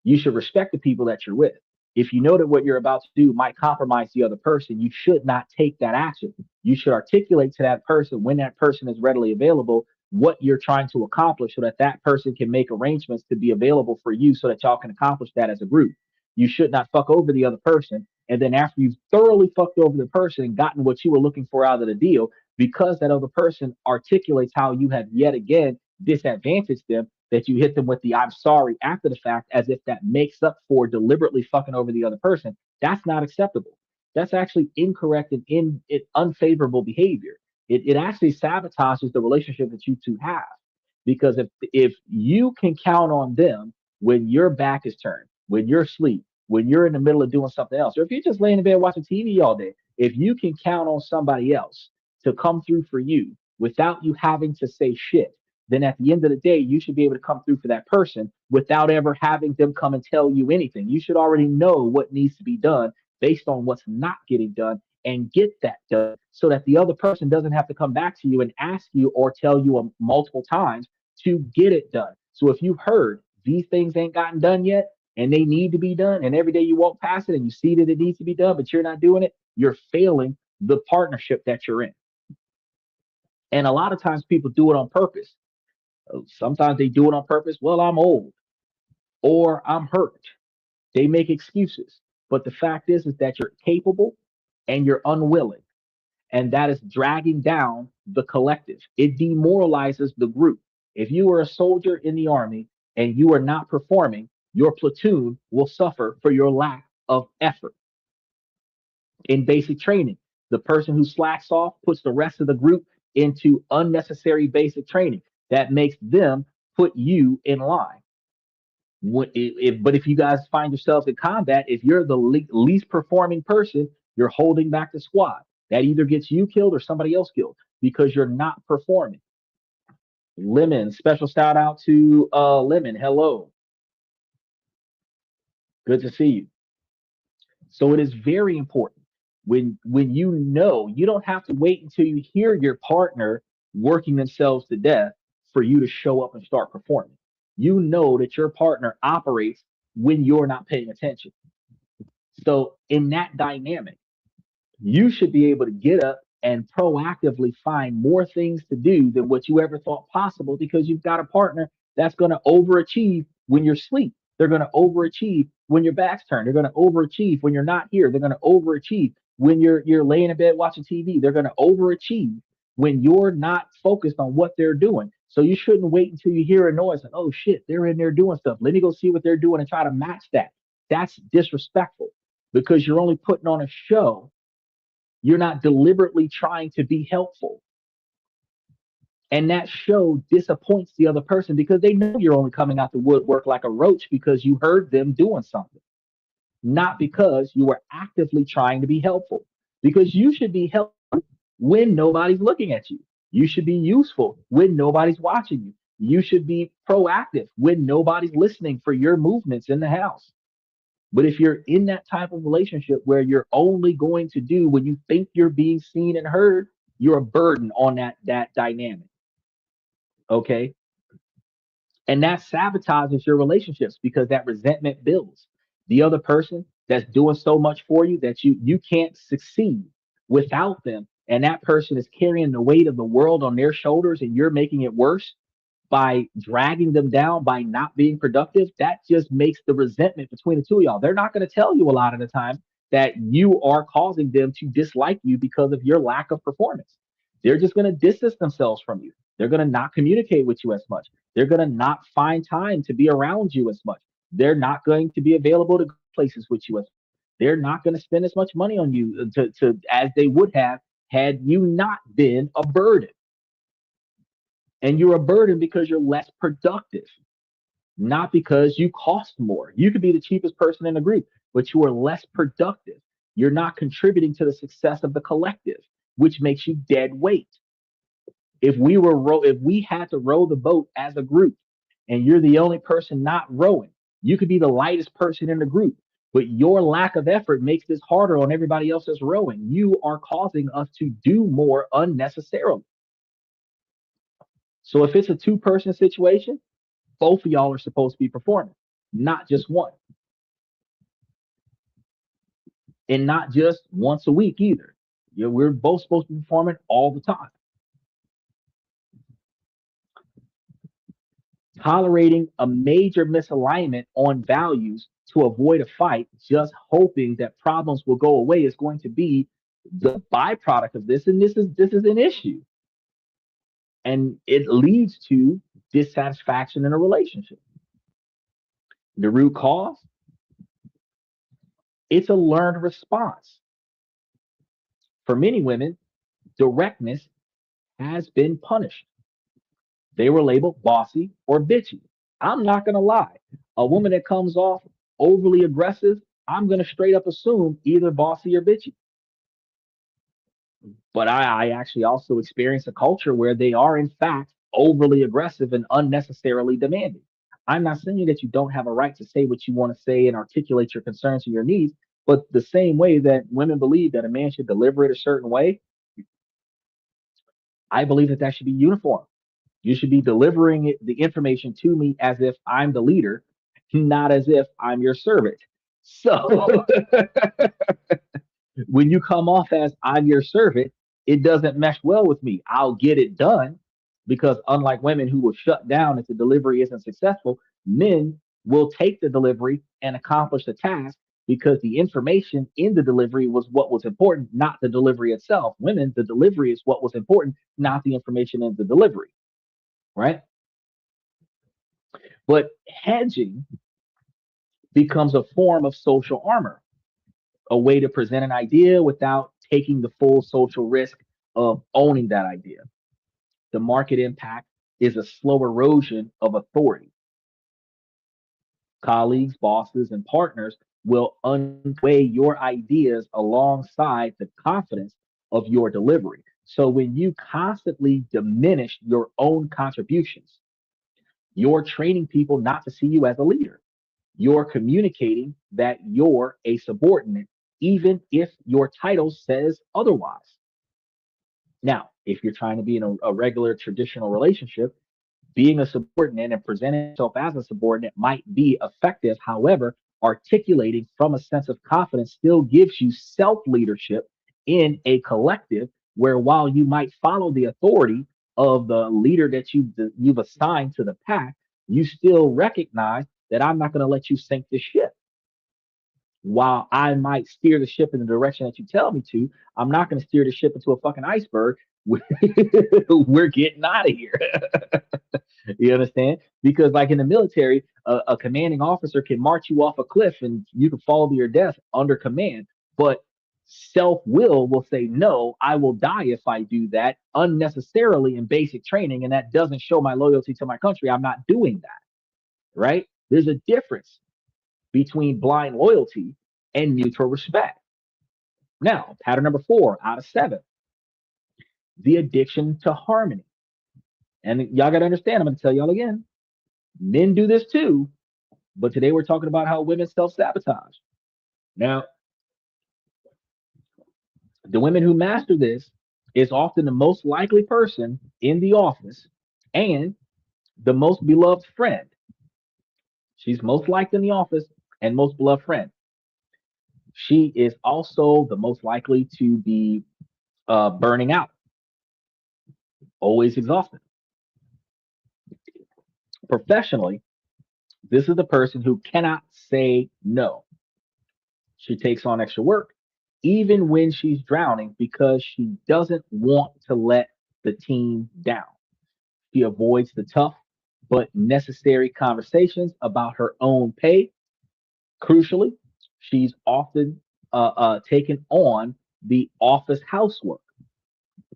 You should respect the people that you're with. If you know that what you're about to do might compromise the other person, you should not take that action. You should articulate to that person when that person is readily available. what you're trying to accomplish so that that person can make arrangements to be available for you so that y'all can accomplish that as a group. You should not fuck over the other person. And then after you've thoroughly fucked over the person and gotten what you were looking for out of the deal, because that other person articulates how you have yet again disadvantaged them, that you hit them with the I'm sorry after the fact as if that makes up for deliberately fucking over the other person. That's not acceptable. That's actually incorrect and unfavorable behavior. It actually sabotages the relationship that you two have. Because if you can count on them when your back is turned, when you're asleep, when you're in the middle of doing something else, or if you're just laying in bed watching TV all day, if you can count on somebody else to come through for you without you having to say shit, then at the end of the day, you should be able to come through for that person without ever having them come and tell you anything. You should already know what needs to be done based on what's not getting done and get that done so that the other person doesn't have to come back to you and ask you or tell you multiple times to get it done. So if you've heard these things ain't gotten done yet and they need to be done, and every day you walk past it and you see that it needs to be done, but you're not doing it, you're failing the partnership that you're in. And a lot of times people do it on purpose. Sometimes they do it on purpose. Well, I'm old or I'm hurt. They make excuses. But the fact is that you're capable and you're unwilling. And that is dragging down the collective. It demoralizes the group. If you are a soldier in the army and you are not performing, your platoon will suffer for your lack of effort. In basic training, the person who slacks off puts the rest of the group into unnecessary basic training that makes them put you in line. But if you guys find yourselves in combat, if you're the least performing person, you're holding back the squad. That either gets you killed or somebody else killed because you're not performing. Lemon, special shout out to Lemon. Hello, good to see you. So it is very important when you know you don't have to wait until you hear your partner working themselves to death for you to show up and start performing. You know that your partner operates when you're not paying attention. So in that dynamic, you should be able to get up and proactively find more things to do than what you ever thought possible because you've got a partner that's going to overachieve when you're asleep. They're going to overachieve when your back's turned. They're going to overachieve when you're not here. They're going to overachieve when you're laying in bed watching TV. They're going to overachieve when you're not focused on what they're doing. So you shouldn't wait until you hear a noise like, oh shit, they're in there doing stuff. Let me go see what they're doing and try to match that. That's disrespectful because you're only putting on a show. You're not deliberately trying to be helpful. And that show disappoints the other person because they know you're only coming out the woodwork like a roach because you heard them doing something, not because you were actively trying to be helpful. Because you should be helpful when nobody's looking at you. You should be useful when nobody's watching you. You should be proactive when nobody's listening for your movements in the house. But if you're in that type of relationship where you're only going to do when you think you're being seen and heard, you're a burden on that dynamic. Okay. And that sabotages your relationships because that resentment builds. The other person that's doing so much for you that you can't succeed without them. And that person is carrying the weight of the world on their shoulders and you're making it worse by dragging them down by not being productive, that just makes the resentment between the two of y'all. They're not going to tell you a lot of the time that you are causing them to dislike you because of your lack of performance. They're just going to distance themselves from you. They're going to not communicate with you as much. They're going to not find time to be around you as much. They're not going to be available to go places with you as much. They're not going to spend as much money on you as they would have had you not been a burden. And you're a burden because you're less productive, not because you cost more. You could be the cheapest person in the group, but you are less productive. You're not contributing to the success of the collective, which makes you dead weight. If we had to row the boat as a group and you're the only person not rowing, you could be the lightest person in the group, but your lack of effort makes this harder on everybody else that's rowing. You are causing us to do more unnecessarily. So if it's a two-person situation, both of y'all are supposed to be performing, not just one, and not just once a week either. We're both supposed to be performing all the time. Tolerating a major misalignment on values to avoid a fight, just hoping that problems will go away, is going to be the byproduct of this. And this is an issue. And it leads to dissatisfaction in a relationship. The root cause, it's a learned response. For many women, directness has been punished. They were labeled bossy or bitchy. I'm not going to lie. A woman that comes off overly aggressive, I'm going to straight up assume either bossy or bitchy. But I actually also experience a culture where they are, in fact, overly aggressive and unnecessarily demanding. I'm not saying that you don't have a right to say what you want to say and articulate your concerns and your needs, but the same way that women believe that a man should deliver it a certain way, I believe that that should be uniform. You should be delivering the information to me as if I'm the leader, not as if I'm your servant. So when you come off as I'm your servant, it doesn't mesh well with me. I'll get it done because, unlike women who will shut down if the delivery isn't successful, men will take the delivery and accomplish the task because the information in the delivery was what was important, not the delivery itself. Women, the delivery is what was important, not the information in the delivery, right? But hedging becomes a form of social armor, a way to present an idea without taking the full social risk of owning that idea. The market impact is a slow erosion of authority. Colleagues, bosses, and partners will unweigh your ideas alongside the confidence of your delivery. So when you constantly diminish your own contributions, you're training people not to see you as a leader. You're communicating that you're a subordinate, even if your title says otherwise. Now, if you're trying to be in a regular traditional relationship, being a subordinate and presenting yourself as a subordinate might be effective. However, articulating from a sense of confidence still gives you self leadership in a collective where, while you might follow the authority of the leader that you've assigned to the pack, you still recognize that I'm not going to let you sink the ship. While I might steer the ship in the direction that you tell me to, I'm not going to steer the ship into a fucking iceberg. We're getting out of here. You understand? Because, like in the military, a commanding officer can march you off a cliff and you can fall to your death under command. But self will say, no, I will die if I do that unnecessarily in basic training. And that doesn't show my loyalty to my country. I'm not doing that. Right? There's a difference between blind loyalty and mutual respect. Now, pattern number 4 out of 7, the addiction to harmony. And y'all got to understand, I'm going to tell y'all again, men do this too, but today we're talking about how women self sabotage. Now, the women who master this is often the most likely person in the office and the most beloved friend. She's most liked in the office and most beloved friend. She is also the most likely to be burning out, always exhausted. Professionally, this is the person who cannot say no. She takes on extra work, even when she's drowning, because she doesn't want to let the team down. She avoids the tough but necessary conversations about her own pay. Crucially, she's often taken on the office housework,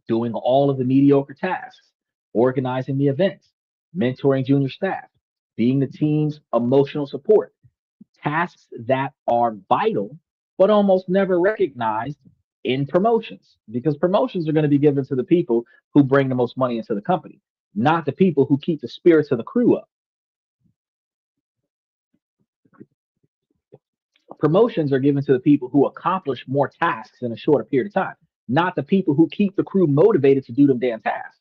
doing all of the mediocre tasks, organizing the events, mentoring junior staff, being the team's emotional support, tasks that are vital but almost never recognized in promotions, because promotions are going to be given to the people who bring the most money into the company, not the people who keep the spirits of the crew up. Promotions are given to the people who accomplish more tasks in a shorter period of time, not the people who keep the crew motivated to do them damn tasks,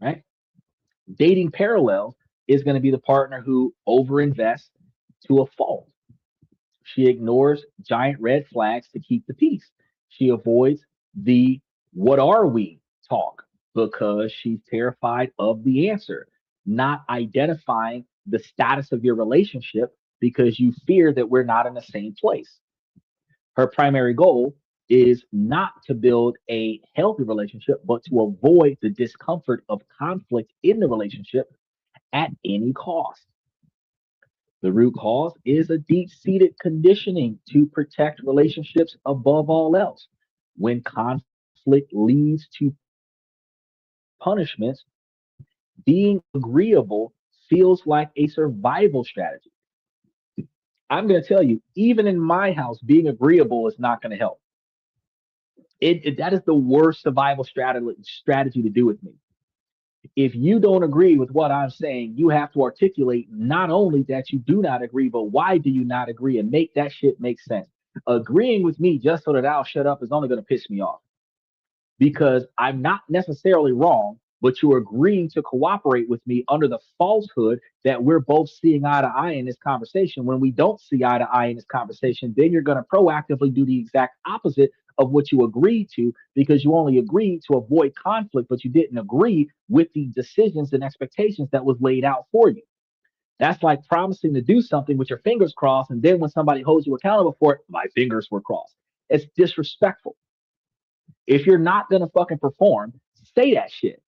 right? Dating parallel is going to be the partner who overinvests to a fault. She ignores giant red flags to keep the peace. She avoids the what are we talk because she's terrified of the answer. not identifying the status of your relationship because you fear that we're not in the same place. Her primary goal is not to build a healthy relationship, but to avoid the discomfort of conflict in the relationship at any cost. The root cause is a deep seated conditioning to protect relationships above all else. When conflict leads to punishments, being agreeable feels like a survival strategy. I'm going to tell you, even in my house, being agreeable is not going to help. That is the worst survival strategy to do with me. If you don't agree with what I'm saying, you have to articulate not only that you do not agree, but why do you not agree and make that shit make sense. Agreeing with me just so that I'll shut up is only going to piss me off because I'm not necessarily wrong, but you're agreeing to cooperate with me under the falsehood that we're both seeing eye to eye in this conversation. When we don't see eye to eye in this conversation, then you're going to proactively do the exact opposite of what you agreed to because you only agreed to avoid conflict, but you didn't agree with the decisions and expectations that was laid out for you. That's like promising to do something with your fingers crossed, and then when somebody holds you accountable for it, my fingers were crossed. It's disrespectful. If you're not gonna fucking perform, say that shit.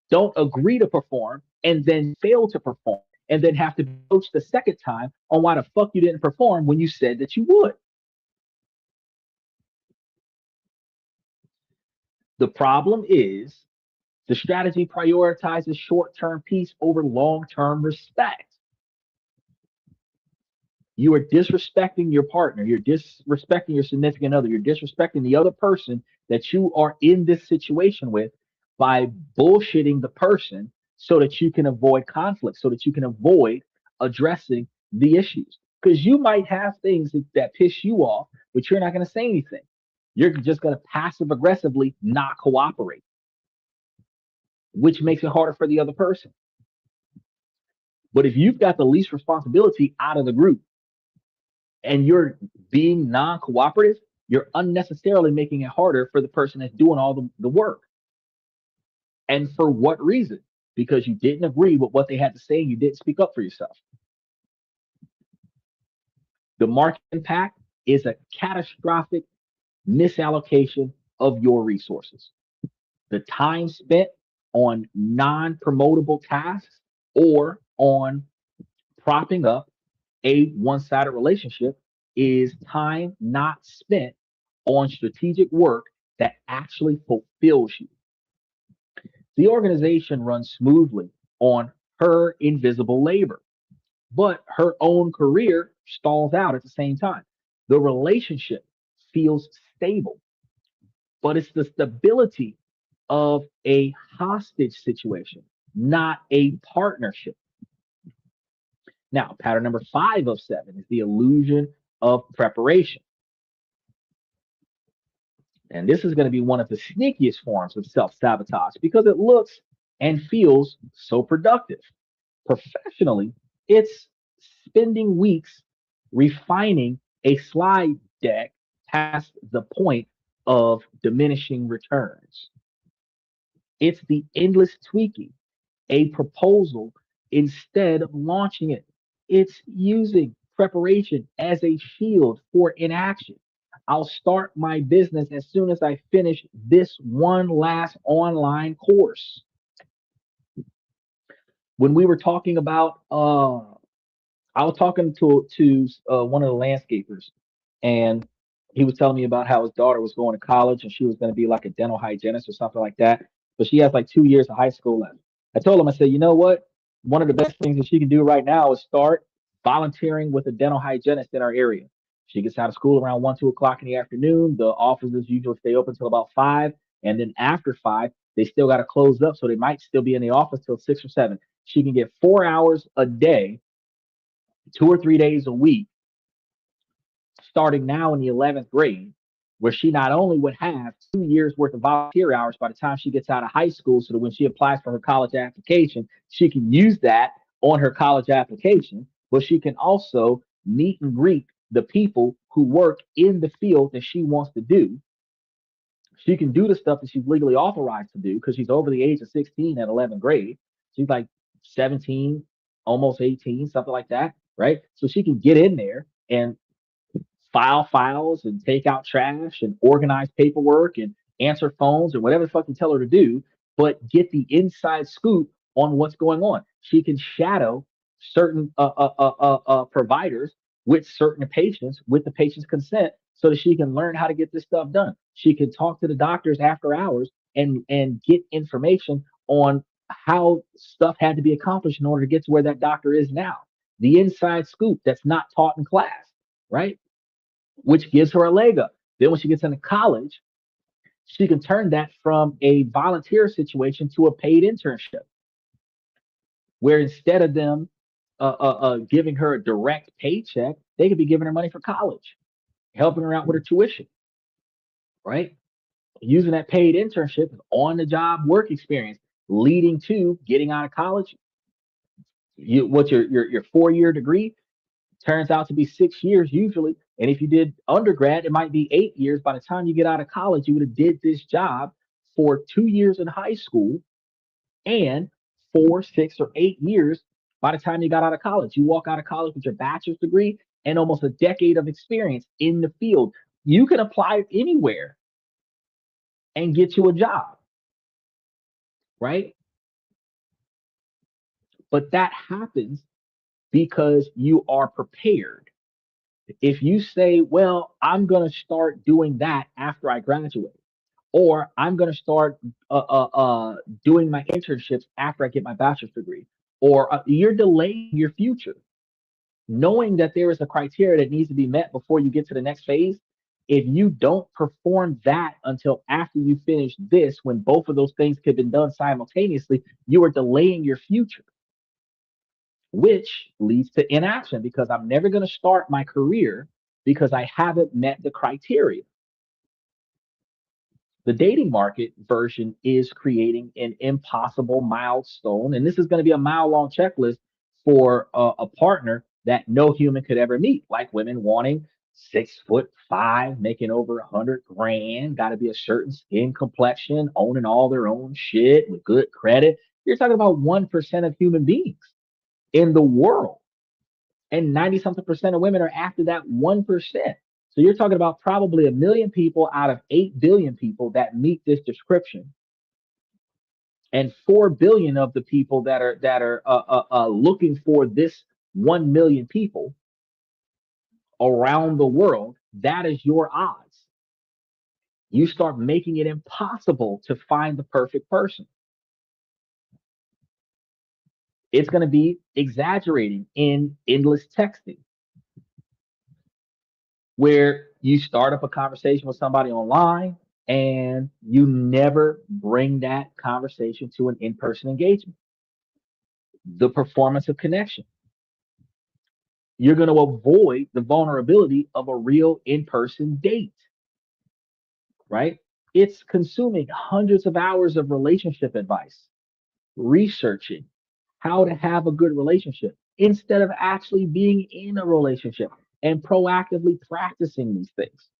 Don't agree to perform and then fail to perform and then have to be coached the second time on why the fuck you didn't perform when you said that you would. The problem is the strategy prioritizes short term peace over long term respect. You are disrespecting your partner. You're disrespecting your significant other. You're disrespecting the other person that you are in this situation with by bullshitting the person so that you can avoid conflict, so that you can avoid addressing the issues. Because you might have things that piss you off, but you're not going to say anything. You're just going to passive aggressively not cooperate, which makes it harder for the other person. But if you've got the least responsibility out of the group, and you're being non-cooperative, you're unnecessarily making it harder for the person that's doing all the work. And for what reason? Because you didn't agree with what they had to say and you didn't speak up for yourself. The market impact is a catastrophic misallocation of your resources. The time spent on non-promotable tasks or on propping up a one-sided relationship is time not spent on strategic work that actually fulfills you. The organization runs smoothly on her invisible labor, but her own career stalls out at the same time. The relationship feels stable, but it's the stability of a hostage situation, not a partnership. Now, pattern number 5 of 7 is the illusion of preparation. And this is going to be one of the sneakiest forms of self sabotage because it looks and feels so productive. Professionally, it's spending weeks refining a slide deck past the point of diminishing returns. It's the endless tweaking a proposal instead of launching it. It's using preparation as a shield for inaction. I'll start my business as soon as I finish this one last online course. When we were talking about, I was talking to one of the landscapers, and he was telling me about how his daughter was going to college and she was going to be like a dental hygienist or something like that. But she has like 2 years of high school left. I told him, I said, you know what? One of the best things that she can do right now is start volunteering with a dental hygienist in our area. She gets out of school around 1, 2 o'clock in the afternoon. The offices usually stay open till about 5. And then after 5, they still got to close up. So they might still be in the office till 6 or 7. She can get 4 hours a day, 2 or 3 days a week, starting now in the 11th grade, where she not only would have 2 years worth of volunteer hours by the time she gets out of high school, so that when she applies for her college application, she can use that on her college application, but she can also meet and greet the people who work in the field that she wants to do. She can do the stuff that she's legally authorized to do because she's over the age of 16 at 11th grade. She's like 17, almost 18, something like that, right? So she can get in there and file files and take out trash and organize paperwork and answer phones and whatever the fuck you tell her to do, but get the inside scoop on what's going on. She can shadow certain providers with certain patients with the patient's consent so that she can learn how to get this stuff done. She can talk to the doctors after hours and get information on how stuff had to be accomplished in order to get to where that doctor is now. The inside scoop that's not taught in class, right? Which gives her a leg up. Then when she gets into college, she can turn that from a volunteer situation to a paid internship, where instead of them giving her a direct paycheck, they could be giving her money for college, helping her out with her tuition, right? Using that paid internship as on the job work experience, leading to getting out of college. What's your 4 year degree? Turns out to be 6 years usually. And if you did undergrad, it might be 8 years. By the time you get out of college, you would have did this job for 2 years in high school and 4, 6, or 8 years by the time you got out of college. You walk out of college with your bachelor's degree and almost a decade of experience in the field. You can apply anywhere and get you a job, right? But that happens because you are prepared. If you say, well, I'm going to start doing that after I graduate, or I'm going to start doing my internships after I get my bachelor's degree, or you're delaying your future, knowing that there is a criteria that needs to be met before you get to the next phase. If you don't perform that until after you finish this, when both of those things could have been done simultaneously, you are delaying your future, which leads to inaction because I'm never going to start my career because I haven't met the criteria. The dating market version is creating an impossible milestone. And this is going to be a mile long checklist for a partner that no human could ever meet, like women wanting 6'5", making over 100 grand, got to be a certain skin complexion, owning all their own shit with good credit. You're talking about 1% of human beings in the world. And 90 something percent of women are after that 1%. So you're talking about probably a million people out of 8 billion people that meet this description. And 4 billion of the people that are looking for this 1 million people around the world, that is your odds. You start making it impossible to find the perfect person. It's going to be exaggerating in endless texting, where you start up a conversation with somebody online and you never bring that conversation to an in-person engagement. The performance of connection. You're going to avoid the vulnerability of a real in-person date, right? It's consuming hundreds of hours of relationship advice, researching how to have a good relationship instead of actually being in a relationship and proactively practicing these things.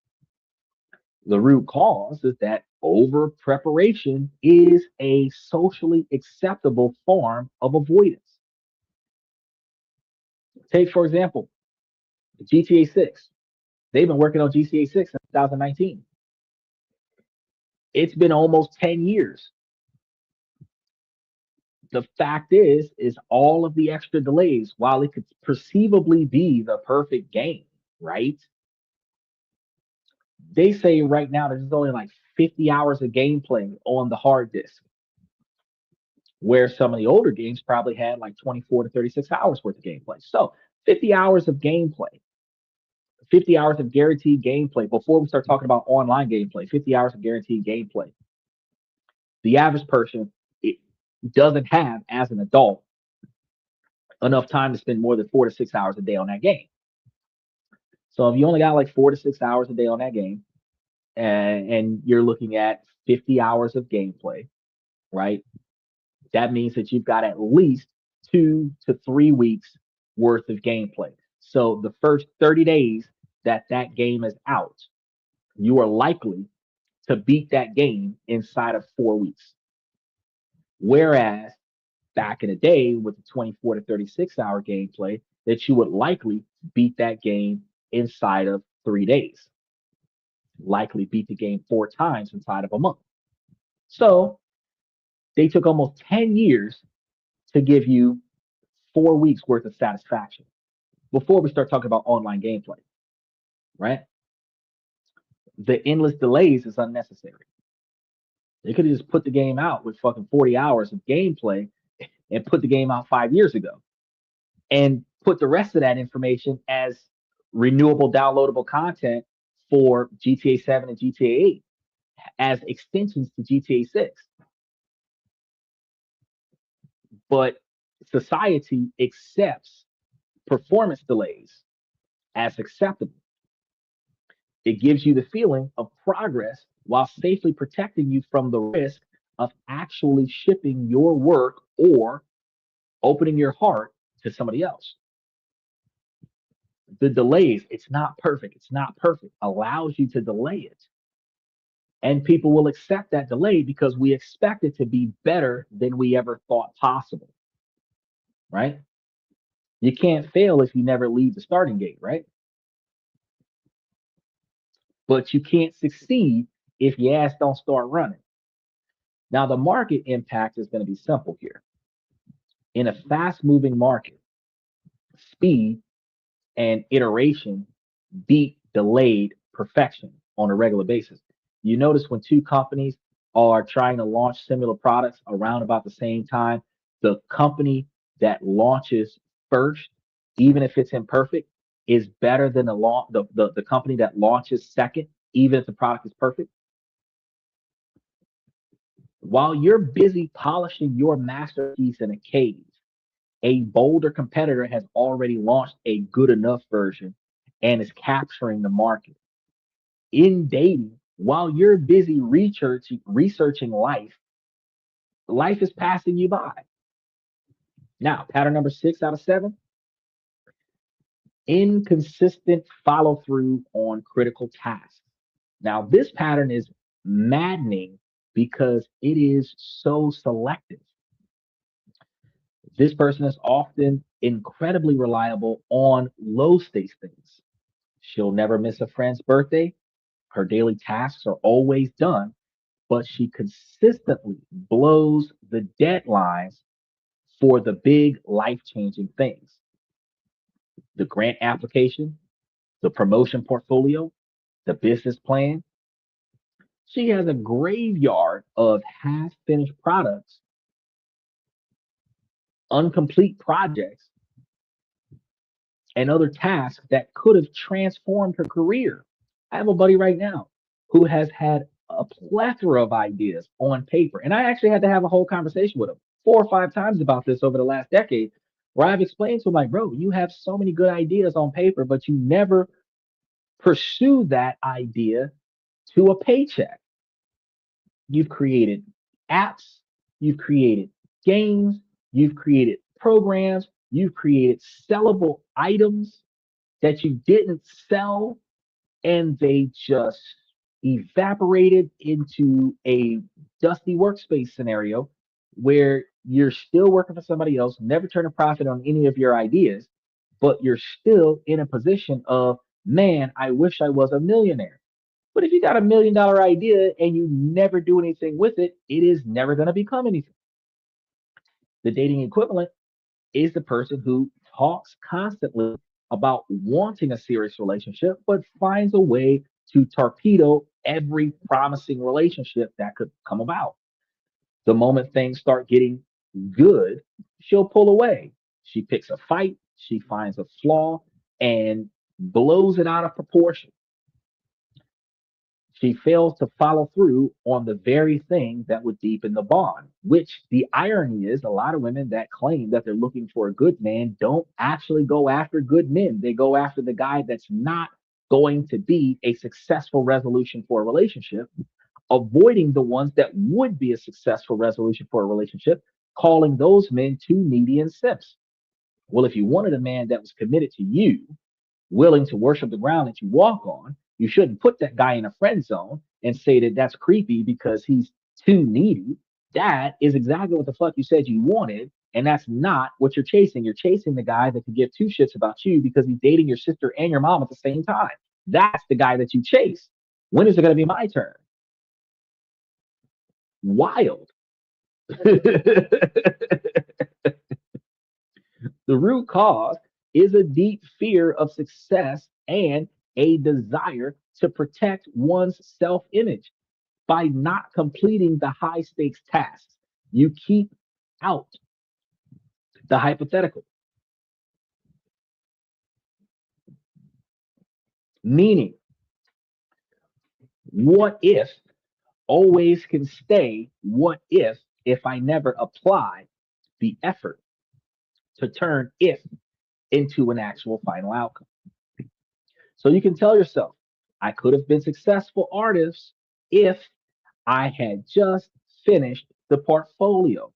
The root cause is that over preparation is a socially acceptable form of avoidance. Take, for example, GTA 6. They've been working on GTA 6 since 2019. It's been almost 10 years. The fact is all of the extra delays, while it could perceivably be the perfect game, right? They say right now there's only like 50 hours of gameplay on the hard disk, where some of the older games probably had like 24 to 36 hours worth of gameplay. So 50 hours of gameplay, 50 hours of guaranteed gameplay before we start talking about online gameplay, 50 hours of guaranteed gameplay. The average person it doesn't have, as an adult, enough time to spend more than 4 to 6 hours a day on that game. So if you only got like 4 to 6 hours a day on that game, and you're looking at 50 hours of gameplay, right? That means that you've got at least 2 to 3 weeks worth of gameplay. So the first 30 days that game is out, you are likely to beat that game inside of 4 weeks. Whereas back in the day with the 24 to 36-hour gameplay, that you would likely beat that game inside of 3 days, likely beat the game 4 times inside of a month. So they took almost 10 years to give you 4 weeks worth of satisfaction before we start talking about online gameplay, right? The endless delays is unnecessary. They could have just put the game out with fucking 40 hours of gameplay and put the game out 5 years ago and put the rest of that information as renewable downloadable content for GTA 7 and GTA 8 as extensions to GTA 6. But society accepts performance delays as acceptable. It gives you the feeling of progress while safely protecting you from the risk of actually shipping your work or opening your heart to somebody else. The delays, it's not perfect. It's not perfect. Allows you to delay it. And people will accept that delay because we expect it to be better than we ever thought possible, right? You can't fail if you never leave the starting gate, right? But you can't succeed if your ass don't start running. Now, the market impact is going to be simple here. In a fast moving market, speed and iteration beat delayed perfection on a regular basis. You notice when two companies are trying to launch similar products around about the same time, the company that launches first, even if it's imperfect, is better than the company that launches second, even if the product is perfect. While you're busy polishing your masterpiece in a cave, a bolder competitor has already launched a good enough version and is capturing the market. In dating, while you're busy researching life, life is passing you by. Now, pattern number 6 out of 7, inconsistent follow through on critical tasks. Now, this pattern is maddening because it is so selective. This person is often incredibly reliable on low stakes things. She'll never miss a friend's birthday. Her daily tasks are always done, but she consistently blows the deadlines for the big life changing things: the grant application, the promotion portfolio, the business plan. She has a graveyard of half finished products, incomplete projects, and other tasks that could have transformed her career. I have a buddy right now who has had a plethora of ideas on paper. And I actually had to have a whole conversation with him 4 or 5 times about this over the last decade, where I've explained to him, like, bro, you have so many good ideas on paper, but you never pursue that idea to a paycheck. You've created apps, you've created games, you've created programs, you've created sellable items that you didn't sell, and they just evaporated into a dusty workspace scenario where you're still working for somebody else, never turn a profit on any of your ideas, but you're still in a position of, man, I wish I was a millionaire. But if you got $1 million idea and you never do anything with it, it is never going to become anything. The dating equivalent is the person who talks constantly about wanting a serious relationship, but finds a way to torpedo every promising relationship that could come about. The moment things start getting good, she'll pull away. She picks a fight, she finds a flaw, and blows it out of proportion. She fails to follow through on the very thing that would deepen the bond, which the irony is a lot of women that claim that they're looking for a good man don't actually go after good men. They go after the guy that's not going to be a successful resolution for a relationship, avoiding the ones that would be a successful resolution for a relationship, calling those men too needy and simps. Well, if you wanted a man that was committed to you, willing to worship the ground that you walk on, you shouldn't put that guy in a friend zone and say that that's creepy because he's too needy. That is exactly what the fuck you said you wanted, And that's not what you're chasing. You're chasing the guy that could give two shits about you because he's dating your sister and your mom at the same time. That's the guy that you chase. When is it going to be my turn? Wild. The root cause is a deep fear of success and a desire to protect one's self image. By not completing the high stakes tasks, you keep out the hypothetical. Meaning, what if always can stay? What if I never apply the effort to turn if into an actual final outcome? So you can tell yourself, I could have been successful artist if I had just finished the portfolio.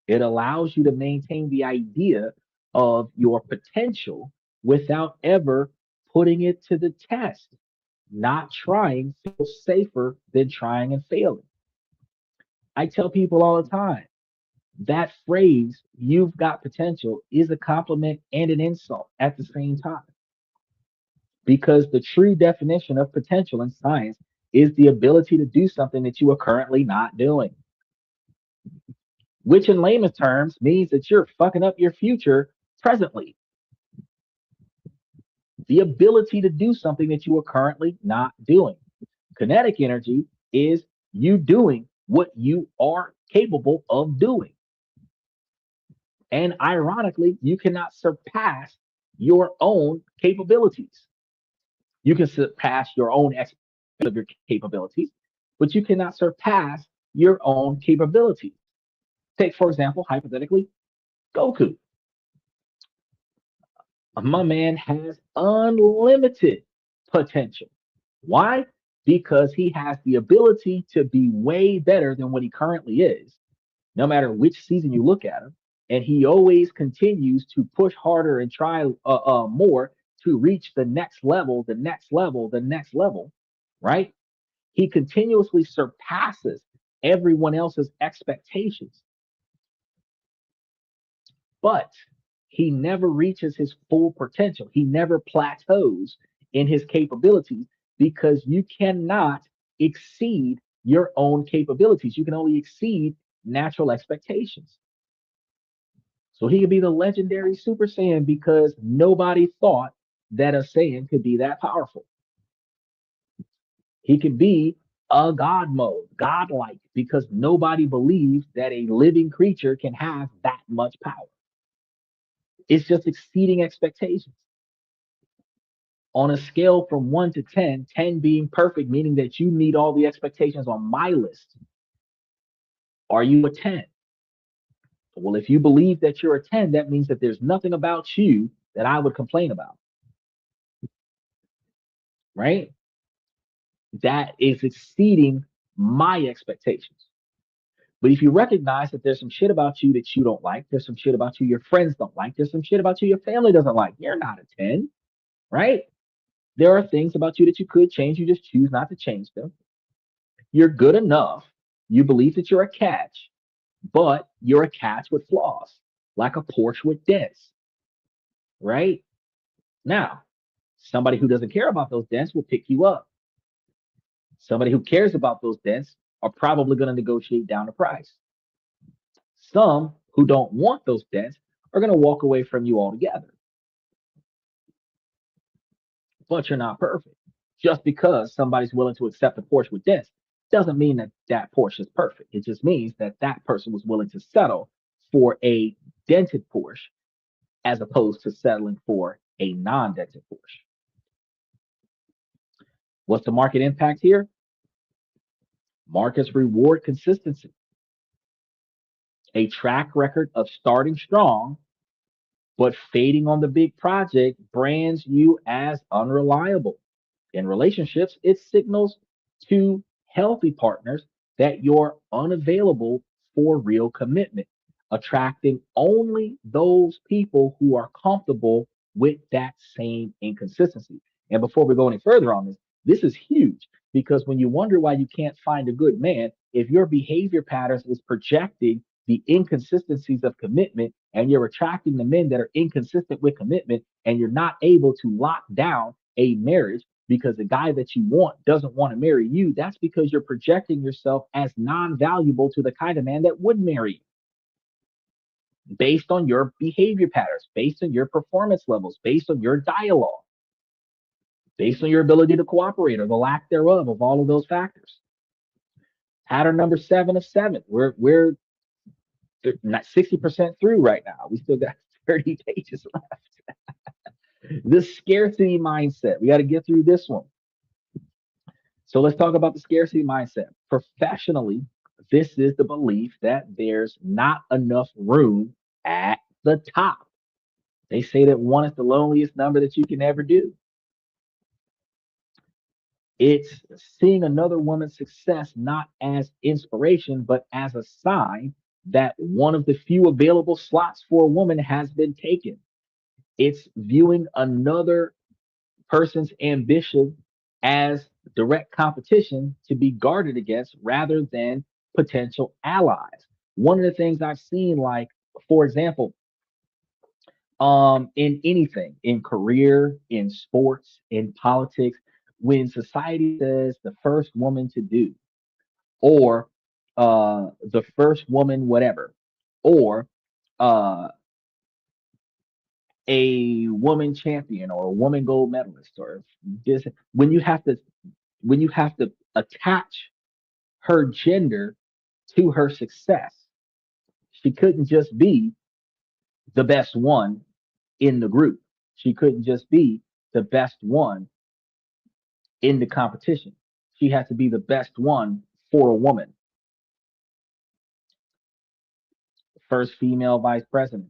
It allows you to maintain the idea of your potential without ever putting it to the test. Not trying feels safer than trying and failing. I tell people all the time that phrase, you've got potential, is a compliment and an insult at the same time. Because the true definition of potential in science is the ability to do something that you are currently not doing, which in layman's terms means that you're fucking up your future presently. The ability to do something that you are currently not doing. Kinetic energy is you doing what you are capable of doing. And ironically, you cannot surpass your own capabilities. You can surpass your own expectations of your capabilities, but you cannot surpass your own capabilities. Take, for example, hypothetically, Goku. My man has unlimited potential. Why? Because he has the ability to be way better than what he currently is, no matter which season you look at him. And he always continues to push harder and try more to reach the next level, the next level, the next level, right? He continuously surpasses everyone else's expectations, but he never reaches his full potential. He never plateaus in his capabilities because you cannot exceed your own capabilities. You can only exceed natural expectations. So he could be the legendary Super Saiyan because nobody thought that a Saiyan could be that powerful. He could be a God mode, godlike, because nobody believes that a living creature can have that much power. It's just exceeding expectations. On a scale from 1 to 10, 10 being perfect, meaning that you meet all the expectations on my list, are you a 10? Well, if you believe that you're a 10, that means that there's nothing about you that I would complain about, right? That is exceeding my expectations. But if you recognize that there's some shit about you that you don't like, there's some shit about you your friends don't like, there's some shit about you your family doesn't like, you're not a 10, right? There are things about you that you could change, you just choose not to change them. You're good enough. You believe that you're a catch, but you're a catch with flaws, like a Porsche with dents, right? Now, somebody who doesn't care about those dents will pick you up. Somebody who cares about those dents are probably going to negotiate down the price. Some who don't want those dents are going to walk away from you altogether. But you're not perfect. Just because somebody's willing to accept a Porsche with dents doesn't mean that that Porsche is perfect. It just means that that person was willing to settle for a dented Porsche as opposed to settling for a non-dented Porsche. What's the market impact here? Markets reward consistency. A track record of starting strong but fading on the big project brands you as unreliable. In relationships, it signals to healthy partners that you're unavailable for real commitment, attracting only those people who are comfortable with that same inconsistency. And before we go any further on this is huge because when you wonder why you can't find a good man, if your behavior patterns is projecting the inconsistencies of commitment, and you're attracting the men that are inconsistent with commitment, and you're not able to lock down a marriage because the guy that you want doesn't want to marry you, that's because you're projecting yourself as non-valuable to the kind of man that would marry you based on your behavior patterns, based on your performance levels, based on your dialogue, based on your ability to cooperate or the lack thereof of all of those factors. Pattern number 7 of 7. We're not 60% through right now. We still got 30 pages left. The scarcity mindset. We got to get through this one. So let's talk about the scarcity mindset. Professionally, this is the belief that there's not enough room at the top. They say that one is the loneliest number that you can ever do. It's seeing another woman's success not as inspiration, but as a sign that one of the few available slots for a woman has been taken. It's viewing another person's ambition as direct competition to be guarded against rather than potential allies. One of the things I've seen, like, for example, in anything, in career, in sports, in politics, when society says the first woman to do, or the first woman, whatever, or uh, a woman champion or a woman gold medalist, or this, when you have to attach her gender to her success, she couldn't just be the best one in the group. She couldn't just be the best one in the competition. She has to be the best one for a woman. First female vice president.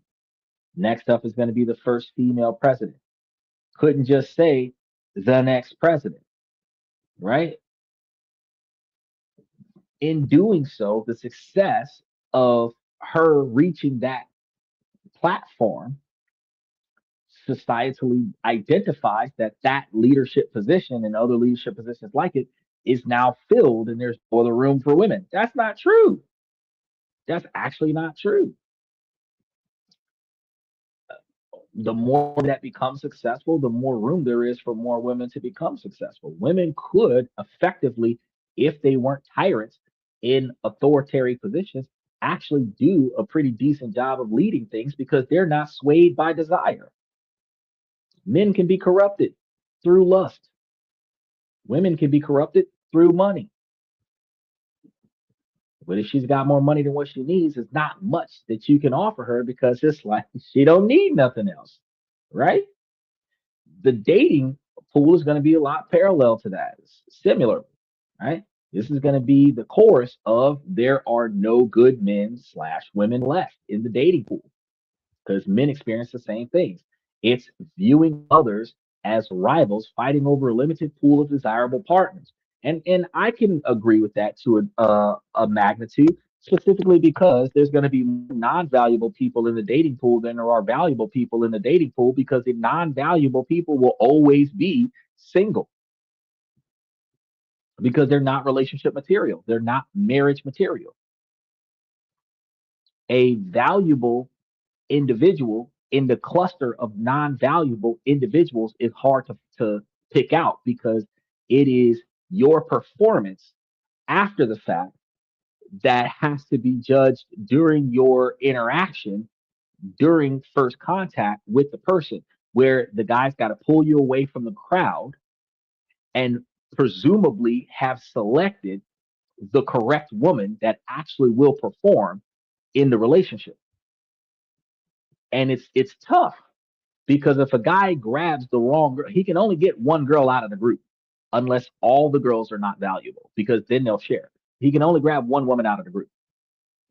Next up is going to be the first female president. Couldn't just say the next president, right? In doing so, the success of her reaching that platform societally identifies that that leadership position and other leadership positions like it is now filled and there's no other room for women. That's not true. That's actually not true. The more that becomes successful, the more room there is for more women to become successful. Women could effectively, if they weren't tyrants in authoritarian positions, actually do a pretty decent job of leading things because they're not swayed by desire. Men can be corrupted through lust. Women can be corrupted through money. But if she's got more money than what she needs, it's not much that you can offer her because it's like she don't need nothing else, right? The dating pool is going to be a lot parallel to that. It's similar, right? This is going to be the chorus of there are no good men slash women left in the dating pool because men experience the same things. It's viewing others as rivals fighting over a limited pool of desirable partners. And I can agree with that to a magnitude, specifically because there's going to be non-valuable people in the dating pool than there are valuable people in the dating pool because the non-valuable people will always be single because they're not relationship material. They're not marriage material. A valuable individual in the cluster of non-valuable individuals is hard to pick out because it is your performance after the fact that has to be judged during your interaction during first contact with the person where the guy's got to pull you away from the crowd and presumably have selected the correct woman that actually will perform in the relationship. And it's tough because if a guy grabs the wrong girl, he can only get one girl out of the group unless all the girls are not valuable because then they'll share. He can only grab one woman out of the group,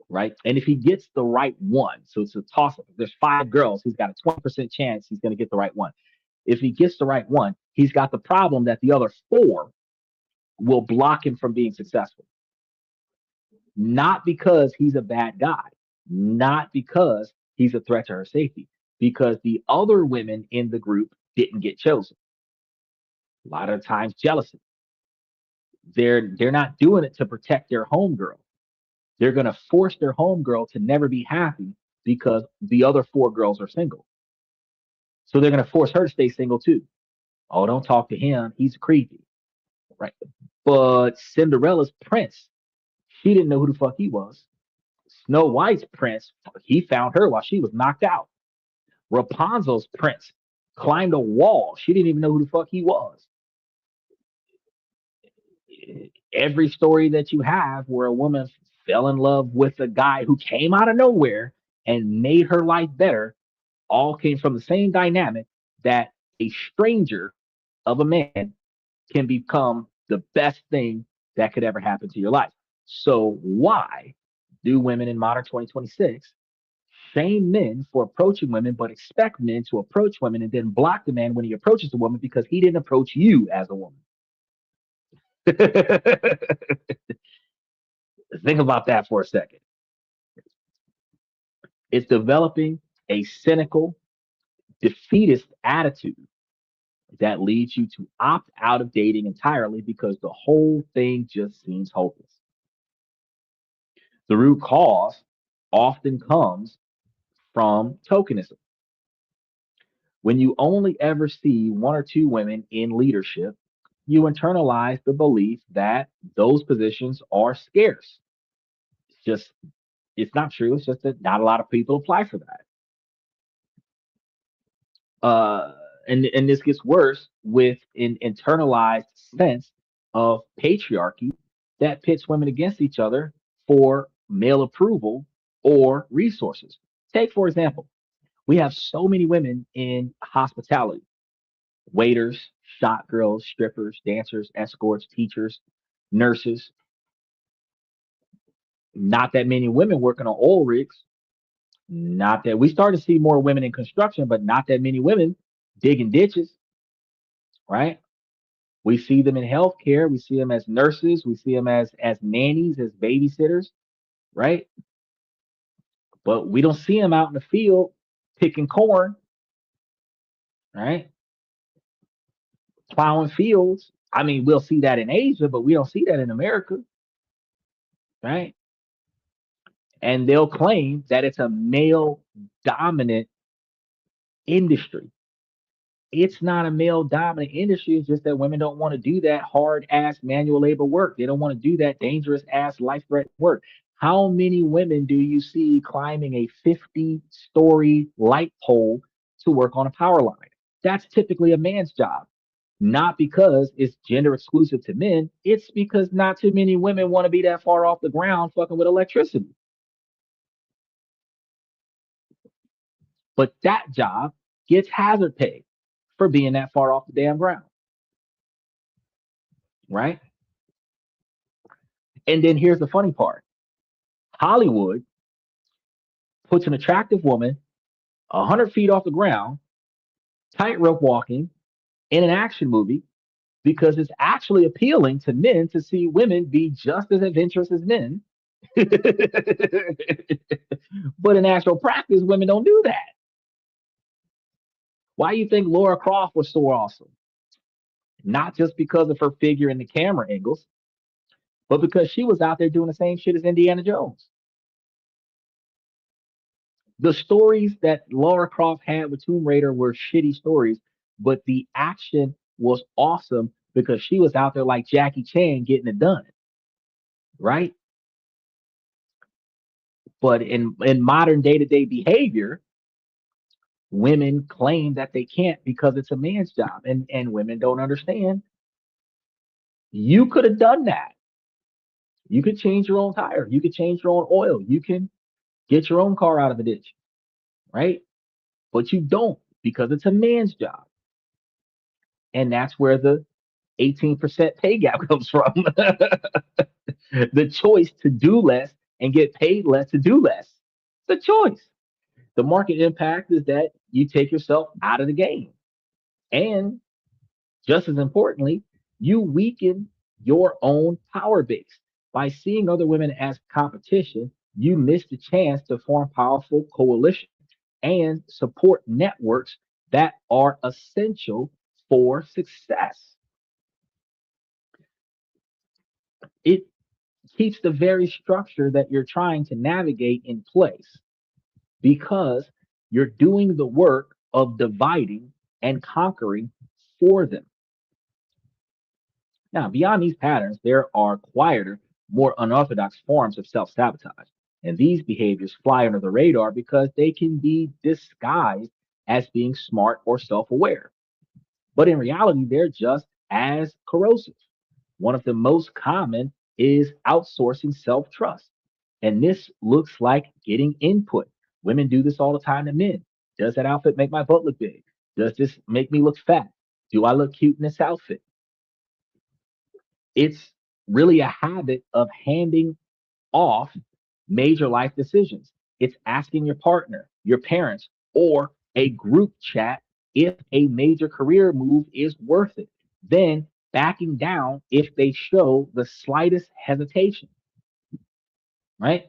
right? And if he gets the right one, so it's a toss up. If there's 5 girls, he's got a 20% chance he's going to get the right one. If he gets the right one, he's got the problem that the other 4 will block him from being successful. Not because he's a bad guy, not because he's a threat to her safety, because the other women in the group didn't get chosen. A lot of times jealousy. They're not doing it to protect their homegirl. They're going to force their homegirl to never be happy because the other four girls are single. So they're going to force her to stay single too. Oh, don't talk to him. He's creepy. Right. But Cinderella's prince, she didn't know who the fuck he was. Snow White's prince, he found her while she was knocked out. Rapunzel's prince climbed a wall. She didn't even know who the fuck he was. Every story that you have where a woman fell in love with a guy who came out of nowhere and made her life better all came from the same dynamic that a stranger of a man can become the best thing that could ever happen to your life. So why do women in modern 2026 shame men for approaching women, but expect men to approach women and then block the man when he approaches a woman because he didn't approach you as a woman? Think about that for a second. It's developing a cynical, defeatist attitude that leads you to opt out of dating entirely because the whole thing just seems hopeless. The root cause often comes from tokenism. When you only ever see one or two women in leadership, you internalize the belief that those positions are scarce. It's just, it's not true. It's just that not a lot of people apply for that. uh, and this gets worse with an internalized sense of patriarchy that pits women against each other for male approval or resources. Take, for example, we have so many women in hospitality: waiters, shot girls, strippers, dancers, escorts, teachers, nurses. Not that many women working on oil rigs. Not that we start to see more women in construction, but not that many women digging ditches, right? We see them in healthcare. We see them as nurses. We see them as nannies, as babysitters, right? But we don't see them out in the field picking corn, right? Plowing fields. I mean, we'll see that in Asia, but we don't see that in America, right? And they'll claim that it's a male dominant industry. It's not a male dominant industry. It's just that women don't want to do that hard ass manual labor work. They don't want to do that dangerous ass life threatening work. How many women do you see climbing a 50-story light pole to work on a power line? That's typically a man's job. Not because it's gender exclusive to men, it's because not too many women want to be that far off the ground fucking with electricity. But that job gets hazard pay for being that far off the damn ground, right? And then here's the funny part: Hollywood puts an attractive woman 100 feet off the ground, tightrope walking in an action movie because it's actually appealing to men to see women be just as adventurous as men. But in actual practice, women don't do that. Why do you think Laura Croft was so awesome? Not just because of her figure and the camera angles, but because she was out there doing the same shit as Indiana Jones. The stories that Laura Croft had with Tomb Raider were shitty stories, but the action was awesome because she was out there like Jackie Chan getting it done, right? But in modern day to day behavior, women claim that they can't because it's a man's job, and women don't understand. You could have done that. You could change your own tire. You could change your own oil. You can get your own car out of the ditch, right? But you don't because it's a man's job. And that's where the 18% pay gap comes from. The choice to do less and get paid less to do less. It's a choice. The market impact is that you take yourself out of the game. And just as importantly, you weaken your own power base. By seeing other women as competition, you miss the chance to form powerful coalitions and support networks that are essential for success. It keeps the very structure that you're trying to navigate in place because you're doing the work of dividing and conquering for them. Now, beyond these patterns, there are quieter, more unorthodox forms of self sabotage. And these behaviors fly under the radar because they can be disguised as being smart or self aware. But in reality, they're just as corrosive. One of the most common is outsourcing self trust. And this looks like getting input. Women do this all the time to men. Does that outfit make my butt look big? Does this make me look fat? Do I look cute in this outfit? It's really a habit of handing off major life decisions. It's asking your partner, your parents, or a group chat if a major career move is worth it. Then backing down if they show the slightest hesitation, right?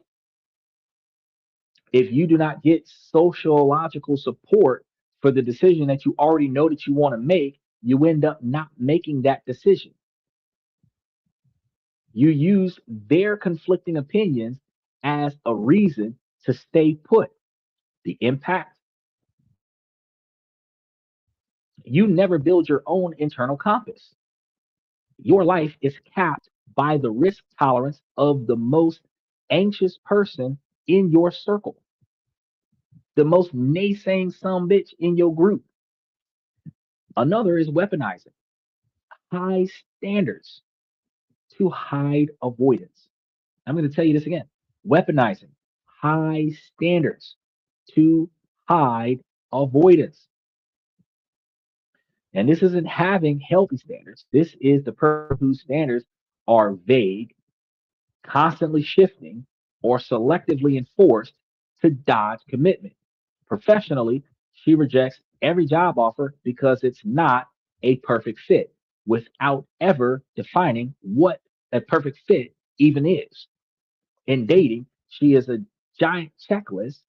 If you do not get sociological support for the decision that you already know that you want to make, you end up not making that decision. You use their conflicting opinions as a reason to stay put. The impact, you never build your own internal compass. Your life is capped by the risk tolerance of the most anxious person in your circle, the most naysaying some bitch in your group. Another is weaponizing high standards to hide avoidance. I'm going to tell you this again, weaponizing high standards to hide avoidance. And this isn't having healthy standards. This is the person whose standards are vague, constantly shifting, or selectively enforced to dodge commitment. Professionally, she rejects every job offer because it's not a perfect fit without ever defining what a perfect fit even is. In dating, she is a giant checklist,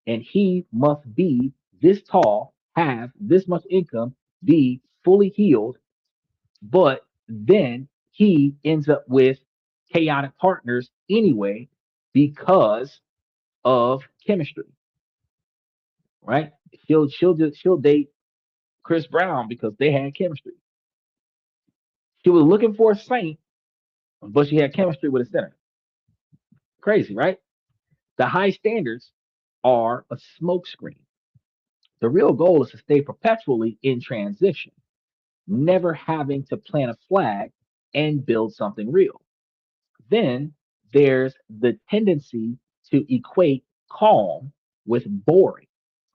and he must be this tall, have this much income, be fully healed, but then he ends up with chaotic partners anyway because of chemistry, right? She'll date Chris Brown because they had chemistry. She was looking for a saint, but she had chemistry with a sinner. Crazy, right? The high standards are a smokescreen. The real goal is to stay perpetually in transition, never having to plant a flag and build something real. Then there's the tendency to equate calm with boring.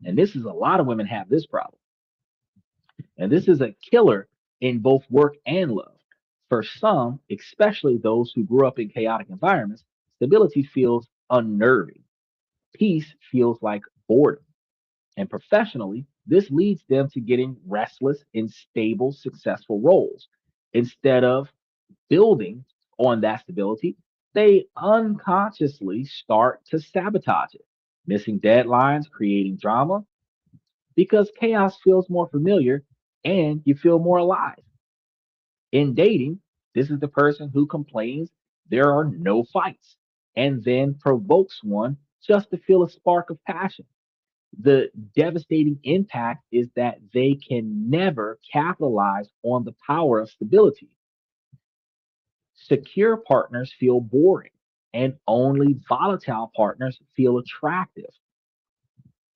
And this is a lot of women have this problem. And this is a killer in both work and love. For some, especially those who grew up in chaotic environments, stability feels unnerving. Peace feels like boredom. And professionally, this leads them to getting restless in stable, successful roles. Instead of building on that stability, they unconsciously start to sabotage it, missing deadlines, creating drama, because chaos feels more familiar and you feel more alive. In dating, this is the person who complains there are no fights and then provokes one just to feel a spark of passion. The devastating impact is that they can never capitalize on the power of stability. Secure partners feel boring, and only volatile partners feel attractive.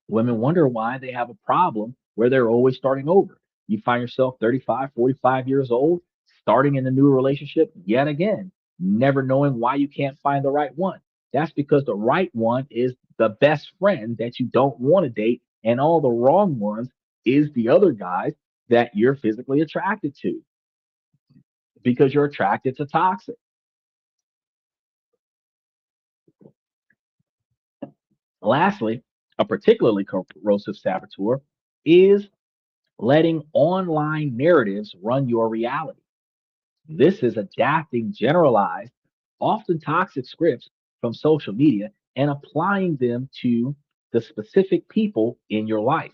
Women wonder why they have a problem where they're always starting over. You find yourself 35, 45 years old, starting in a new relationship yet again, never knowing why you can't find the right one. That's because the right one is the best friend that you don't want to date, and all the wrong ones is the other guys that you're physically attracted to because you're attracted to toxic. Lastly, a particularly corrosive saboteur is letting online narratives run your reality. This is adapting generalized, often toxic scripts from social media and applying them to the specific people in your life.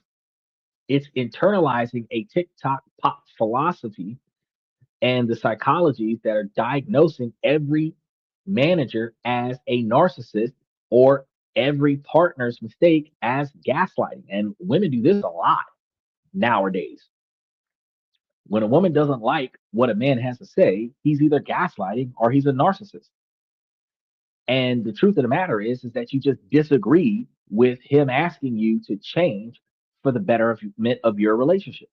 It's internalizing a TikTok pop philosophy and the psychologies that are diagnosing every manager as a narcissist, or every partner's mistake as gaslighting. And women do this a lot nowadays. When a woman doesn't like what a man has to say, he's either gaslighting or he's a narcissist. And the truth of the matter is that you just disagree with him asking you to change for the betterment of your relationship.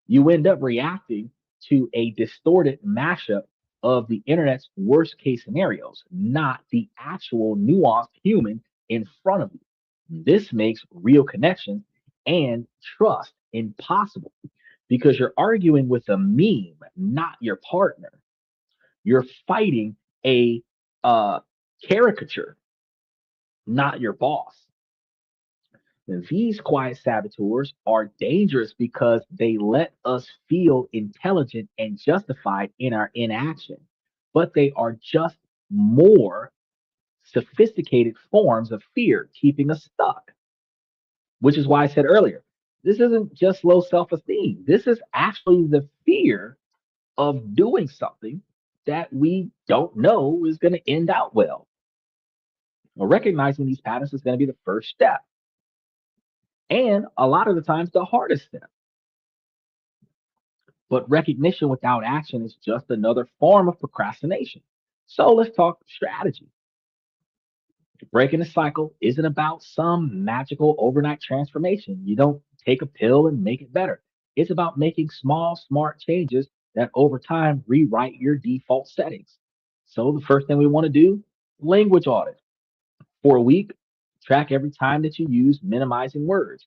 You end up reacting to a distorted mashup of the internet's worst case scenarios, not the actual nuanced human in front of you. This makes real connections and trust impossible because you're arguing with a meme, not your partner. You're fighting a uh, caricature, not your boss. These quiet saboteurs are dangerous because they let us feel intelligent and justified in our inaction, but they are just more sophisticated forms of fear keeping us stuck, which is why I said earlier, this isn't just low self esteem. This is actually the fear of doing something that we don't know is going to end out well. Well, recognizing these patterns is going to be the first step. And a lot of the times, the hardest step. But recognition without action is just another form of procrastination. So let's talk strategy. Breaking the cycle isn't about some magical overnight transformation. You don't take a pill and make it better. It's about making small, smart changes that over time rewrite your default settings. So the first thing we want to do, language audit. For a week, track every time that you use minimizing words.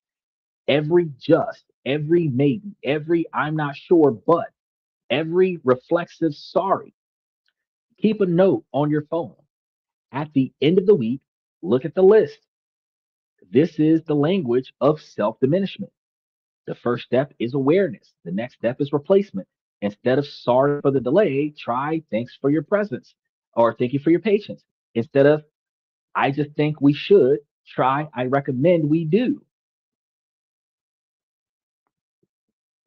Every just, every maybe, every I'm not sure, but every reflexive sorry. Keep a note on your phone. At the end of the week, look at the list. This is the language of self diminishment. The first step is awareness. The next step is replacement. Instead of sorry for the delay, try thanks for your presence or thank you for your patience. Instead of I just think we should, try I recommend we do,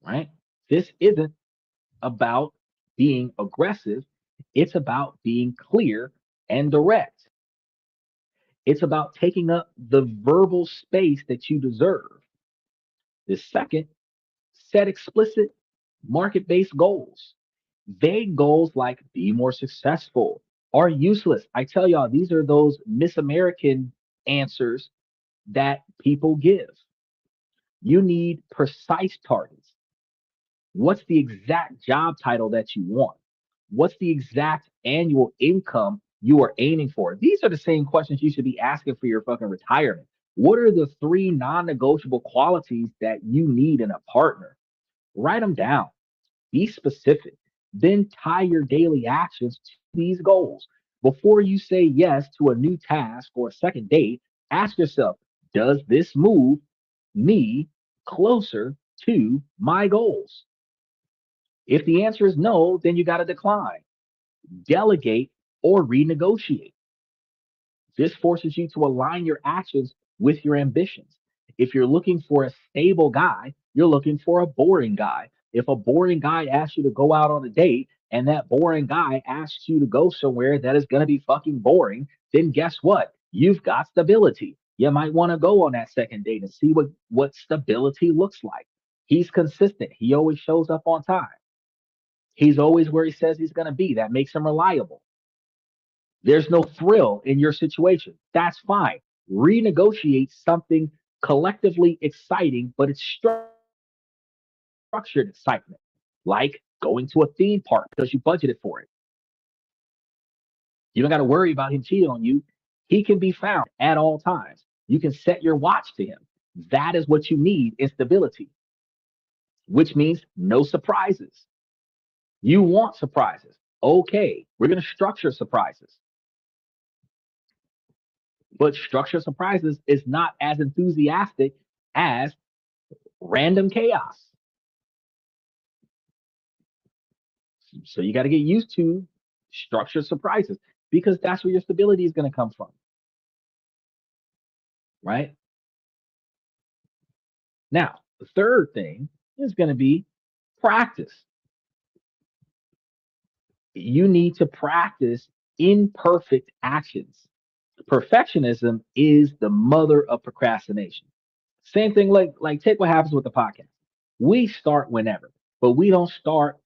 right? This isn't about being aggressive, it's about being clear and direct. It's about taking up the verbal space that you deserve. The second, set explicit market based goals. Vague goals like be more successful are useless. I tell y'all, these are those Miss American answers that people give. You need precise targets. What's the exact job title that you want? What's the exact annual income you are aiming for? These are the same questions you should be asking for your fucking retirement. What are the three non negotiable qualities that you need in a partner? Write them down. Be specific. Then tie your daily actions to these goals. Before you say yes to a new task or a second date, ask yourself, does this move me closer to my goals? If the answer is no, then you got to decline, delegate, or renegotiate. This forces you to align your actions with your ambitions. If you're looking for a stable guy, you're looking for a boring guy. If a boring guy asks you to go out on a date and that boring guy asks you to go somewhere that is going to be fucking boring, then guess what? You've got stability. You might want to go on that second date and see what stability looks like. He's consistent. He always shows up on time. He's always where he says he's going to be. That makes him reliable. There's no thrill in your situation. That's fine. Renegotiate something collectively exciting, but it's structured excitement, like going to a theme park because you budgeted for it. You don't got to worry about him cheating on you. He can be found at all times. You can set your watch to him. That is what you need in stability, which means no surprises. You want surprises. Okay, we're going to structure surprises. But structured surprises is not as enthusiastic as random chaos. So you got to get used to structured surprises because that's where your stability is going to come from, right? Now, the third thing is going to be practice. You need to practice imperfect actions. Perfectionism is the mother of procrastination. Same thing, like take what happens with the podcast. We start whenever, but we don't start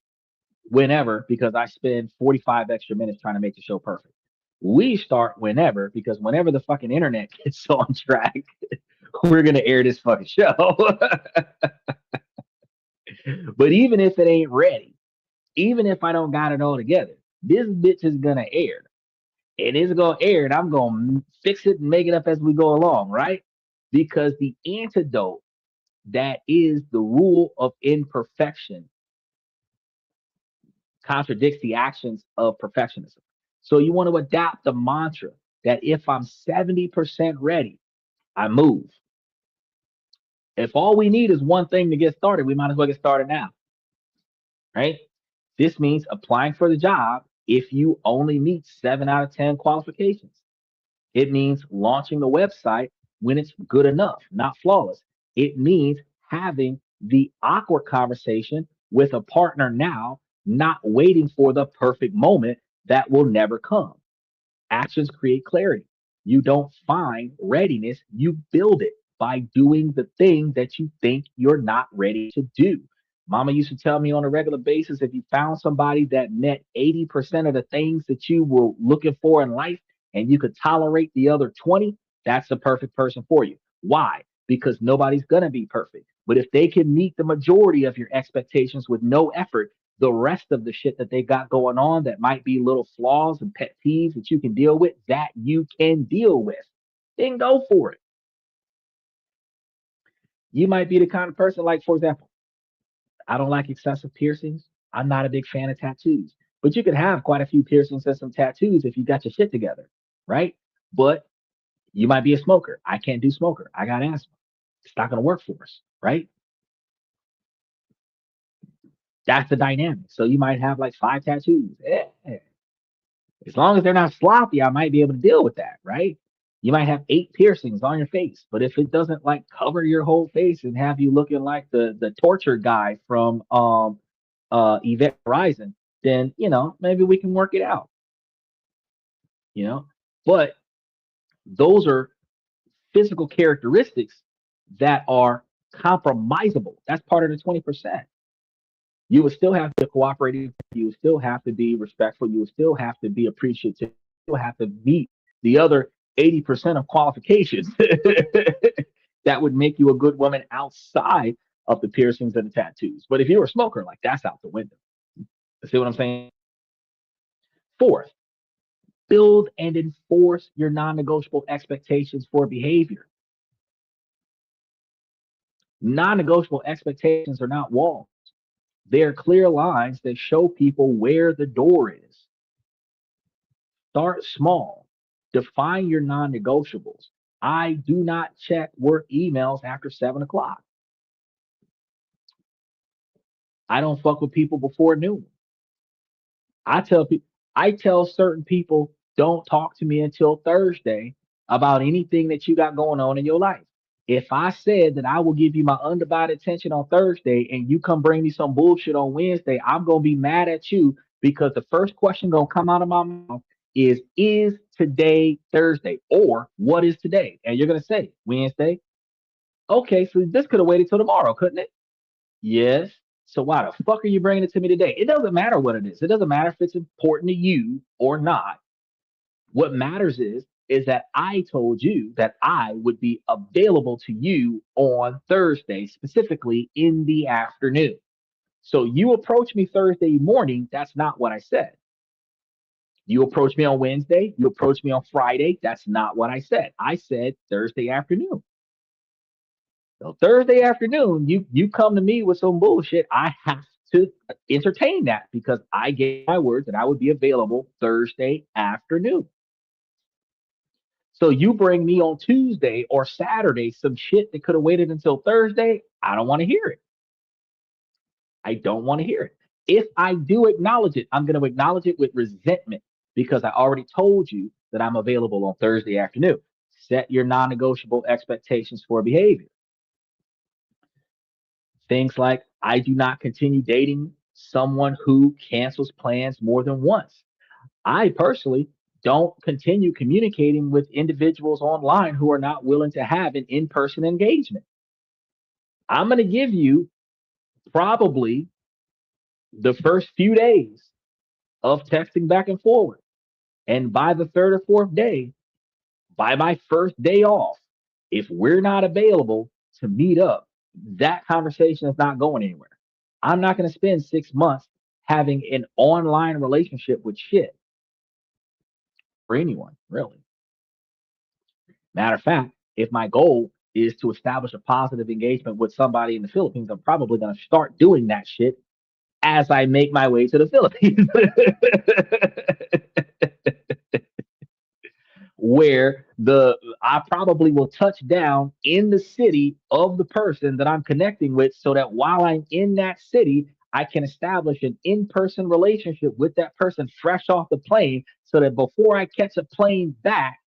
whenever because I spend 45 extra minutes trying to make the show perfect. We start whenever because whenever the fucking internet gets on track, we're gonna air this fucking show. But even if it ain't ready, even if I don't got it all together, this bitch is gonna air. And it's gonna air, and I'm gonna fix it and make it up as we go along, right? Because the antidote that is the rule of imperfection contradicts the actions of perfectionism. So you want to adapt the mantra that if I'm 70% ready, I move. If all we need is one thing to get started, we might as well get started now, right? This means applying for the job if you only meet 7 out of 10 qualifications. It means launching the website when it's good enough, not flawless. It means having the awkward conversation with a partner now, not waiting for the perfect moment that will never come. Actions create clarity. You don't find readiness, you build it by doing the thing that you think you're not ready to do. Mama used to tell me on a regular basis if you found somebody that met 80% of the things that you were looking for in life and you could tolerate the other 20, that's the perfect person for you. Why? Because nobody's going to be perfect. But if they can meet the majority of your expectations with no effort, the rest of the shit that they got going on that might be little flaws and pet peeves that you can deal with, that you can deal with, then go for it. You might be the kind of person, like, for example, I don't like excessive piercings. I'm not a big fan of tattoos, but you could have quite a few piercings and some tattoos if you got your shit together, right? But you might be a smoker. I can't do smoker. I got asthma. It's not going to work for us, right? That's the dynamic. So you might have like 5 tattoos. As long as they're not sloppy, I might be able to deal with that, right? You might have 8 piercings on your face, but if it doesn't like cover your whole face and have you looking like the torture guy from Event Horizon, then maybe we can work it out, you know. But those are physical characteristics that are compromisable. That's part of the 20%. You would still have to cooperate. You would still have to be respectful. You would still have to be appreciative. You still have to meet the other 80% of qualifications that would make you a good woman outside of the piercings and the tattoos. But if you're a smoker, like that's out the window. See what I'm saying? Fourth, build and enforce your non-negotiable expectations for behavior. Non-negotiable expectations are not walls. They are clear lines that show people where the door is. Start small. Define your non negotiables. I do not check work emails after 7 o'clock. I don't fuck with people before noon. I tell people, I tell certain people, don't talk to me until Thursday about anything that you got going on in your life. If I said that I will give you my undivided attention on Thursday and you come bring me some bullshit on Wednesday, I'm gonna be mad at you because the first question gonna come out of my mouth is today Thursday or what is today? And you're gonna say Wednesday. Okay, so this could have waited till tomorrow, couldn't it? Yes. So why the fuck are you bringing it to me today? It doesn't matter what it is. It doesn't matter if it's important to you or not. What matters is that I told you that I would be available to you on Thursday, specifically in the afternoon. So you approach me Thursday morning, that's not what I said. You approach me on Wednesday, you approach me on Friday, that's not what I said. I said Thursday afternoon. So Thursday afternoon, you come to me with some bullshit. I have to entertain that because I gave my word that I would be available Thursday afternoon. So you bring me on Tuesday or Saturday some shit that could have waited until Thursday. I don't want to hear it. I don't want to hear it. If I do acknowledge it, I'm going to acknowledge it with resentment because I already told you that I'm available on Thursday afternoon. Set your non negotiable expectations for behavior. Things like I do not continue dating someone who cancels plans more than once. I personally don't continue communicating with individuals online who are not willing to have an in-person engagement. I'm going to give you probably the first few days of texting back and forward. And by the third or fourth day, by my first day off, if we're not available to meet up, that conversation is not going anywhere. I'm not going to spend 6 months having an online relationship with shit for anyone, really. Matter of fact, if my goal is to establish a positive engagement with somebody in the Philippines, I'm probably going to start doing that shit as I make my way to the Philippines. Where the I probably will touch down in the city of the person that I'm connecting with so that while I'm in that city, I can establish an in-person relationship with that person fresh off the plane so that before I catch a plane back,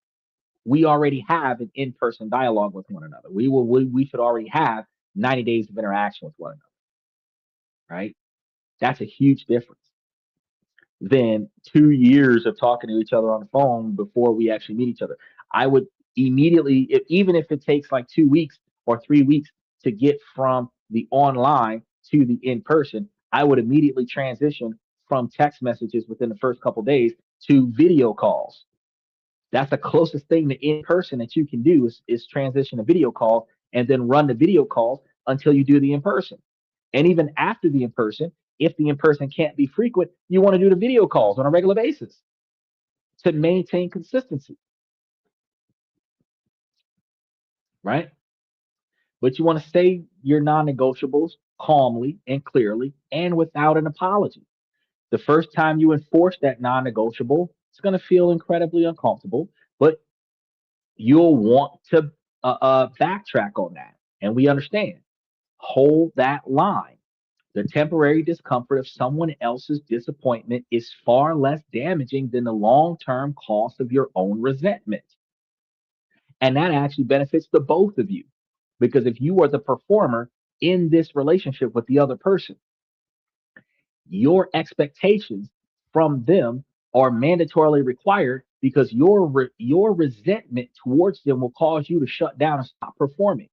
we already have an in-person dialogue with one another. We should already have 90 days of interaction with one another, right? That's a huge difference than 2 years of talking to each other on the phone before we actually meet each other. I would immediately, even if it takes like 2 weeks or 3 weeks to get from the online to the in person, I would immediately transition from text messages within the first couple days to video calls. That's the closest thing to in person that you can do is transition to video calls and then run the video calls until you do the in person. And even after the in person, if the in person can't be frequent, you want to do the video calls on a regular basis to maintain consistency, right? But you want to say your non negotiables calmly and clearly and without an apology. The first time you enforce that non negotiable, it's going to feel incredibly uncomfortable, but you'll want to backtrack on that. And we understand. Hold that line. The temporary discomfort of someone else's disappointment is far less damaging than the long term cost of your own resentment. And that actually benefits the both of you. Because if you are the performer in this relationship with the other person, your expectations from them are mandatorily required because your resentment towards them will cause you to shut down and stop performing,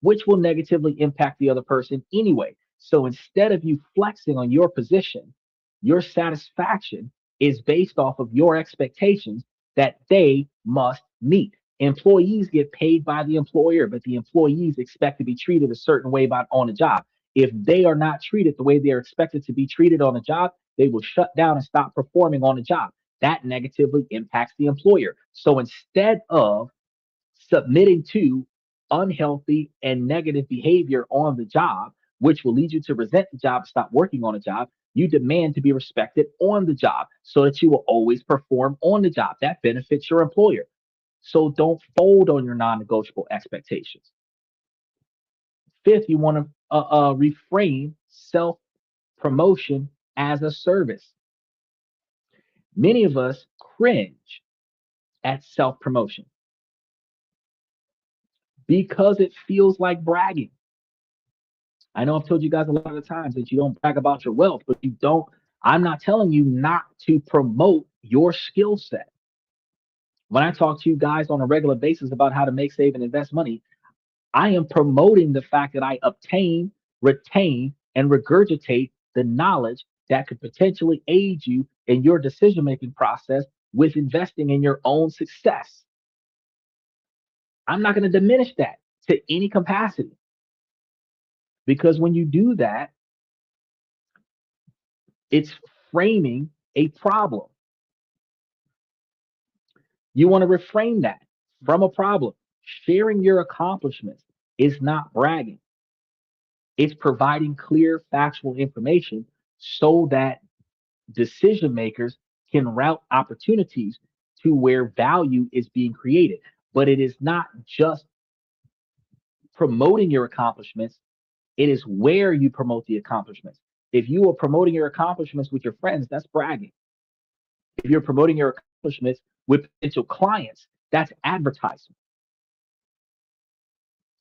which will negatively impact the other person anyway. So instead of you flexing on your position, your satisfaction is based off of your expectations that they must meet. Employees get paid by the employer, but the employees expect to be treated a certain way on the job. If they are not treated the way they are expected to be treated on the job, they will shut down and stop performing on the job. That negatively impacts the employer. So instead of submitting to unhealthy and negative behavior on the job, which will lead you to resent the job, stop working on a job, you demand to be respected on the job so that you will always perform on the job. That benefits your employer. So don't fold on your non negotiable expectations. Fifth, you want to reframe self promotion as a service. Many of us cringe at self promotion because it feels like bragging. I know I've told you guys a lot of times that you don't brag about your wealth, but you don't. I'm not telling you not to promote your skill set. When I talk to you guys on a regular basis about how to make, save, and invest money, I am promoting the fact that I obtain, retain, and regurgitate the knowledge that could potentially aid you in your decision making process with investing in your own success. I'm not going to diminish that to any capacity because when you do that, it's framing a problem. You want to reframe that from a problem. Sharing your accomplishments is not bragging. It's providing clear factual information so that decision makers can route opportunities to where value is being created. But it is not just promoting your accomplishments, it is where you promote the accomplishments. If you are promoting your accomplishments with your friends, that's bragging. If you're promoting your accomplishments with potential clients, that's advertising.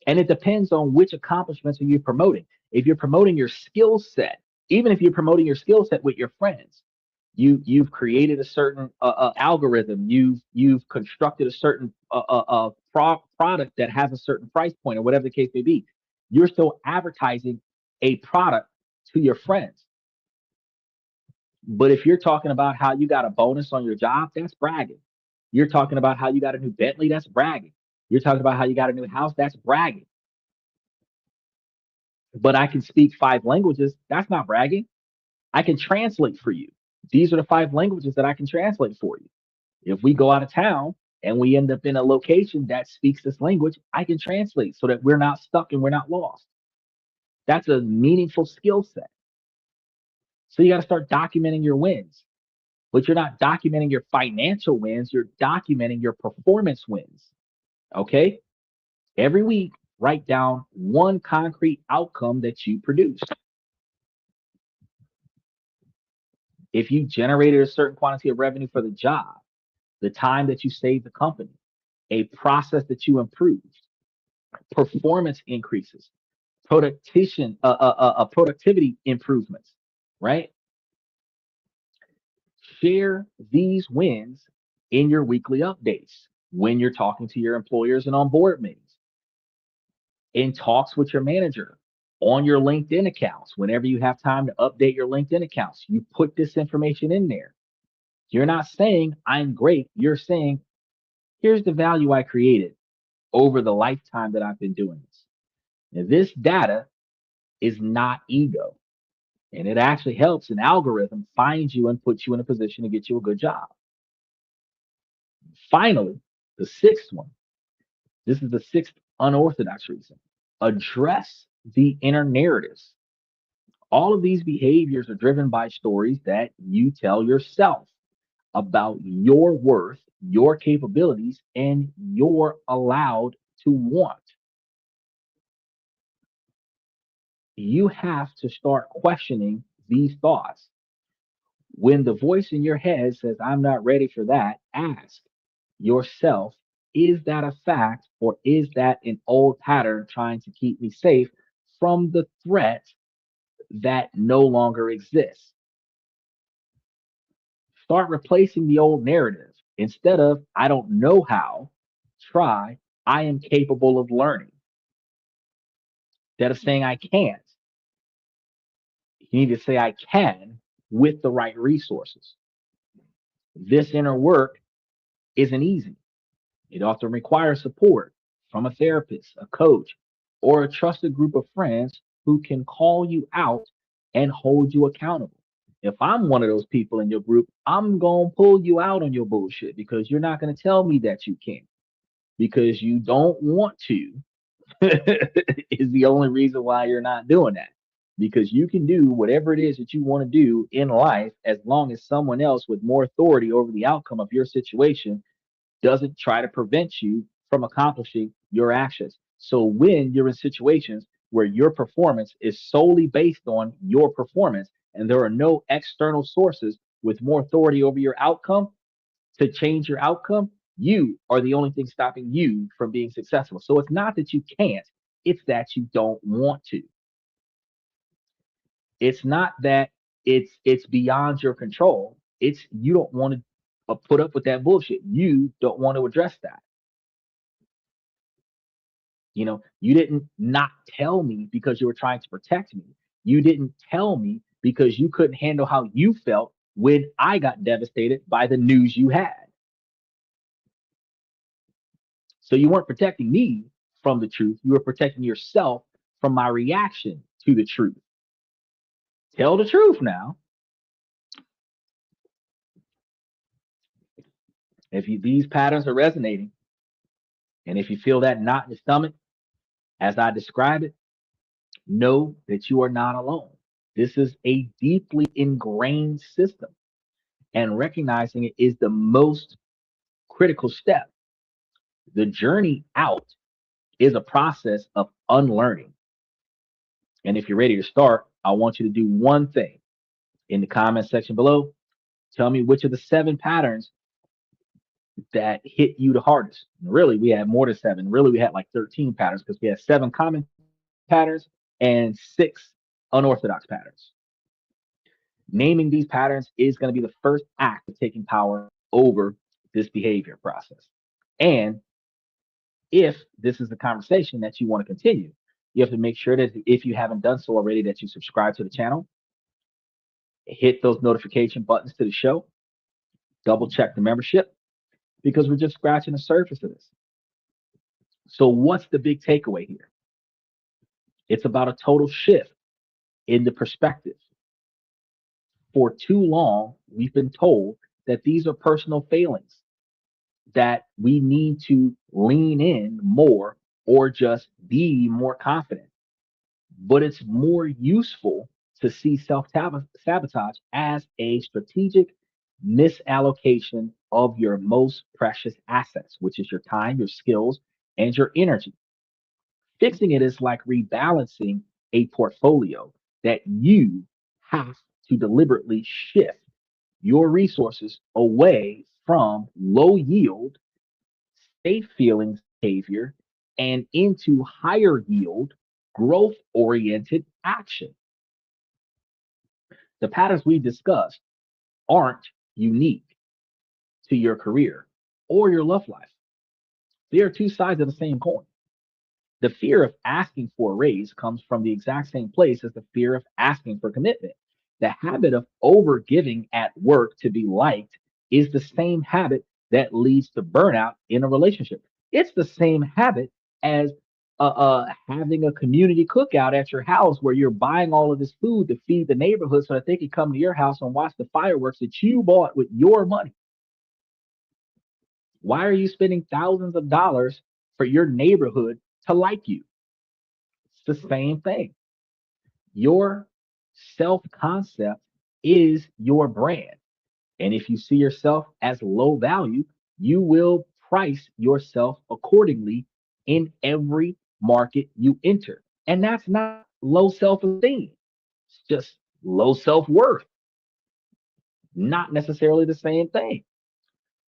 And it depends on which accomplishments are you promoting. If you're promoting your skill set, Even if you're promoting your skill set with your friends, you've created a certain algorithm, you've constructed a certain product that has a certain price point or whatever the case may be. You're still advertising a product to your friends. But if you're talking about how you got a bonus on your job, that's bragging. You're talking about how you got a new Bentley, that's bragging. You're talking about how you got a new house, that's bragging. But I can speak 5 languages, that's not bragging. I can translate for you. These are the 5 languages that I can translate for you. If we go out of town and we end up in a location that speaks this language, I can translate so that we're not stuck and we're not lost. That's a meaningful skill set. So you got to start documenting your wins, but you're not documenting your financial wins, you're documenting your performance wins. Okay? Every week, write down one concrete outcome that you produced. If you generated a certain quantity of revenue for the job, the time that you saved the company, a process that you improved, performance increases, productivity improvements, right? Share these wins in your weekly updates when you're talking to your employers and on board meetings, in talks with your manager, on your LinkedIn accounts. Whenever you have time to update your LinkedIn accounts, you put this information in there. You're not saying I'm great. You're saying here's the value I created over the lifetime that I've been doing this. Now, this data is not ego. And it actually helps an algorithm find you and put you in a position to get you a good job. Finally, the sixth one. This is the sixth unorthodox reason. Address the inner narratives. All of these behaviors are driven by stories that you tell yourself about your worth, your capabilities, and you're allowed to want. You have to start questioning these thoughts. When the voice in your head says, I'm not ready for that, ask yourself, is that a fact or is that an old pattern trying to keep me safe from the threat that no longer exists? Start replacing the old narrative. Instead of, I don't know how, try, I am capable of learning. Instead of saying I can't, you need to say I can with the right resources. This inner work isn't easy. It often requires support from a therapist, a coach, or a trusted group of friends who can call you out and hold you accountable. If I'm one of those people in your group, I'm going to pull you out on your bullshit because you're not going to tell me that you can because you don't want to is the only reason why you're not doing that. Because you can do whatever it is that you want to do in life as long as someone else with more authority over the outcome of your situation doesn't try to prevent you from accomplishing your actions. So when you're in situations where your performance is solely based on your performance and there are no external sources with more authority over your outcome to change your outcome, you are the only thing stopping you from being successful. So it's not that you can't, it's that you don't want to. It's not that it's beyond your control. It's you don't want to put up with that bullshit. You don't want to address that. You didn't not tell me because you were trying to protect me. You didn't tell me because you couldn't handle how you felt when I got devastated by the news you had. So you weren't protecting me from the truth. You were protecting yourself from my reaction to the truth. Tell the truth now. These patterns are resonating, and if you feel that knot in your stomach, as I describe it, know that you are not alone. This is a deeply ingrained system, and recognizing it is the most critical step. The journey out is a process of unlearning. And if you're ready to start, I want you to do one thing in the comment section below. Tell me which of the 7 patterns that hit you the hardest. Really, we had more than 7. Really, we had like 13 patterns because we had 7 common patterns and 6 unorthodox patterns. Naming these patterns is going to be the first act of taking power over this behavior process. And if this is the conversation that you want to continue, you have to make sure that if you haven't done so already, that you subscribe to the channel, hit those notification buttons to the show, double check the membership, because we're just scratching the surface of this. So what's the big takeaway here? It's about a total shift in the perspective. For too long, we've been told that these are personal failings, that we need to lean in more or just be more confident. But it's more useful to see self sabotage as a strategic misallocation of your most precious assets, which is your time, your skills, and your energy. Fixing it is like rebalancing a portfolio that you have to deliberately shift your resources away from low yield, safe feelings behavior and into higher yield, growth oriented action. The patterns we discussed aren't unique to your career or your love life. They are two sides of the same coin. The fear of asking for a raise comes from the exact same place as the fear of asking for commitment. The habit of overgiving at work to be liked is the same habit that leads to burnout in a relationship. It's the same habit as having a community cookout at your house where you're buying all of this food to feed the neighborhood so that they can come to your house and watch the fireworks that you bought with your money. Why are you spending thousands of dollars for your neighborhood to like you? It's the same thing. Your self concept is your brand. And if you see yourself as low value, you will price yourself accordingly in every market you enter. And that's not low self esteem, it's just low self worth, not necessarily the same thing.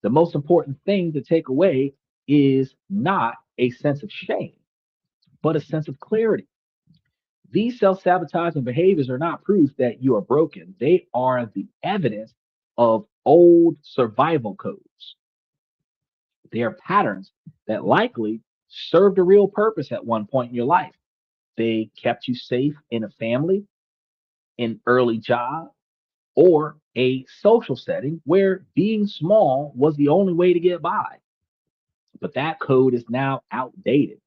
The most important thing to take away is not a sense of shame, but a sense of clarity. These self sabotaging behaviors are not proof that you are broken, they are the evidence of old survival codes. They are patterns that likely served a real purpose at one point in your life. They kept you safe in a family, an early job, or a social setting where being small was the only way to get by. But that code is now outdated.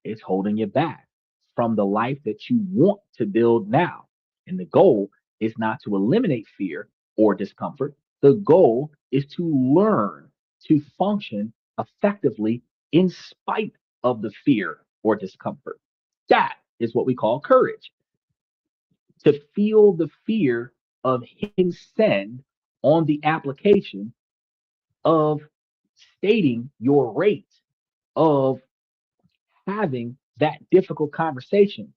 It's holding you back from the life that you want to build now. And the goal is not to eliminate fear or discomfort. The goal is to learn to function effectively in spite of the fear or discomfort. That is what we call courage. To feel the fear of hitting send on the application, of stating your rate, of having that difficult conversation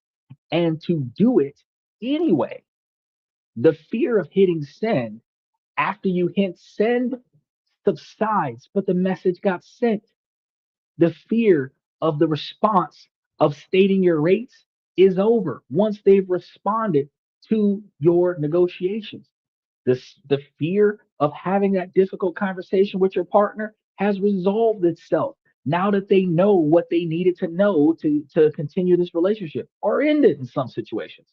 and to do it anyway. The fear of hitting send after you hit send subsides, but the message got sent. The fear of the response of stating your rates is over once they've responded to your negotiations. The fear of having that difficult conversation with your partner has resolved itself now that they know what they needed to know to continue this relationship or end it in some situations.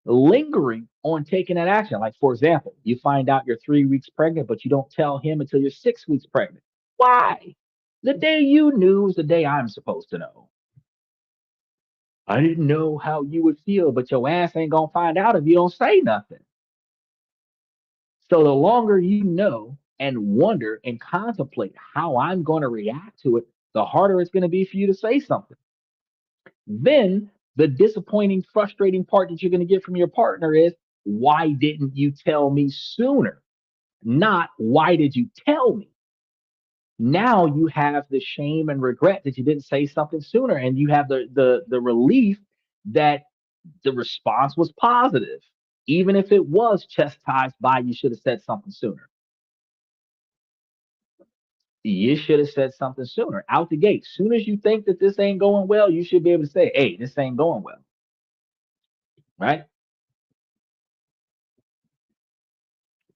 Lingering on taking that action, like for example, you find out you're 3 weeks pregnant, but you don't tell him until you're 6 weeks pregnant. Why? The day you knew is the day I'm supposed to know. I didn't know how you would feel, but your ass ain't gonna find out if you don't say nothing. So the longer you know and wonder and contemplate how I'm going to react to it, the harder it's going to be for you to say something. Then the disappointing, frustrating part that you're going to get from your partner is, why didn't you tell me sooner? Not why did you tell me? Now you have the shame and regret that you didn't say something sooner, and you have the relief that the response was positive, even if it was chastised by you should have said something sooner. You should have said something sooner. Out the gate. Soon as you think that this ain't going well, you should be able to say, hey, this ain't going well. Right?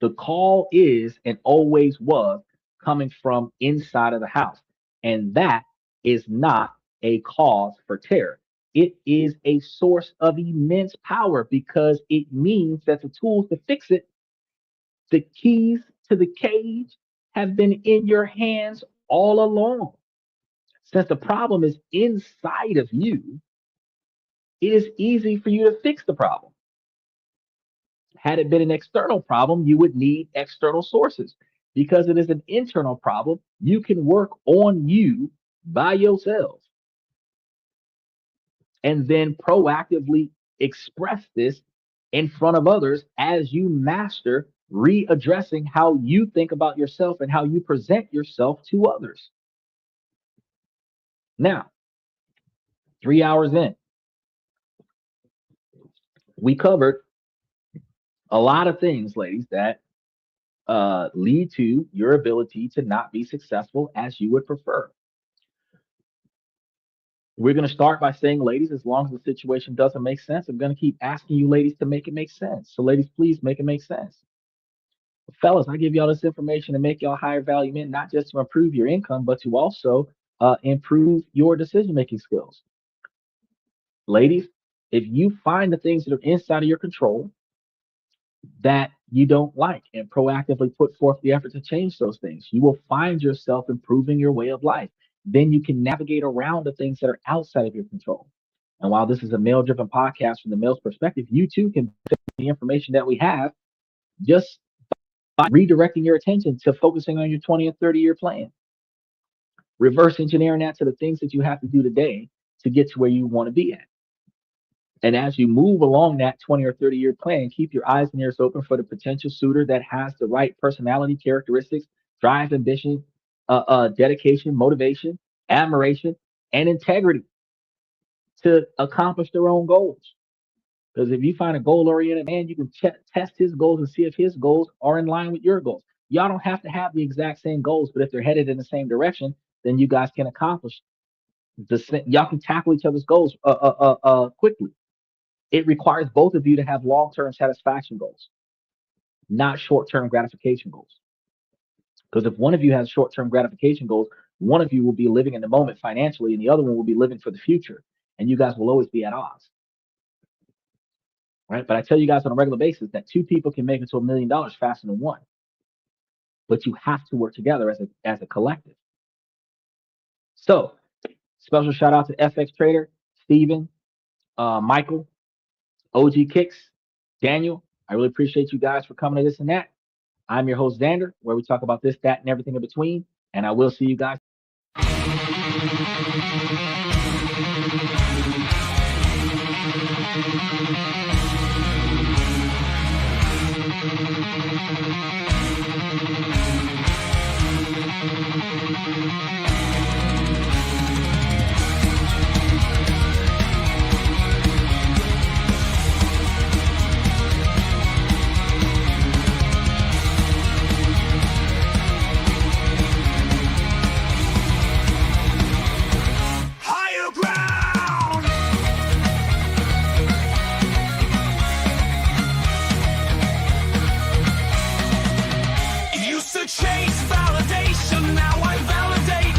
The call is and always was coming from inside of the house. And that is not a cause for terror. It is a source of immense power because it means that the tools to fix it, the keys to the cage, have been in your hands all along. Since the problem is inside of you, it is easy for you to fix the problem. Had it been an external problem, you would need external sources. Because it is an internal problem, you can work on you by yourself and then proactively express this in front of others as you master readdressing how you think about yourself and how you present yourself to others. Now, 3 hours in, we covered a lot of things, ladies, that lead to your ability to not be successful as you would prefer. We're going to start by saying, ladies, as long as the situation doesn't make sense, I'm going to keep asking you, ladies, to make it make sense. So, ladies, please make it make sense. Fellas, I give y'all this information to make y'all higher value men, not just to improve your income, but to also improve your decision making skills. Ladies, if you find the things that are inside of your control that you don't like and proactively put forth the effort to change those things, you will find yourself improving your way of life. Then you can navigate around the things that are outside of your control. And while this is a male driven podcast from the male's perspective, you too can fit the information that we have just by redirecting your attention to focusing on your 20 and 30-year plan. Reverse engineering that to the things that you have to do today to get to where you want to be at. And as you move along that 20 or 30-year plan, keep your eyes and ears open for the potential suitor that has the right personality characteristics, drive, ambition, dedication, motivation, admiration, and integrity to accomplish their own goals. Because if you find a goal-oriented man, you can test his goals and see if his goals are in line with your goals. Y'all don't have to have the exact same goals, but if they're headed in the same direction, then you guys can accomplish the same. Y'all can tackle each other's goals quickly. It requires both of you to have long-term satisfaction goals, not short-term gratification goals. Because if one of you has short-term gratification goals, one of you will be living in the moment financially, and the other one will be living for the future, and you guys will always be at odds. Right? But I tell you guys on a regular basis that two people can make it to $1 million faster than one. But you have to work together as a collective. So, special shout out to FX Trader, Steven, Michael, OG Kicks, Daniel. I really appreciate you guys for coming to this and that. I'm your host, Xander, where we talk about this, that, and everything in between. And I will see you guys. Higher ground. Used to chase validation, now I validate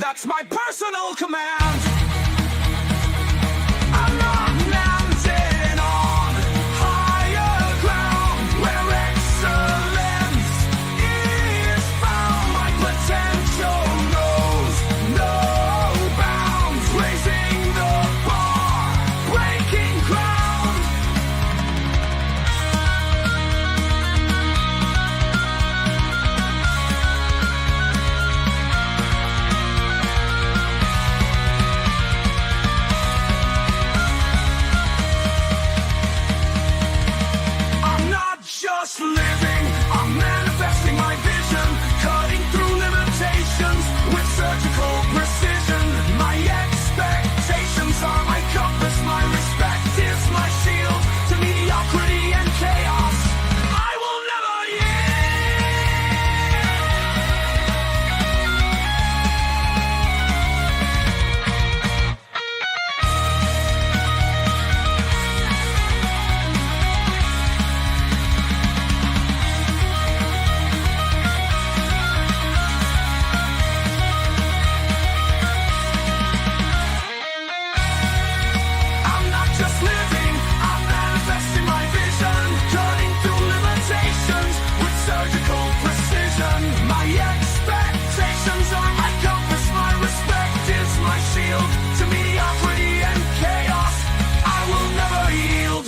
That's my personal command. I'm not mounted on higher ground where excellence is found. My potential knows no bounds, raising the bar, breaking ground. I'm not just living, I'm manifesting my vision, cutting through limitations with surgical precision. My expectations are my compass, my respect is my shield to mediocrity and chaos. I will never I'm not just living, I'm manifesting my vision, cutting through limitations with surgical precision. My expectations are my compass, my respect is my shield to mediocrity and chaos. I will never yield.